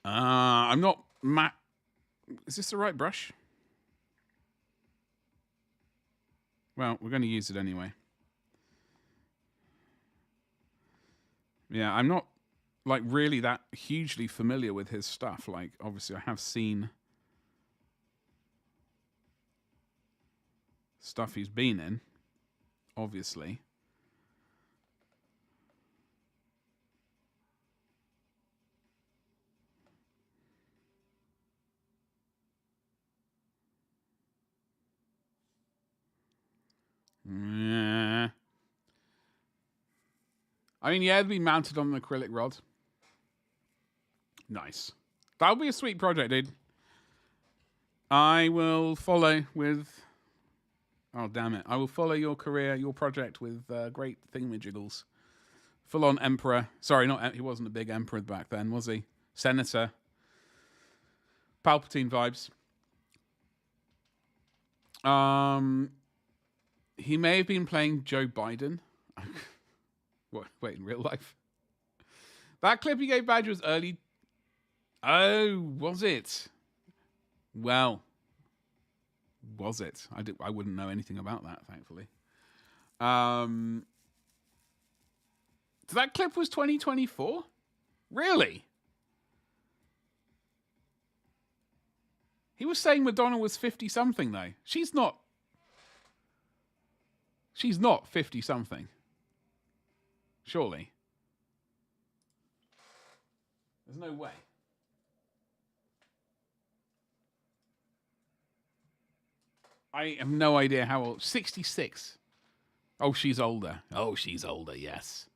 I'm not Is this the right brush? Well, we're going to use it anyway. Yeah, I'm not like really that hugely familiar with his stuff. Like, obviously, I have seen stuff he's been in, obviously. Yeah. I mean, yeah, it'd be mounted on an acrylic rod. Nice. That'll be a sweet project, dude. I will follow with... Oh, damn it. I will follow your career, your project with great thingamajiggles. Full-on emperor. Sorry, he wasn't a big emperor back then, was he? Senator. Palpatine vibes. He may have been playing Joe Biden. What? Wait, in real life? That clip he gave Badger was early. Oh, was it? Well, was it? I wouldn't know anything about that, thankfully. So that clip was 2024? Really? He was saying Madonna was 50-something, though. She's not 50-something. Surely. There's no way. I have no idea how old. 66. Oh, she's older. Oh, she's older, yes.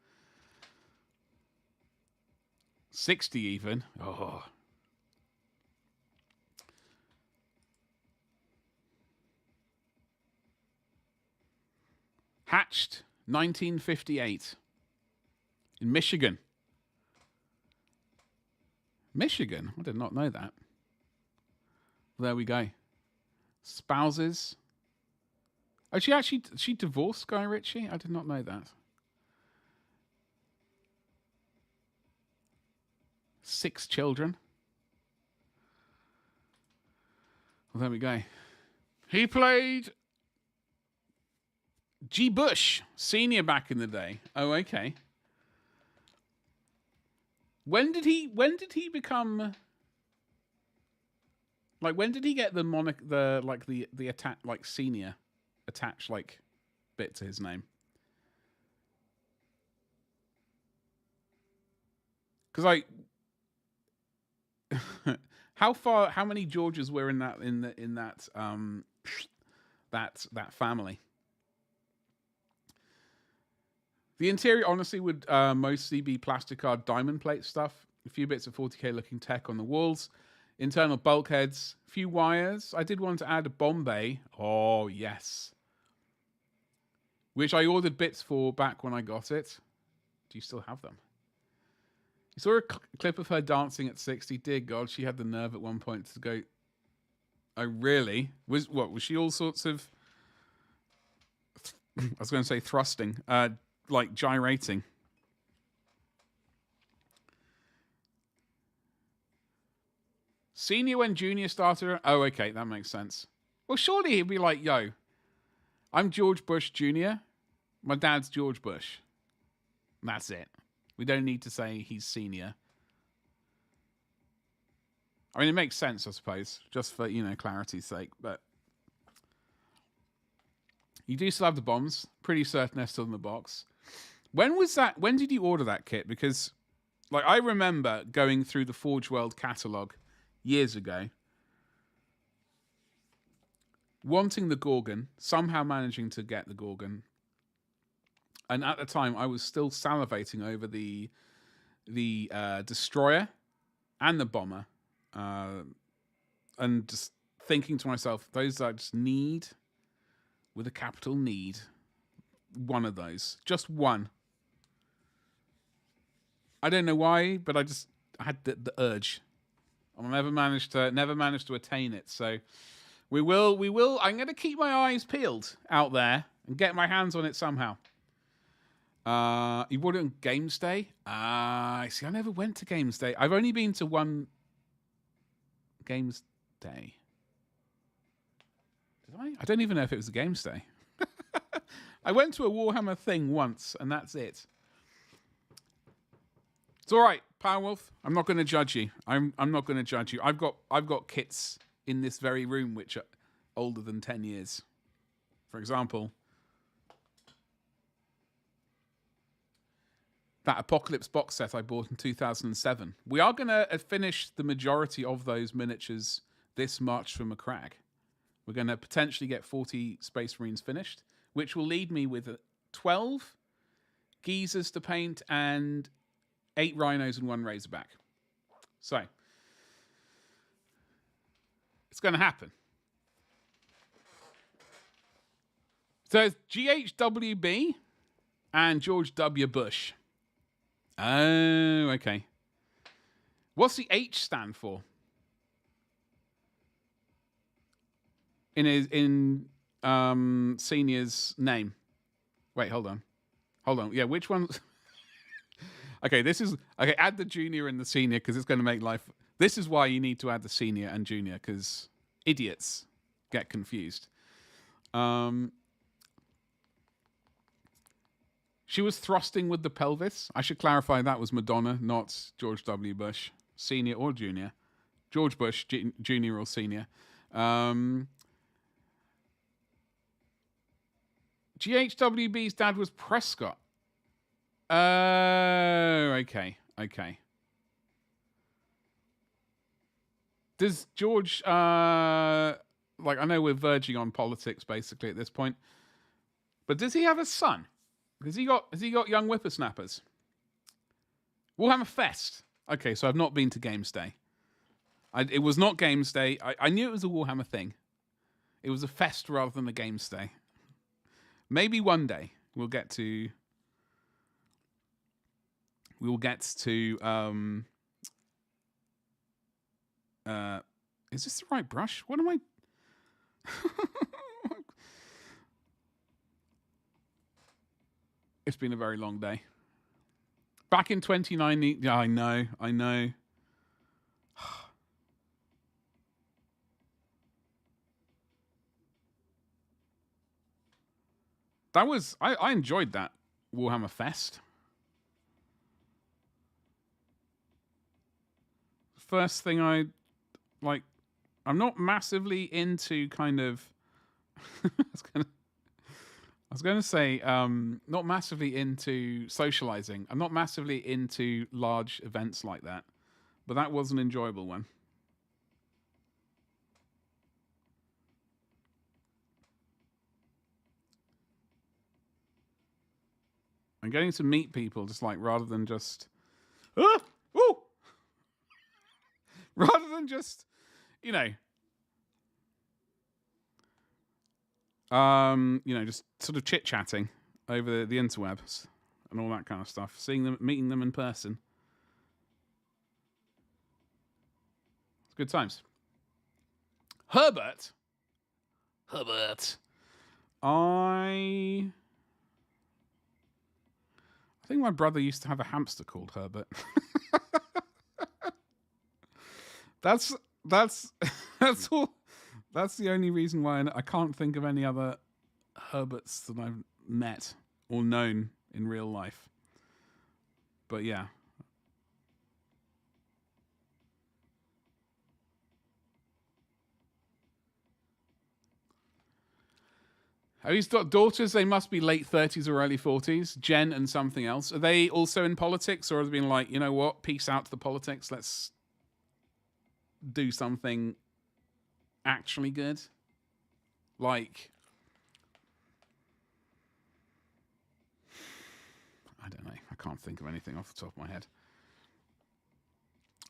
60 even. Oh. Hatched 1958 in Michigan. Michigan? I did not know that. There we go. Spouses. Oh, she divorced Guy Ritchie? I did not know that. 6 children. Well, there we go. He played G. Bush Senior back in the day. Oh, okay. When did he become like? When did he get the the attack like senior attached like bit to his name? Because like, how many Georges were in that that family? The interior, honestly, would mostly be plasticard diamond plate stuff. A few bits of 40k looking tech on the walls. Internal bulkheads. A few wires. I did want to add a bomb bay. Oh, yes. Which I ordered bits for back when I got it. Do you still have them? You saw a clip of her dancing at 60. Dear God, she had the nerve at one point to go... Oh, really? Was she all sorts of... I was going to say thrusting. Like gyrating. Senior when Junior started. Oh, okay, that makes sense. Well, surely he'd be like, yo, I'm George Bush Jr. My dad's George Bush. That's it. We don't need to say he's senior. I mean, it makes sense, I suppose, just for, clarity's sake, but you do still have the bombs. Pretty certain they're still in the box. When was that? When did you order that kit? Because, like, I remember going through the Forge World catalog years ago, wanting the Gorgon, somehow managing to get the Gorgon, and at the time I was still salivating over the destroyer and the bomber, and just thinking to myself, those I just need, with a capital need. one of those. Just one. I don't know why, but I had the urge. I never managed to attain it. So we will. I'm going to keep my eyes peeled out there and get my hands on it somehow. You bought it on Games Day? See, I never went to Games Day. I've only been to one Games Day. Did I? I don't even know if it was a Games Day. I went to a Warhammer thing once, and that's it. It's all right, Powerwolf. I'm not going to judge you. I'm not going to judge you. I've got kits in this very room which are older than 10 years. For example, that Apocalypse box set I bought in 2007. We are going to finish the majority of those miniatures this March from Macragge. We're going to potentially get 40 Space Marines finished, which will lead me with 12 geezers to paint and 8 rhinos and 1 razorback. So, it's going to happen. So it's GHWB and George W. Bush. Oh, okay. What's the H stand for? In Senior's name. Wait, hold on. Yeah, which one? Okay, add the junior and the senior because it's going to make life. This is why you need to add the senior and junior because idiots get confused. She was thrusting with the pelvis. I should clarify that was Madonna, not George W. Bush, senior or junior. George Bush, junior or senior. GHWB's dad was Prescott. Oh, okay. Does George, I know we're verging on politics basically at this point, but does he have a son? Has he got young whippersnappers? Warhammer Fest. Okay, so I've not been to Games Day. It was not Games Day. I knew it was a Warhammer thing. It was a fest rather than a Games Day. Maybe one day we'll get to. Is this the right brush? What am I? It's been a very long day. Back in 2019, yeah, I know. That was I enjoyed that Warhammer Fest. First thing I like, I'm not massively into kind of. I was going to say, not massively into socializing. I'm not massively into large events like that, but that was an enjoyable one. I'm getting to meet people just like rather than just, rather than just, just sort of chit-chatting over the interwebs and all that kind of stuff. Seeing them, meeting them in person. It's good times. Herbert. I think my brother used to have a hamster called Herbert. That's all. That's the only reason why I can't think of any other Herberts that I've met or known in real life. But yeah. Oh, he's got daughters. They must be late 30s or early 40s. Jen and something else. Are they also in politics, or have they been like, you know what? Peace out to the politics. Let's do something actually good. Like, I don't know. I can't think of anything off the top of my head.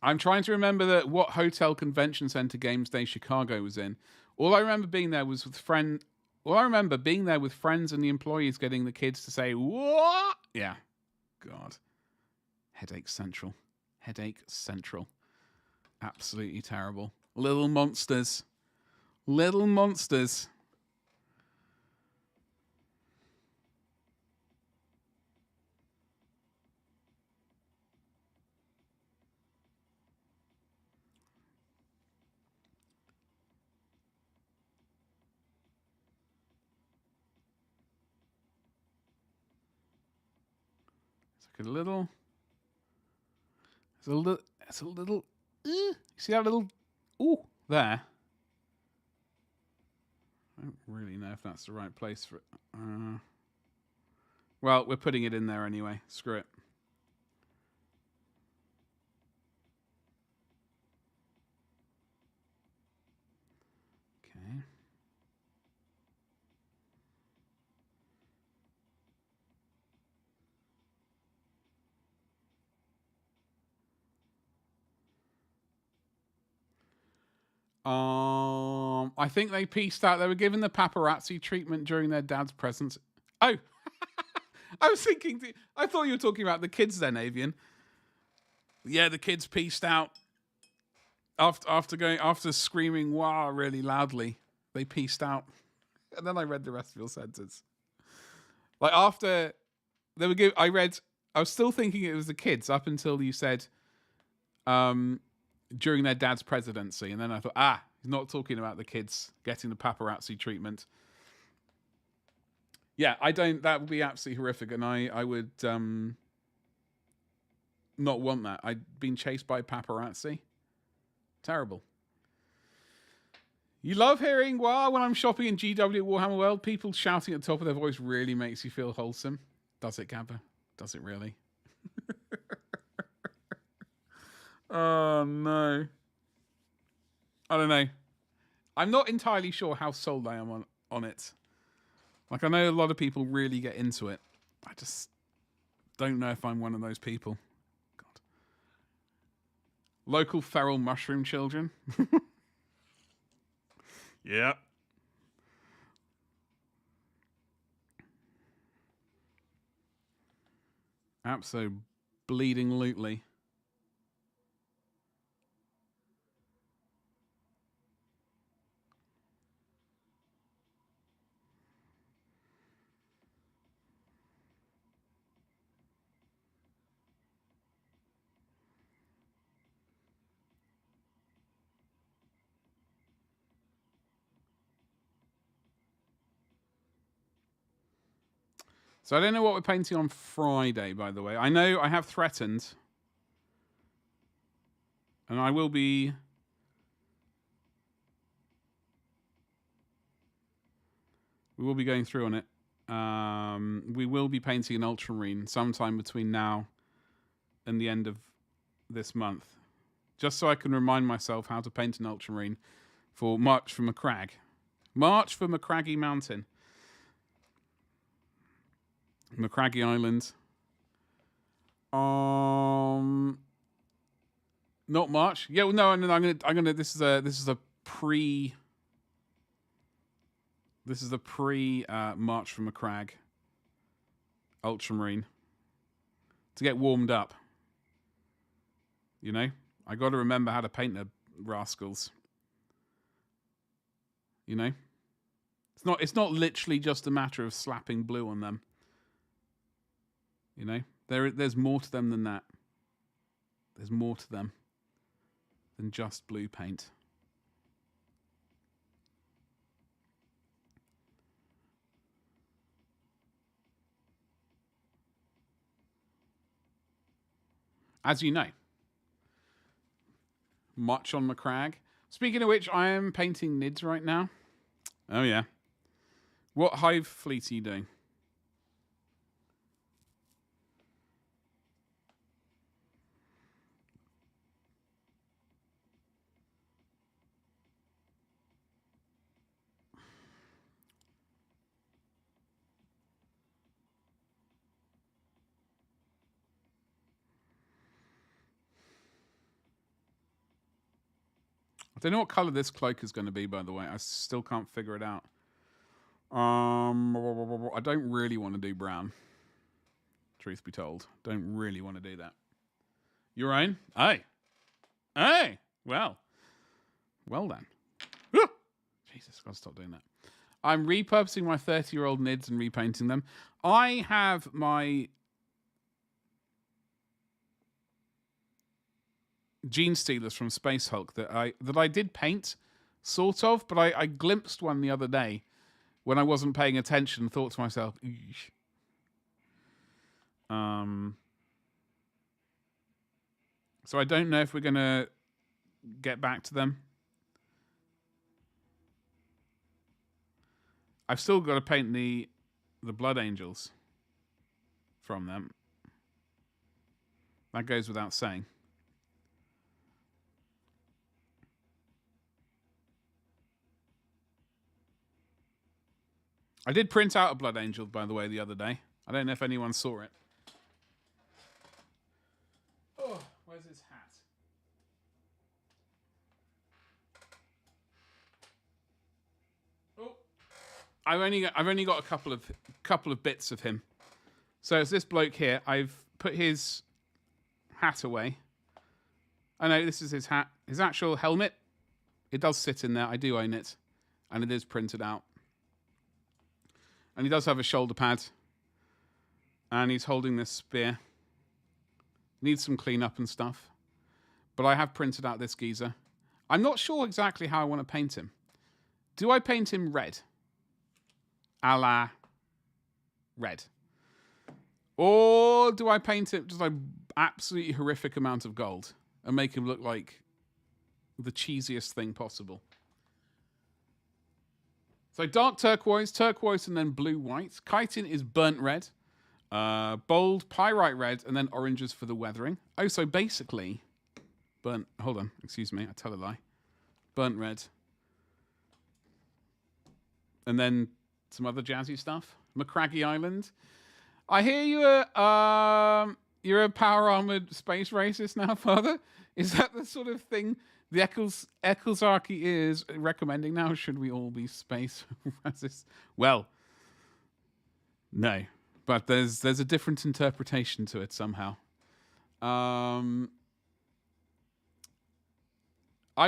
I'm trying to remember what hotel convention center Games Day Chicago was in. All I remember being there was with a friend Well, I remember being there with friends and the employees getting the kids to say, what? Yeah. God. Headache Central. Headache Central. Absolutely terrible. Little monsters. Little monsters. It's like a little... It's a little... You see that little... Ooh, there. I don't really know if that's the right place for it. Well, we're putting it in there anyway. Screw it. Okay. I think they pieced out. They were given the paparazzi treatment during their dad's presence. Oh, I was thinking. I thought you were talking about the kids then, Avian. Yeah, the kids pieced out after screaming "wow" really loudly. They pieced out, and then I read the rest of your sentence. Like after they were I was still thinking it was the kids up until you said, during their dad's presidency, and then I thought, he's not talking about the kids getting the paparazzi treatment. Yeah, I don't. That would be absolutely horrific, and I would not want that. I'd been chased by paparazzi. Terrible. You love hearing, well, when I'm shopping in GW Warhammer World, people shouting at the top of their voice really makes you feel wholesome. Does it, Gabba? Does it really? Oh, no. I don't know. I'm not entirely sure how sold I am on it. Like, I know a lot of people really get into it. I just don't know if I'm one of those people. God. Local feral mushroom children. Yeah. Absolutely bleeding lootly. So I don't know what we're painting on Friday, by the way. I know I have threatened, and I will be... We will be going through on it. We will be painting an Ultramarine sometime between now and the end of this month. Just so I can remind myself how to paint an Ultramarine for March for Macragge. March for Macragge Mountain. Macragge Island. Not March. Yeah, well, no, I'm gonna. This is a pre March for Macragge Ultramarine to get warmed up. You know, I got to remember how to paint the rascals. You know, it's not literally just a matter of slapping blue on them. You know, there's more to them than that. There's more to them than just blue paint. As you know, much on Macragge. Speaking of which, I am painting Nids right now. Oh yeah. What hive fleet are you doing? I don't know what colour this cloak is going to be, by the way. I still can't figure it out. I don't really want to do brown. Truth be told, don't really want to do that. Your own? Aye. Hey. Well then. Woo! Jesus, I've got to stop doing that. I'm repurposing my 30-year-old NIDs and repainting them. I have my Gene Stealers from Space Hulk that I did paint, sort of, but I glimpsed one the other day when I wasn't paying attention and thought to myself, eesh. So I don't know if we're going to get back to them. I've still got to paint the Blood Angels from them. That goes without saying. I did print out a Blood Angel, by the way, the other day. I don't know if anyone saw it. Oh, where's his hat? Oh, I've only got a couple of bits of him. So it's this bloke here. I've put his hat away. I know this is his hat. His actual helmet. It does sit in there. I do own it, and it is printed out. And he does have a shoulder pad. And he's holding this spear. Needs some cleanup and stuff. But I have printed out this geezer. I'm not sure exactly how I want to paint him. Do I paint him red? A la red. Or do I paint it just an absolutely horrific amount of gold and make him look like the cheesiest thing possible? So dark turquoise, and then blue-white. Chitin is burnt red. Bold pyrite red, and then oranges for the weathering. Oh, so basically, hold on, excuse me, I tell a lie. Burnt red. And then some other jazzy stuff. Macragge Island. I hear you're a power-armored space racist now, Father? Is that the sort of thing the Ecclesarchy is recommending now? Should we all be space racists? Well, no. But there's a different interpretation to it somehow. I've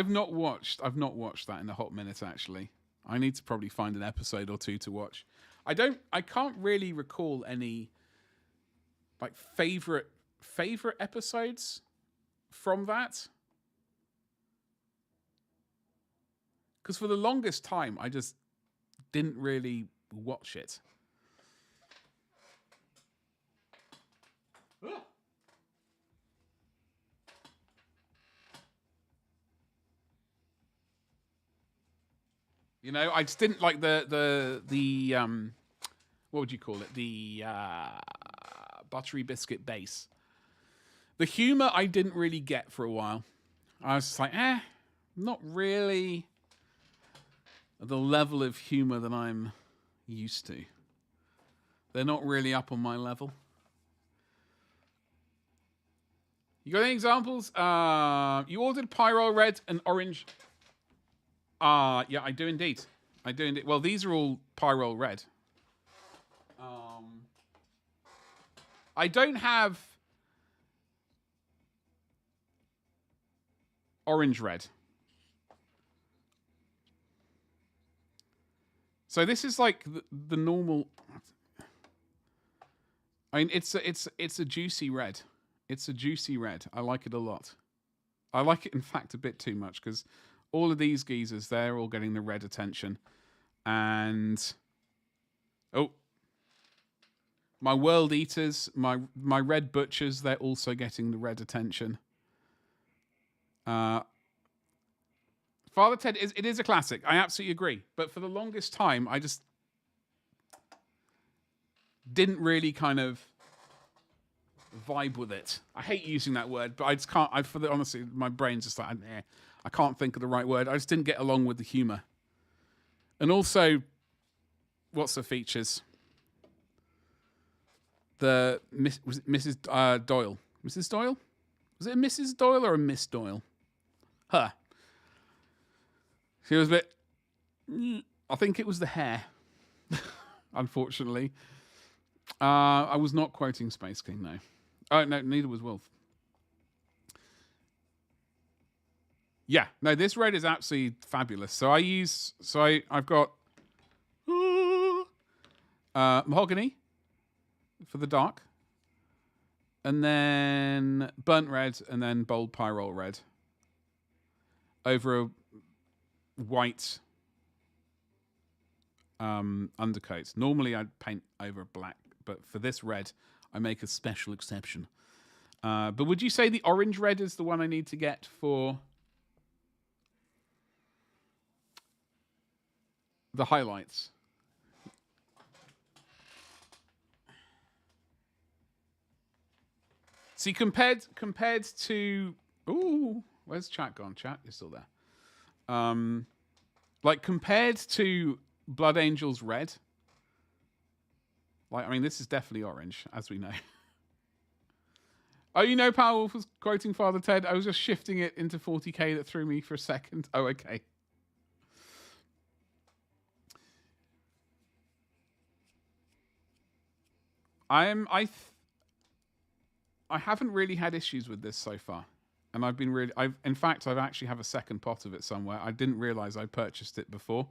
not watched that in a hot minute, actually. I need to probably find an episode or two to watch. I can't really recall any like favorite episodes from that. Because for the longest time, I just didn't really watch it. You know, I just didn't like the what would you call it? The buttery biscuit base. The humor I didn't really get for a while. I was just like, not really the level of humor that I'm used to. They're not really up on my level. You got any examples? You ordered Pyro Red and Orange. Yeah, I do indeed. Well, these are all Pyro Red. I don't have Orange Red. So this is like the normal. I mean, it's a juicy red. It's a juicy red. I like it a lot. I like it, in fact, a bit too much because all of these geezers, they're all getting the red attention. And my World Eaters, my Red Butchers, they're also getting the red attention. Father Ted, it is a classic. I absolutely agree. But for the longest time, I just didn't really kind of vibe with it. I hate using that word, but I just can't. Honestly, my brain's just like, I can't think of the right word. I just didn't get along with the humor. And also, what's the features? Was it Mrs. Doyle? Mrs. Doyle? Was it a Mrs. Doyle or a Miss Doyle? Her. She was a bit. I think it was the hair. unfortunately. I was not quoting Space King, no. Oh, no, neither was Wolf. Yeah, no, this red is absolutely fabulous. So I've got mahogany for the dark, and then burnt red, and then bold pyrrole red over a white undercoat. Normally I'd paint over black, but for this red, I make a special exception. But would you say the orange red is the one I need to get for the highlights? See, compared to... Ooh, where's chat gone? Chat is still there. Like, compared to Blood Angels red, like, I mean, this is definitely orange, as we know. Oh, you know Powerwolf was quoting Father Ted? I was just shifting it into 40k that threw me for a second. Oh, okay. I haven't really had issues with this so far. And I've been really... in fact, I've actually have a second pot of it somewhere. I didn't realize I purchased it before.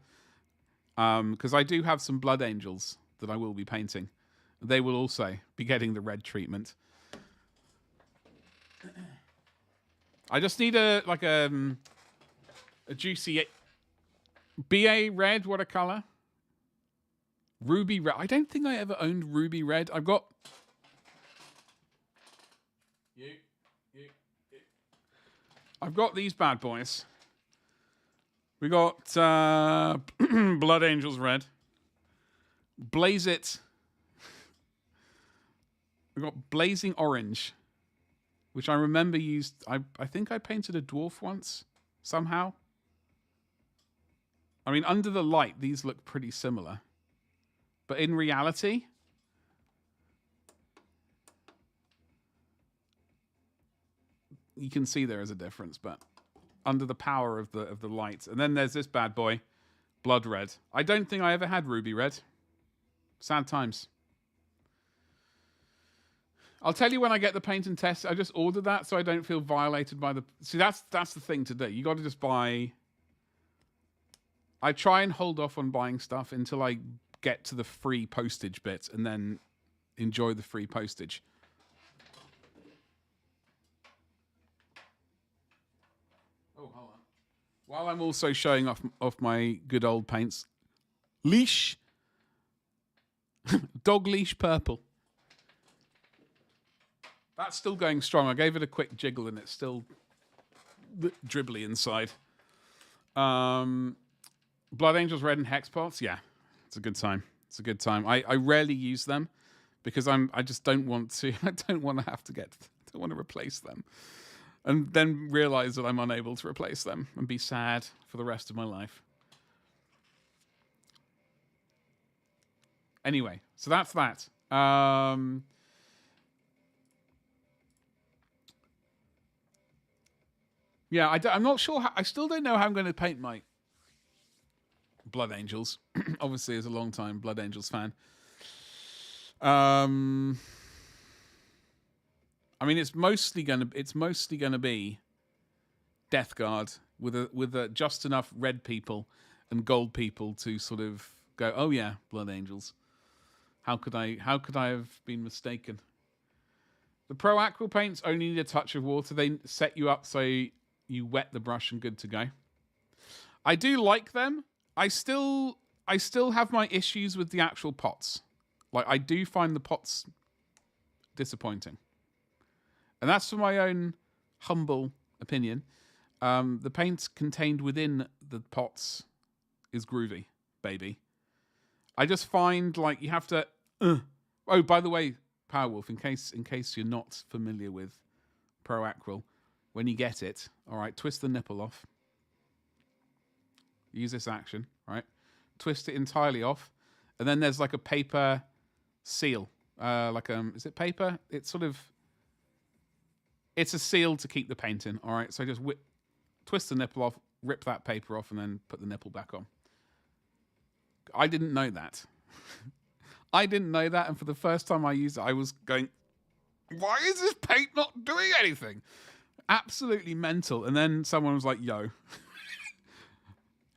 Because I do have some Blood Angels that I will be painting. They will also be getting the red treatment. I just need a juicy BA red watercolor. Ruby red. I don't think I ever owned ruby red. I've got... I've got these bad boys. We got Blood Angels red. Blaze It. We got Blazing Orange, which I remember used... I think I painted a dwarf once, somehow. I mean, under the light, these look pretty similar. But in reality... you can see there is a difference, but under the power of the light. And then there's this bad boy, Blood Red. I don't think I ever had Ruby Red. Sad times. I'll tell you when I get the paint and test. I just ordered that so I don't feel violated by the... See, that's the thing to do. You got to just buy... I try and hold off on buying stuff until I get to the free postage bit and then enjoy the free postage. Oh, hold on. While I'm also showing off my good old paints. Leash. Dog leash purple. That's still going strong. I gave it a quick jiggle and it's still dribbly inside. Blood Angels red and hex pots. Yeah, it's a good time. It's a good time. I rarely use them because I just don't want to. I don't want to have to I don't want to replace them. And then realize that I'm unable to replace them and be sad for the rest of my life. Anyway, so that's that. Yeah, I'm not sure. I still don't know how I'm going to paint my Blood Angels. Obviously, as a long-time Blood Angels fan. I mean, it's mostly gonna be Death Guard with just enough red people and gold people to sort of go, oh yeah, Blood Angels. How could I have been mistaken? The Pro Aqua paints only need a touch of water. They set you up so you wet the brush and good to go. I do like them. I still have my issues with the actual pots. Like, I do find the pots disappointing. And that's for my own humble opinion. The paint contained within the pots is groovy, baby. I just find, like, you have to... Oh, by the way, Powerwolf, in case you're not familiar with Pro Aquil, when you get it, all right, twist the nipple off. Use this action, right? Twist it entirely off. And then there's like a paper seal. Is it paper? It's sort of... It's a seal to keep the paint in, all right? So just twist the nipple off, rip that paper off, and then put the nipple back on. I didn't know that. I didn't know that, and for the first time I used it, I was going, why is this paint not doing anything? Absolutely mental. And then someone was like, yo,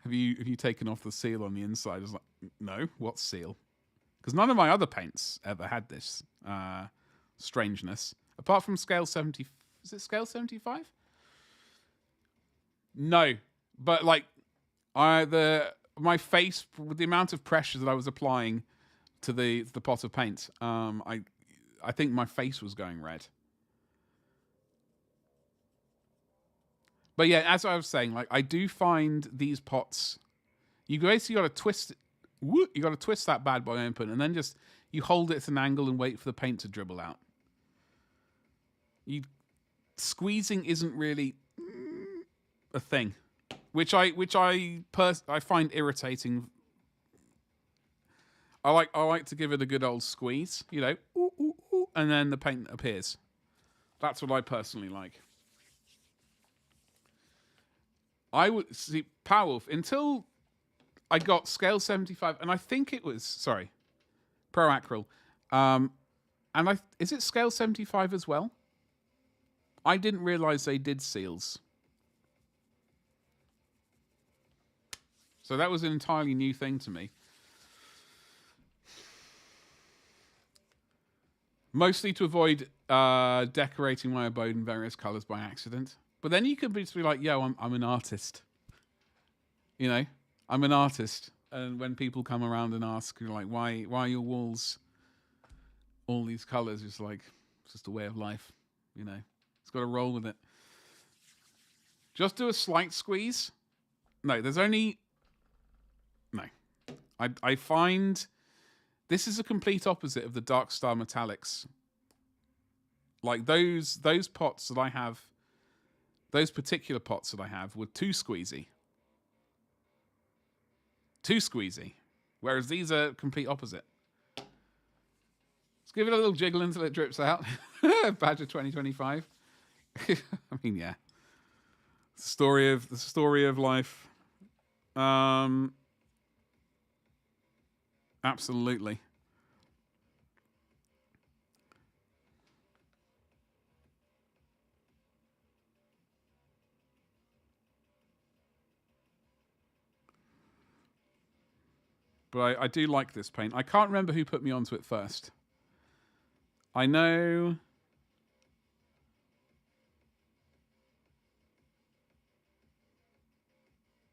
have you taken off the seal on the inside? I was like, no, what seal? Because none of my other paints ever had this strangeness. Apart from scale 70. Is it scale 75? No. But like my face, with the amount of pressure that I was applying to the pot of paint, I think my face was going red. But yeah, as I was saying, like I do find these pots, you basically got to twist. You got to twist that bad boy open, and then just you hold it at an angle and wait for the paint to dribble out. Squeezing isn't really a thing, which I find irritating. I like to give it a good old squeeze, you know, ooh, ooh, ooh, and then the paint appears. That's what I personally like. I would see Powerwolf until I got scale 75, and I think it was Pro Acryl, and is it scale 75 as well? I didn't realize they did seals, so that was an entirely new thing to me. Mostly to avoid decorating my abode in various colors by accident. But then you could be like, yo, I'm an artist. You know, I'm an artist. And when people come around and ask, you're like, why are your walls all these colors? It's like, it's just a way of life. You know, it's got to roll with it. Just do a slight squeeze. No, there's only... No. I find... This is a complete opposite of the Dark Star Metallics. Like those pots that I have... Those particular pots that I have were too squeezy. Too squeezy. Whereas these are complete opposite. Let's give it a little jiggle until it drips out. Badger 2025. I mean, yeah. The story of life. Absolutely. But I do like this paint. I can't remember who put me onto it first. I know...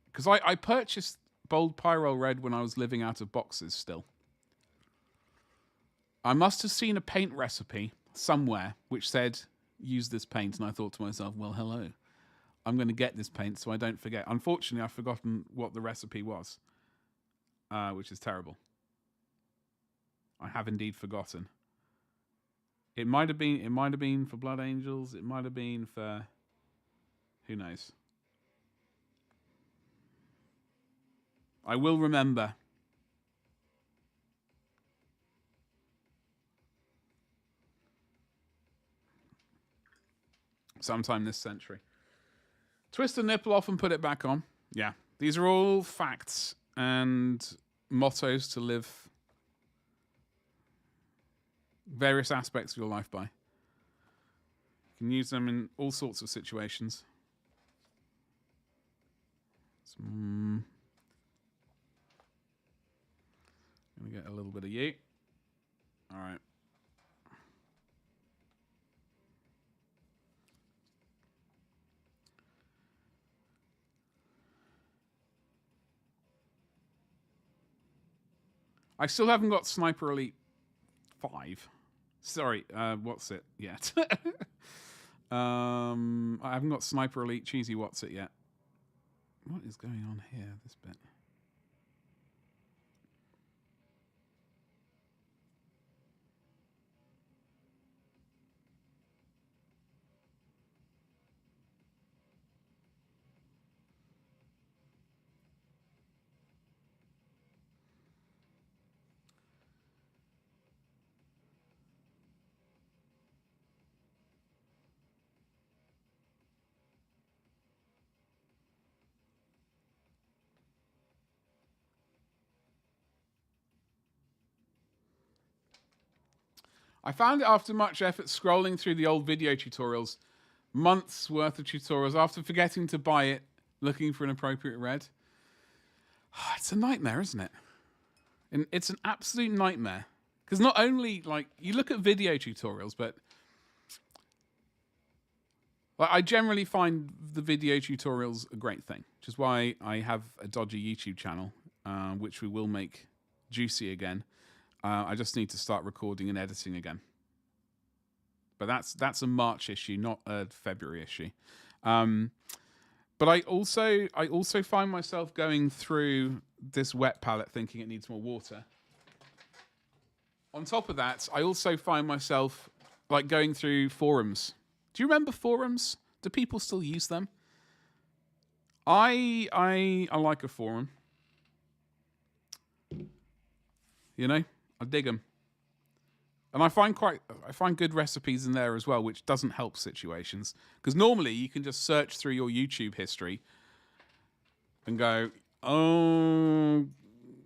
Because I purchased Bold Pyro Red when I was living out of boxes still. I must have seen a paint recipe somewhere which said, use this paint. And I thought to myself, well, hello. I'm going to get this paint so I don't forget. Unfortunately, I've forgotten what the recipe was. Which is terrible. I have indeed forgotten. It might have been for Blood Angels. It might have been for... Who knows? I will remember. Sometime this century. Twist the nipple off and put it back on. Yeah. These are all facts and mottos to live various aspects of your life by. You can use them in all sorts of situations. I'm going to get a little bit of you. All right. I still haven't got Sniper Elite 5. Sorry, what's it yet? I haven't got Sniper Elite Cheesy What's It yet. What is going on here, this bit? I found it after much effort scrolling through the old video tutorials, months worth of tutorials, after forgetting to buy it, looking for an appropriate red. It's a nightmare, isn't it? And it's an absolute nightmare. Because not only, like, you look at video tutorials, but like, I generally find the video tutorials a great thing, which is why I have a dodgy YouTube channel, which we will make juicy again. I just need to start recording and editing again. But that's a March issue, not a February issue. But I also find myself going through this wet palette thinking it needs more water. On top of that, I also find myself like going through forums. Do you remember forums? Do people still use them? I like a forum. You know, I dig them. And I find good recipes in there as well, which doesn't help situations. Because normally you can just search through your YouTube history and go, oh,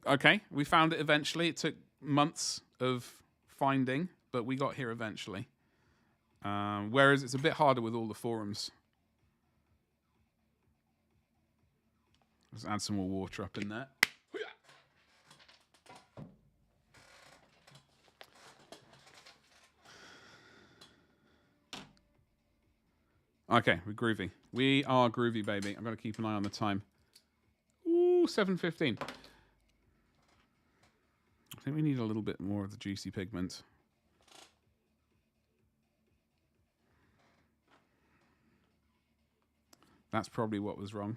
okay, we found it eventually. It took months of finding, but we got here eventually. Whereas it's a bit harder with all the forums. Let's add some more water up in there. Okay, we're groovy. We are groovy, baby. I'm going to keep an eye on the time. Ooh, 7:15. I think we need a little bit more of the juicy pigment. That's probably what was wrong.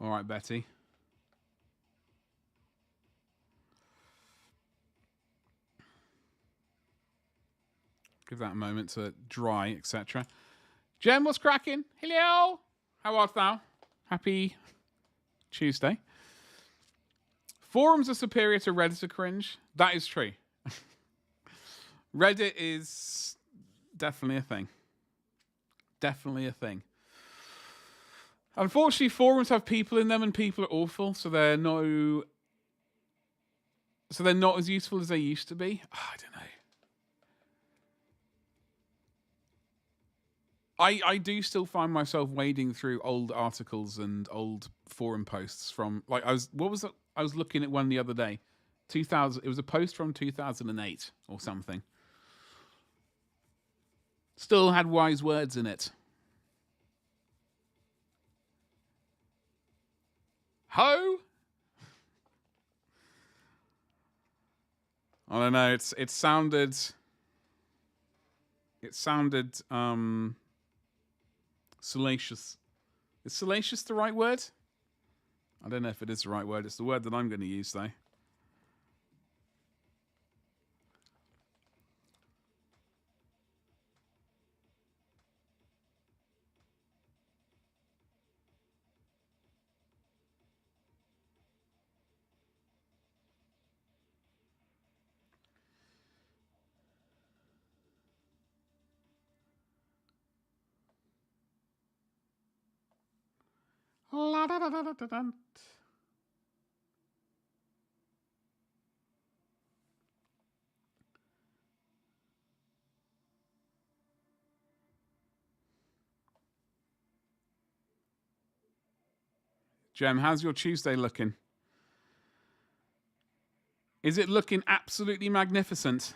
All right, Betty. Give that a moment to dry, etc. Jem, what's cracking? Hello. How art thou? Happy Tuesday. Forums are superior to Reddit or cringe. That is true. Reddit is definitely a thing. Definitely a thing. Unfortunately, forums have people in them and people are awful, so they're not as useful as they used to be. I don't know. I do still find myself wading through old articles and old forum posts from like I was looking at one the other day. 2000 it was a post from 2008 or something. Still had wise words in it. Ho! I don't know, it sounded salacious. Is salacious the right word? I don't know if it is the right word. It's the word that I'm going to use, though. Jem, how's your Tuesday looking? Is it looking absolutely magnificent?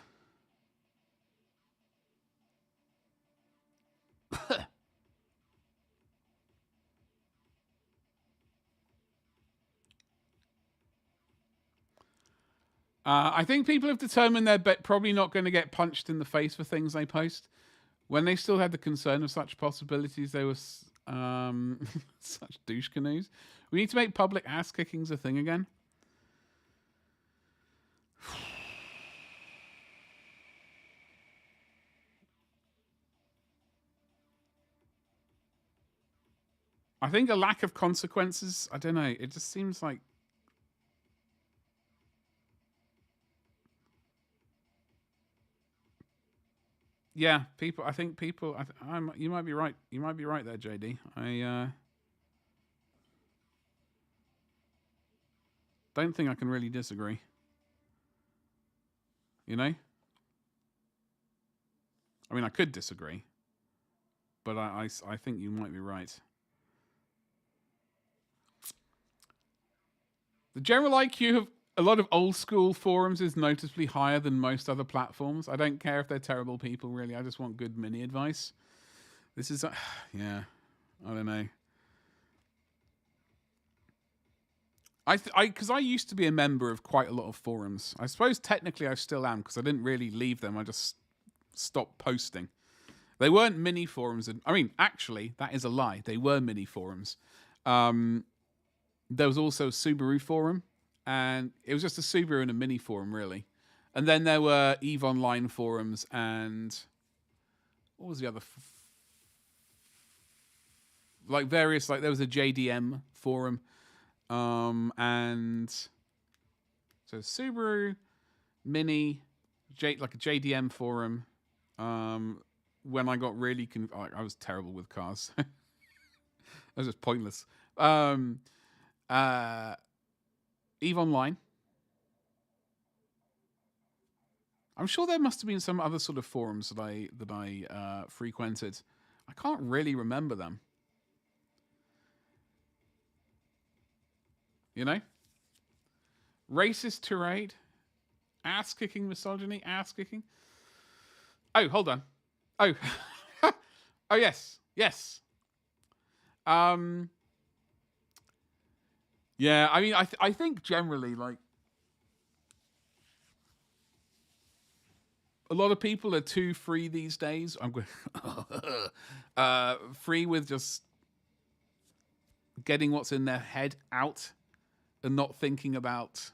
I think people have determined they're probably not going to get punched in the face for things they post. When they still had the concern of such possibilities, they were such douche canoes. We need to make public ass kickings a thing again. I think a lack of consequences. I don't know. It just seems like. Yeah, people. I think people. You might be right. You might be right there, JD. I don't think I can really disagree. You know. I mean, I could disagree, but I think you might be right. The general IQ of a lot of old school forums is noticeably higher than most other platforms. I don't care if they're terrible people, really. I just want good mini advice. This is, yeah, I don't know. Because I used to be a member of quite a lot of forums. I suppose technically I still am because I didn't really leave them. I just stopped posting. They weren't mini forums. I mean, actually, that is a lie. They were mini forums. There was also a Subaru forum, and it was just a Subaru and a mini forum, really. And then there were EVE Online forums, and what was the other? Like various, like there was a JDM forum, and so Subaru, Mini, like a JDM forum. When I got really, I was terrible with cars. That was just pointless. EVE Online. I'm sure there must have been some other sort of forums that I frequented. I can't really remember them. You know? Racist tirade. Ass kicking misogyny. Ass kicking. Oh, hold on. Oh. Oh, yes. Yes. Yeah, I mean, I think generally, like, a lot of people are too free these days. I'm going free with just getting what's in their head out and not thinking about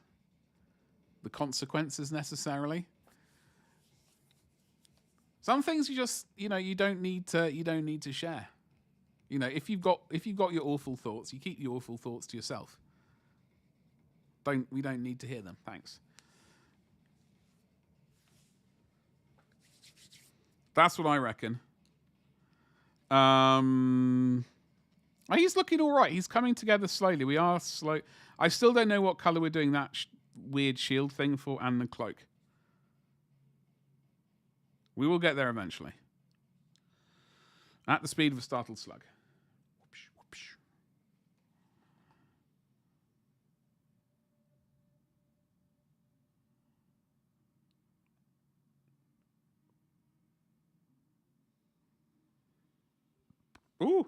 the consequences necessarily. Some things you just, you don't need to share. If you've got your awful thoughts, you keep your awful thoughts to yourself. We don't need to hear them. Thanks. That's what I reckon. He's looking all right. He's coming together slowly. We are slow. I still don't know what color we're doing that weird shield thing for and the cloak. We will get there eventually. At the speed of a startled slug. Whoopsh, whoopsh. Ooh.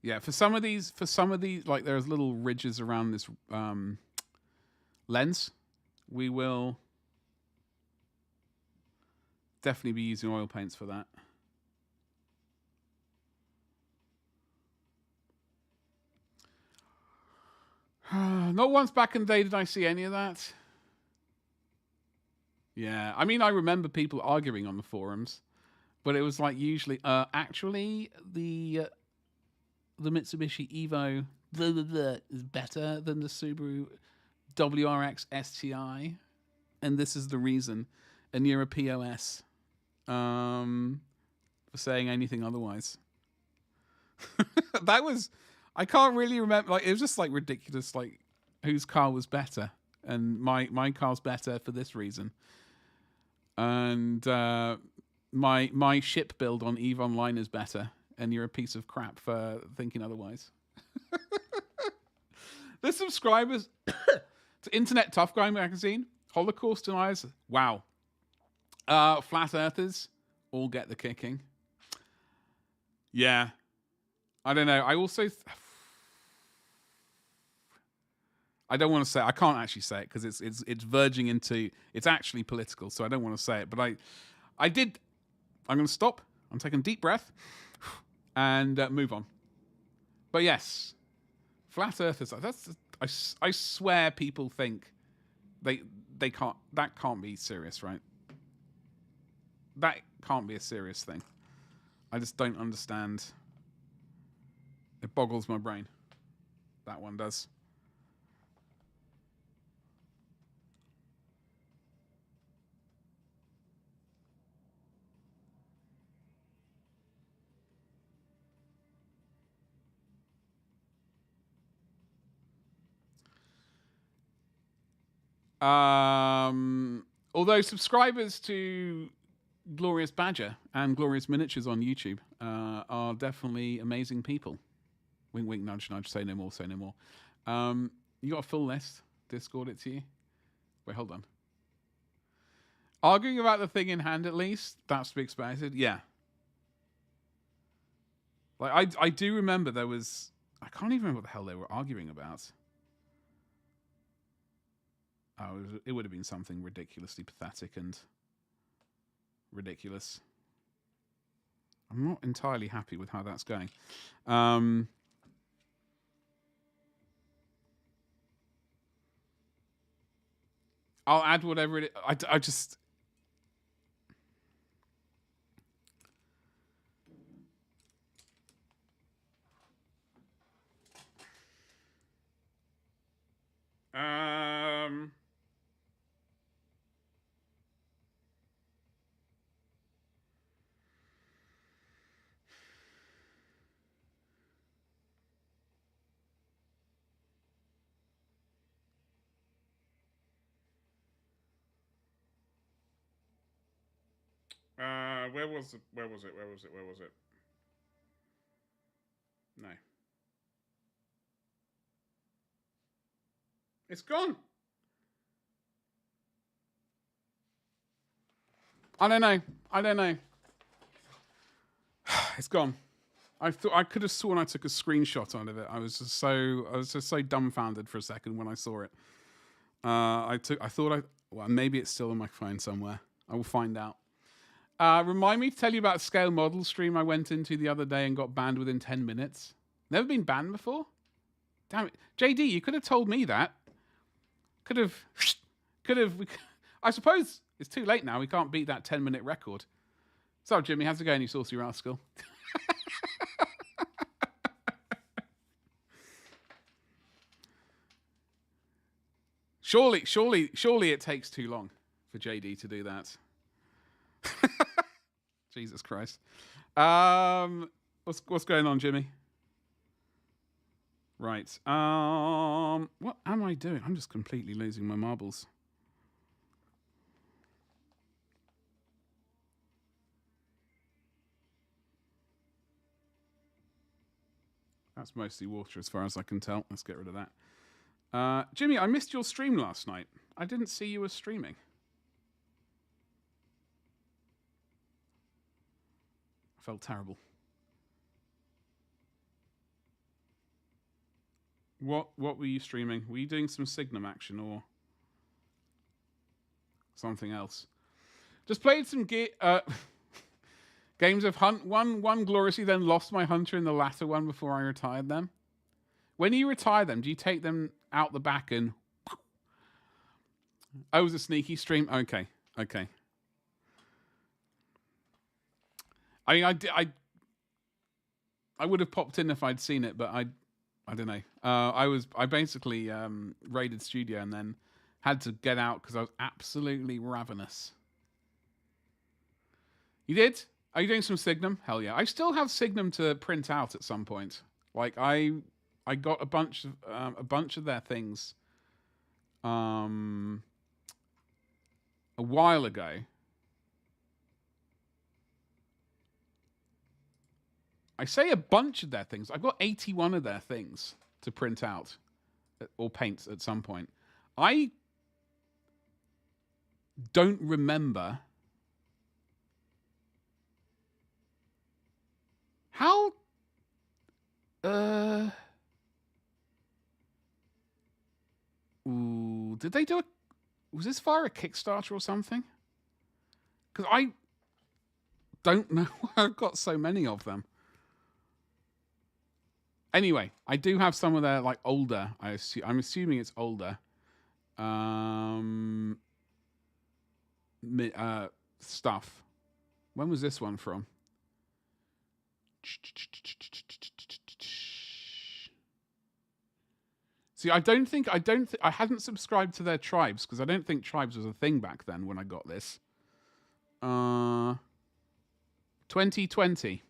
Yeah, for some of these, like there's little ridges around this lens. We will definitely be using oil paints for that. Not once back in the day did I see any of that. Yeah, I mean, I remember people arguing on the forums, but it was like usually, actually, the Mitsubishi Evo is better than the Subaru WRX STI, and this is the reason. And you're a POS for saying anything otherwise. That was, I can't really remember. Like, it was just like ridiculous. Like, whose car was better, and my car's better for this reason. And my ship build on EVE Online is better, and you're a piece of crap for thinking otherwise. The subscribers to Internet Tough Guy magazine, Holocaust deniers. Wow. Flat earthers all get the kicking. Yeah. I don't know. I also... I don't want to say... I can't actually say it because it's verging into... It's actually political, so I don't want to say it. But I did... I'm going to stop. I'm taking a deep breath and move on. But yes, flat earthers. I swear people think they can't. That can't be serious, right? That can't be a serious thing. I just don't understand. It boggles my brain. That one does. Although subscribers to Glorious Badger and Glorious Miniatures on YouTube are definitely amazing people. Wink, wink, nudge, nudge. Say no more, say no more. You got a full list? Discord it to you? Wait, hold on. Arguing about the thing in hand, at least. That's to be expected. Yeah. Like, I do remember there was... I can't even remember what the hell they were arguing about. Oh, it would have been something ridiculously pathetic and ridiculous. I'm not entirely happy with how that's going. I'll add whatever it is. I just... Where was it? No. It's gone. I don't know. It's gone. I thought I could have sworn I took a screenshot out of it. I was just so dumbfounded for a second when I saw it. Well, maybe it's still on my phone somewhere. I will find out. Remind me to tell you about a scale model stream I went into the other day and got banned within 10 minutes. Never been banned before? Damn it. JD, you could have told me that. Could have. I suppose it's too late now. We can't beat that 10-minute record. So, Jimmy, how's it going, you saucy rascal? Surely it takes too long for JD to do that. Jesus Christ. What's going on, Jimmy? Right. What am I doing? I'm just completely losing my marbles. That's mostly water as far as I can tell. Let's get rid of that. Jimmy, I missed your stream last night. I didn't see you were streaming. I felt terrible. What were you streaming? Were you doing some Signum action or something else? Just played some games of Hunt. One gloriously, then lost my Hunter in the latter one before I retired them. When you retire them, do you take them out the back and... Oh, it was a sneaky stream? Okay. I would have popped in if I'd seen it, but I don't know. I basically raided studio and then had to get out because I was absolutely ravenous. You did? Are you doing some Signum? Hell yeah! I still have Signum to print out at some point. Like I got a bunch of their things a while ago. I say a bunch of their things. I've got 81 of their things to print out or paint at some point. I don't remember how. Ooh, did they do a? Was this via a Kickstarter or something? Because I don't know why I've got so many of them. Anyway, I do have some of their like older. I'm assuming it's older. Stuff. When was this one from? See, I hadn't subscribed to their tribes because I don't think tribes was a thing back then when I got this. 2020.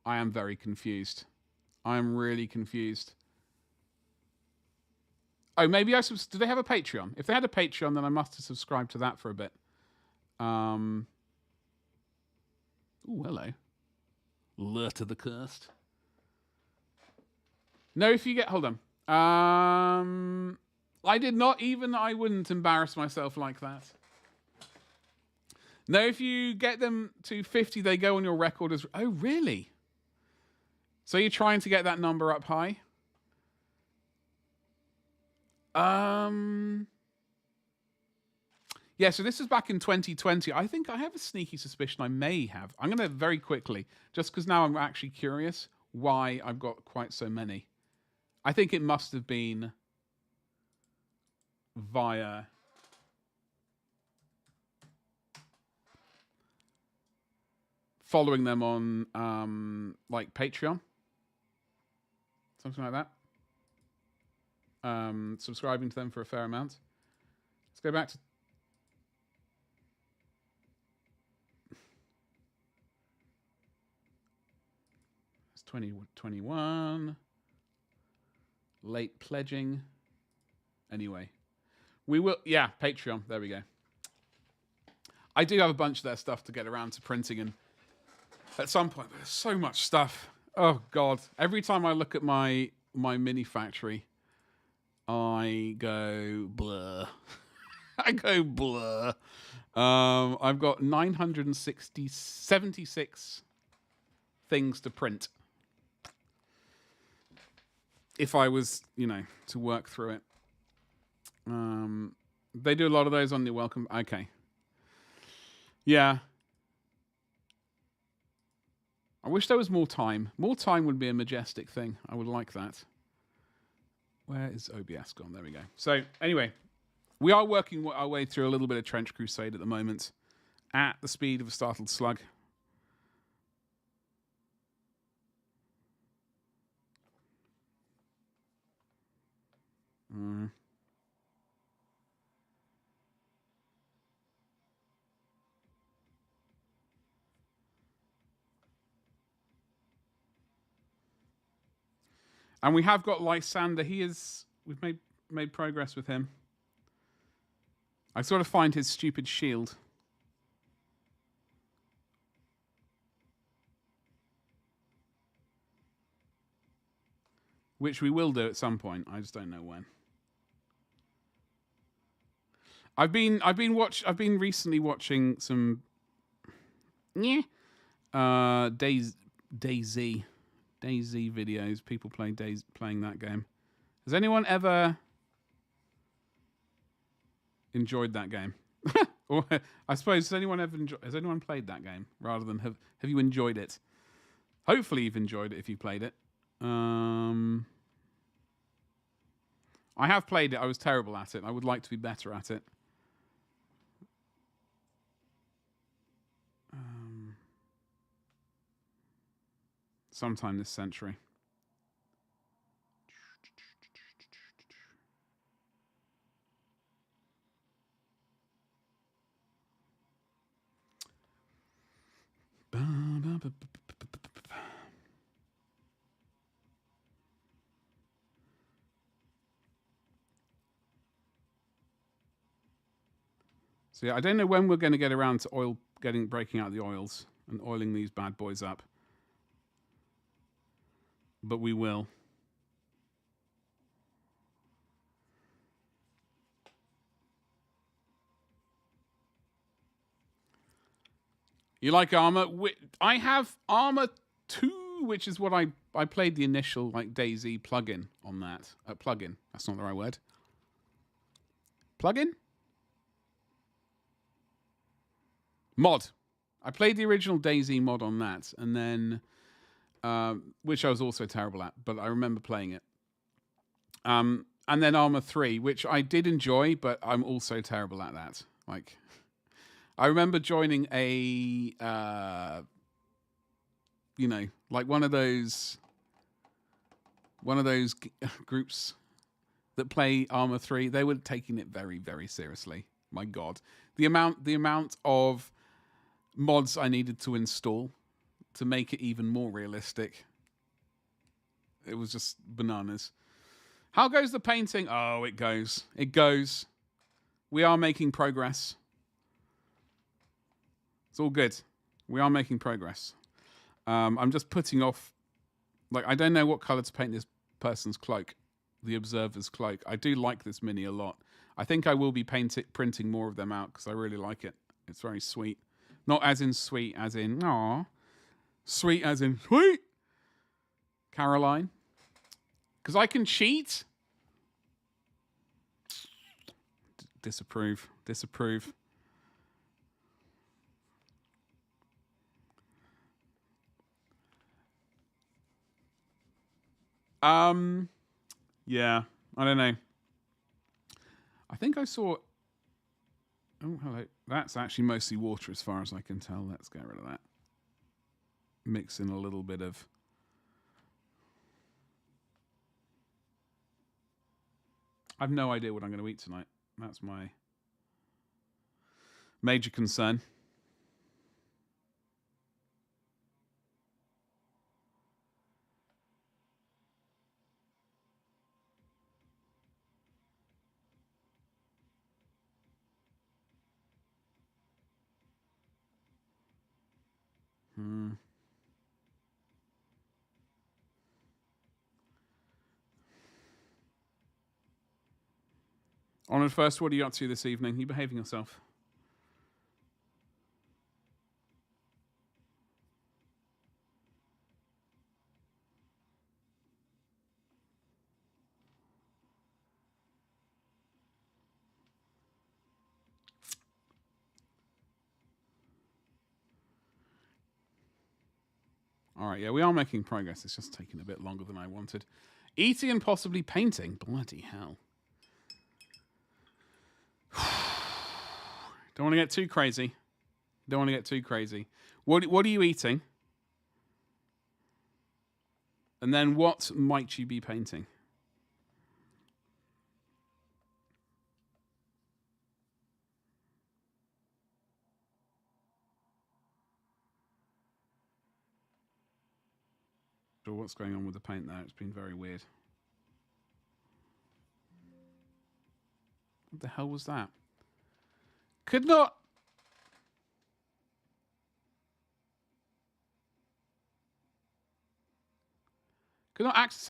I am very confused. I am really confused. Oh, maybe do they have a Patreon? If they had a Patreon, then I must have subscribed to that for a bit. Oh, hello. Lurt of the Cursed. No, if you get... Hold on. I did not even... I wouldn't embarrass myself like that. No, if you get them to 50, they go on your record as... Oh, really? So you're trying to get that number up high? Yeah, so this is back in 2020. I think I have a sneaky suspicion I may have. I'm going to very quickly, just because now I'm actually curious why I've got quite so many. I think it must have been via... following them on, like, Patreon. Something like that. Subscribing to them for a fair amount. Let's go back to... It's 2021. Late pledging. Anyway. We will... Yeah, Patreon. There we go. I do have a bunch of their stuff to get around to printing, and at some point, there's so much stuff. Oh, God. Every time I look at my mini factory, I go blur. I go blur. I've got 76 things to print. If I was, to work through it. They do a lot of those on the welcome. Okay. Yeah. I wish there was more time. More time would be a majestic thing. I would like that. Where is OBS gone? There we go. So, anyway, we are working our way through a little bit of Trench Crusade at the moment at the speed of a startled slug. And we have got Lysander. We've made progress with him. I sort of find his stupid shield. Which we will do at some point. I just don't know when. I've been recently watching some DayZ videos. People playing that game. Has anyone ever enjoyed that game? Or I suppose has anyone played that game rather than have you enjoyed it? Hopefully you've enjoyed it if you played it. I have played it. I was terrible at it. I would like to be better at it. Sometime this century. So yeah, I don't know when we're going to get around to breaking out the oils and oiling these bad boys up. But we will. You like armor? I have armor 2, which is what I played the initial like DayZ plugin on that. Plugin. That's not the right word. Plugin? Mod. I played the original DayZ mod on that, and then which I was also terrible at, but I remember playing it. And then Armor 3, which I did enjoy, but I'm also terrible at that. Like, I remember joining a, like one of those groups that play Armor 3. They were taking it very, very seriously. My God, the amount of mods I needed to install to make it even more realistic. It was just bananas. How goes the painting? Oh, it goes. It goes. We are making progress. It's all good. We are making progress. I'm just putting off... Like, I don't know what colour to paint this person's cloak. The Observer's cloak. I do like this mini a lot. I think I will be printing more of them out because I really like it. It's very sweet. Not as in sweet, as in, aw. Sweet as in, sweet. Caroline. Because I can cheat. Disapprove. Disapprove. Yeah. I don't know. I think I saw... Oh, hello. That's actually mostly water as far as I can tell. Let's get rid of that. Mix in a little bit of... I've no idea what I'm going to eat tonight. That's my major concern. Honoured First, what are you up to this evening? You behaving yourself? All right, yeah, we are making progress. It's just taking a bit longer than I wanted. Eating and possibly painting. Bloody hell. Don't want to get too crazy. Don't want to get too crazy. What are you eating? And then what might you be painting? Sure, what's going on with the paint there? It's been very weird. What the hell was that? Could not access